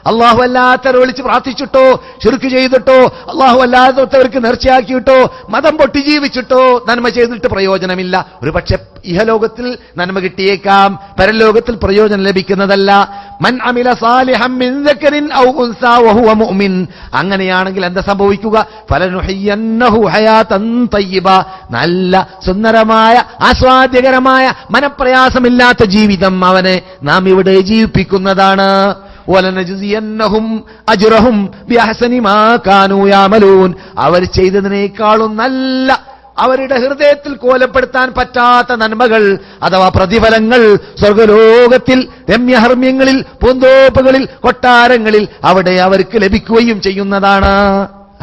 അള്ളാഹു അല്ലാത്തവരെ വിളിച്ച് പ്രാർത്ഥിച്ചിട്ടോ, ശിർക്ക് ചെയ്തിട്ടോ, അള്ളാഹു അല്ലാത്തവർക്ക് നേർച്ചയാക്കിയിട്ടോ, മതം പൊട്ടി ജീവിച്ചിട്ടോ നന്മ ചെയ്തിട്ട് പ്രയോജനമില്ല. ഒരു പക്ഷെ ഇഹലോകത്തിൽ നന്മ കിട്ടിയേക്കാം, പരലോകത്തിൽ പ്രയോജനം ലഭിക്കുന്നതല്ല. മൻ അമില സാലിഹൻ മിൻ ദക്കറിൻ ഔ ഉൻസാ വഹുവ മുഅ്മിൻ, അങ്ങനെയാണെങ്കിൽ എന്താ സംഭവിക്കുക? ഫലനുഹയ്യന്നഹു ഹയാതൻ തയ്യിബ, നല്ല സുന്ദരമായ ആസ്വാദ്യകരമായ മനപ്രയാസമില്ലാത്ത ജീവിതം അവനെ നാം ഇവിടെ ജീവിപ്പിക്കുന്നതാണ്. വലനജ്സിയന്നഹും അജ്റഹും ബിഅഹ്സനി മാ കാനൂ യഅമലൂൻ, അവർ ചെയ്തതിനേക്കാളും നല്ല, അവരുടെ ഹൃദയത്തിൽ കോലപ്പെടുത്താൻ പറ്റാത്ത നന്മകൾ അഥവാ പ്രതിഫലങ്ങൾ സ്വർഗലോകത്തിൽ രമ്യഹർമ്മ്യങ്ങളിൽ, പൂന്തോപ്പുകളിൽ, കൊട്ടാരങ്ങളിൽ അവിടെ അവർക്ക് ലഭിക്കുകയും ചെയ്യുന്നതാണ്.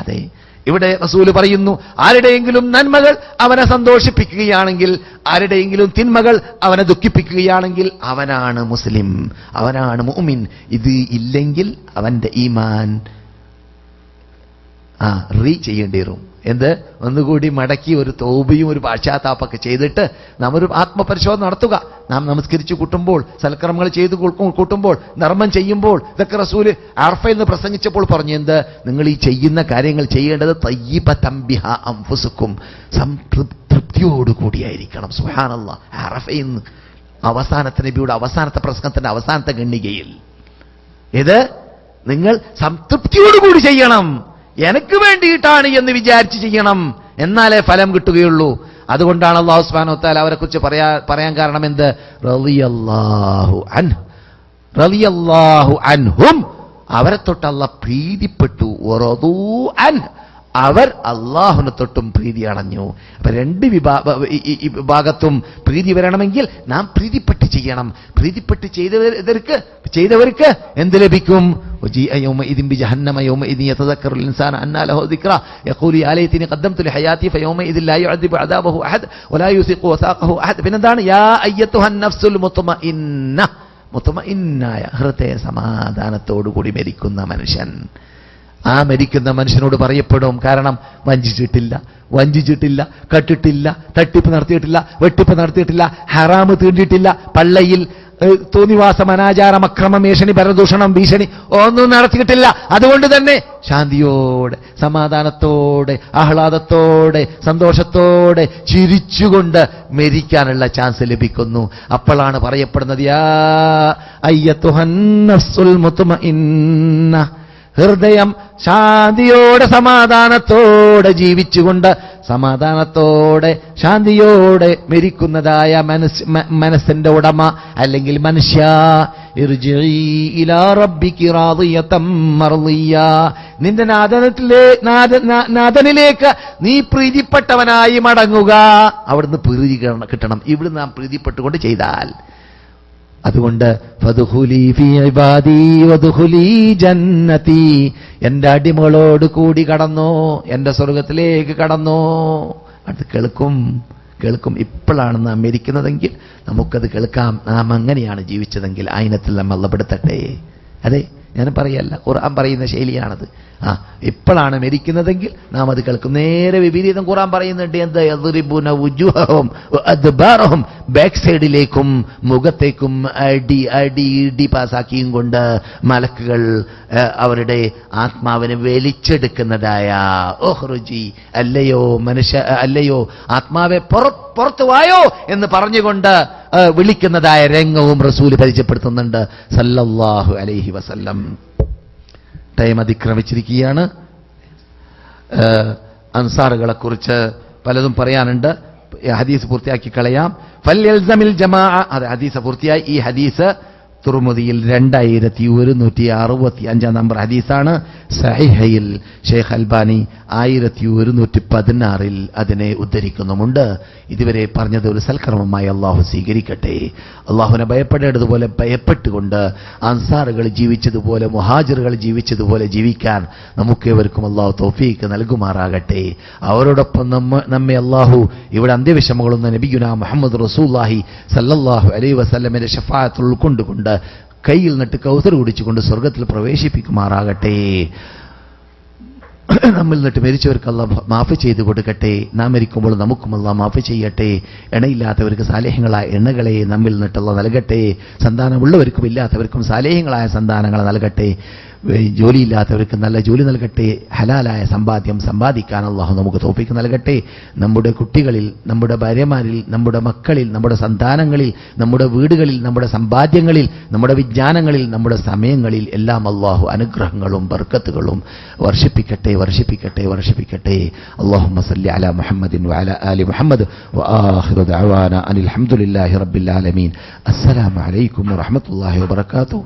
അതെ, ഇവിടെ റസൂല് പറയുന്നു, ആരുടെയെങ്കിലും നന്മകൾ അവനെ സന്തോഷിപ്പിക്കുകയാണെങ്കിൽ, ആരുടെയെങ്കിലും തിന്മകൾ അവനെ ദുഃഖിപ്പിക്കുകയാണെങ്കിൽ അവനാണ് മുസ്ലിം, അവനാണ് മുഅ്മിൻ. ഇത് ഇല്ലെങ്കിൽ അവന്റെ ഈമാൻ ചെയ്യേണ്ടി വരും. എന്ത്, ഒന്നുകൂടി മടക്കി ഒരു തൗബയും ഒരു പാശ്ചാത്താപ്പൊക്കെ ചെയ്തിട്ട് നാം ഒരു ആത്മപരിശോധന നടത്തുക. നാം നമസ്കരിച്ചു കൂട്ടുമ്പോൾ, സൽക്കർമ്മങ്ങൾ ചെയ്തു കൂട്ടുമ്പോൾ, ധർമ്മം ചെയ്യുമ്പോൾ, ഇതൊക്കെ റസൂല് അർഫയിൽ നിന്ന് പ്രസംഗിച്ചപ്പോൾ പറഞ്ഞു, എന്ത്, നിങ്ങൾ ഈ ചെയ്യുന്ന കാര്യങ്ങൾ ചെയ്യേണ്ടത് തയ്യിബതൻ ബിഹാ അൻഫുസുക്കും, സംതൃപ്തിയോടുകൂടിയായിരിക്കണം. സുബ്ഹാനല്ലാഹ്, അറഫയിൽ നിന്ന് അവസാനത്തെ നബിയുടെ അവസാനത്തെ പ്രസംഗത്തിന്റെ അവസാനത്തെ ഖണ്ഡികയിൽ ഇത് നിങ്ങൾ സംതൃപ്തിയോടുകൂടി ചെയ്യണം, എനിക്ക് വേണ്ടിയിട്ടാണ് എന്ന് വിചാരിച്ച് ചെയ്യണം, എന്നാലേ ഫലം കിട്ടുകയുള്ളൂ. അതുകൊണ്ടാണ് അല്ലാഹു സുബ്ഹാനഹു വ തആല അവരെ കുറിച്ച് പറയാൻ കാരണം എന്ത്? റളിയല്ലാഹു അൻഹും, അവരെ തൊട്ട് അല്ലാഹ് പ്രീതിപ്പെട്ടു. വറദൂ അൻഹു, അവർ അള്ളാഹുവിനെ തൊട്ടും പ്രീതി അണഞ്ഞു. അപ്പൊ രണ്ട് വിഭാഗത്തും പ്രീതി വരണമെങ്കിൽ നാം പ്രീതിപ്പെട്ട് ചെയ്യണം. പ്രീതിപ്പെട്ട് ചെയ്തവർക്ക് എന്ത് ലഭിക്കും? പിന്നെന്താണ്? മുത്മഇന്നായ ഹൃദയ സമാധാനത്തോടുകൂടി മരിക്കുന്ന മനുഷ്യൻ, ആ മരിക്കുന്ന മനുഷ്യനോട് പറയപ്പെടും. കാരണം വഞ്ചിച്ചിട്ടില്ല, കട്ടിട്ടില്ല, തട്ടിപ്പ് നടത്തിയിട്ടില്ല, വെട്ടിപ്പ് നടത്തിയിട്ടില്ല, ഹറാമ് തീണ്ടിയിട്ടില്ല, പള്ളയിൽ തോന്നിവാസം, അനാചാരം, അക്രമം, ഏഷണി, പരദൂഷണം, ഭീഷണി ഒന്നും നടത്തിയിട്ടില്ല. അതുകൊണ്ട് തന്നെ ശാന്തിയോടെ, സമാധാനത്തോടെ, ആഹ്ലാദത്തോടെ, സന്തോഷത്തോടെ, ചിരിച്ചുകൊണ്ട് മരിക്കാനുള്ള ചാൻസ് ലഭിക്കുന്നു. അപ്പോഴാണ് പറയപ്പെടുന്നത്, യാ അയ്യത്തുഹൻ നഫ്സുൽ മുത്മഇന്ന, ഹൃദയം ശാന്തിയോടെ സമാധാനത്തോടെ ജീവിച്ചുകൊണ്ട് സമാധാനത്തോടെ ശാന്തിയോടെ മരിക്കുന്നതായ മനസ്സിന്റെ ഉടമ അല്ലെങ്കിൽ മനുഷ്യ, ഇർജിഇ ഇലാ റബ്ബികി റാദിയതൻ മർദിയ, നിന്റെ നാഥനിലേക്ക് നീ പ്രീതിപ്പെട്ടവനായി മടങ്ങുക. അവിടുന്ന് പ്രീതി കിട്ടണം. ഇവിടുന്ന് നാം പ്രീതിപ്പെട്ടുകൊണ്ട് ചെയ്താൽ. അതുകൊണ്ട് ഫദ്ഖുലി ഫീ ഇബാദി വദ്ഖുലി ജന്നതി, എന്റെ അടിമകളോട് കൂടി കടന്നോ, എന്റെ സ്വർഗത്തിലേക്ക് കടന്നോ. അത് കേൾക്കും. കേൾക്കും. ഇപ്പോഴാണ് നാം മരിക്കുന്നതെങ്കിൽ നമുക്കത് കേൾക്കാം. നാം അങ്ങനെയാണ് ജീവിച്ചതെങ്കിൽ ആയിനത്തിൽ നാം അള്ളപ്പെടുത്തട്ടെ. അതെ, ഞാൻ പറയല്ല, ഖുർആൻ പറയുന്ന ശൈലിയാണത്. ഇപ്പോഴാണ് മരിക്കുന്നതെങ്കിൽ നാം അത് കേൾക്കും. നേരെ വിപരീതം ഖുർആൻ പറയുന്നുണ്ട്. എന്താ? യദ്രിബൂന വുജൂഹഹും വഅദ്ബാറഹും, ബാക്ക് സൈഡിലേക്കും മുഖത്തേക്കും ഇടി പാസാക്കിയും കൊണ്ട് മലക്കുകൾ അവരുടെ ആത്മാവിനെ വലിച്ചെടുക്കുന്നതായ ഉഖ്റുജി, അല്ലയോ ആത്മാവെ പുറത്തു വായോ എന്ന് പറഞ്ഞുകൊണ്ട് വിളിക്കുന്നതായ രംഗവും റസൂൽ പരിചയപ്പെടുത്തുന്നുണ്ട് സല്ലല്ലാഹു അലൈഹി വസല്ലം. ടൈം അതിക്രമിച്ചിരിക്കുകയാണ്. അൻസാറുകളെ കുറിച്ച് പലതും പറയാനുണ്ട്. ഹദീസ് പൂർത്തിയാക്കി കളയാം. ഫൽയൽസമിൽ ജമാഅ, അത് ഹദീസ് പൂർത്തിയായി. ഈ ഹദീസ് തുർമുദിയിൽ 2165 നമ്പർ ഹദീസാണ്. സഹീഹയിൽ ഷെയ്ഖ് അൽബാനി 1116 അതിനെ ഉദ്ധരിക്കുന്നുമുണ്ട്. ഇതുവരെ പറഞ്ഞത് ഒരു സൽക്കർമ്മമായി അള്ളാഹു സ്വീകരിക്കട്ടെ. അള്ളാഹുവിനെ ഭയപ്പെടേണ്ടതുപോലെ ഭയപ്പെട്ടുകൊണ്ട് അൻസാറുകൾ ജീവിച്ചതുപോലെ മുഹാജിറുകൾ ജീവിച്ചതുപോലെ ജീവിക്കാൻ നമുക്കേവർക്കും അള്ളാഹു തൗഫീക്ക് നൽകുമാറാകട്ടെ. അവരോടൊപ്പം നമ്മെ അള്ളാഹു ഇവിടെ അന്ത്യവിഷമങ്ങളൊന്ന നബിയുനാ മുഹമ്മദ് റസൂലുള്ളാഹി സല്ലല്ലാഹു അലൈഹി വസല്ലമയുടെ ശഫാഅത്ത് ഉൾക്കൊണ്ടുകൊണ്ട് കയ്യിൽ നിന്നിട്ട് കൗസർ കുടിച്ചുകൊണ്ട് സ്വർഗത്തിൽ പ്രവേശിപ്പിക്കുമാറാകട്ടെ. നമ്മിൽ നിന്നിട്ട് മരിച്ചവർക്ക് അല്ലാഹ് മാഫ് ചെയ്തു കൊടുക്കട്ടെ. നാം മരിക്കുമ്പോൾ നമുക്കും അല്ലാഹ് മാഫ് ചെയ്യട്ടെ. എണയില്ലാത്തവർക്ക് സാലേഹ്യങ്ങളായ എണ്ണകളെ നമ്മിൽ നിന്നിട്ട് അല്ലാഹ് നൽകട്ടെ. സന്താനമുള്ളവർക്കും ഇല്ലാത്തവർക്കും സാലേഹ്യങ്ങളായ സന്താനങ്ങൾ നൽകട്ടെ. ജോലിയില്ലാത്തവർക്ക് നല്ല ജോലി നൽകട്ടെ. ഹലാലായ സമ്പാദ്യം സമ്പാദിക്കാൻ അല്ലാഹു നമുക്ക് തൗഫീഖ് നൽകട്ടെ. നമ്മുടെ കുട്ടികളിൽ, നമ്മുടെ ഭാര്യമാരിൽ, നമ്മുടെ മക്കളിൽ, നമ്മുടെ സന്താനങ്ങളിൽ, നമ്മുടെ വീടുകളിൽ, നമ്മുടെ സമ്പാദ്യങ്ങളിൽ, നമ്മുടെ വിജ്ഞാനങ്ങളിൽ, നമ്മുടെ സമയങ്ങളിൽ എല്ലാം അല്ലാഹു അനുഗ്രഹങ്ങളും ബർക്കത്തുകളും വർഷിപ്പിക്കട്ടെ. അല്ലാഹുമ്മ സല്ലി അലാ മുഹമ്മദിൻ വഅലാ ആലി മുഹമ്മദ് വആഖിറു ദഅവാനാ അനിൽ ഹംദുലില്ലാഹി റബ്ബിൽ ആലമീൻ. അസ്സലാമു അലൈക്കും വറഹ്മത്തുള്ളാഹി വബറകാതുഹു.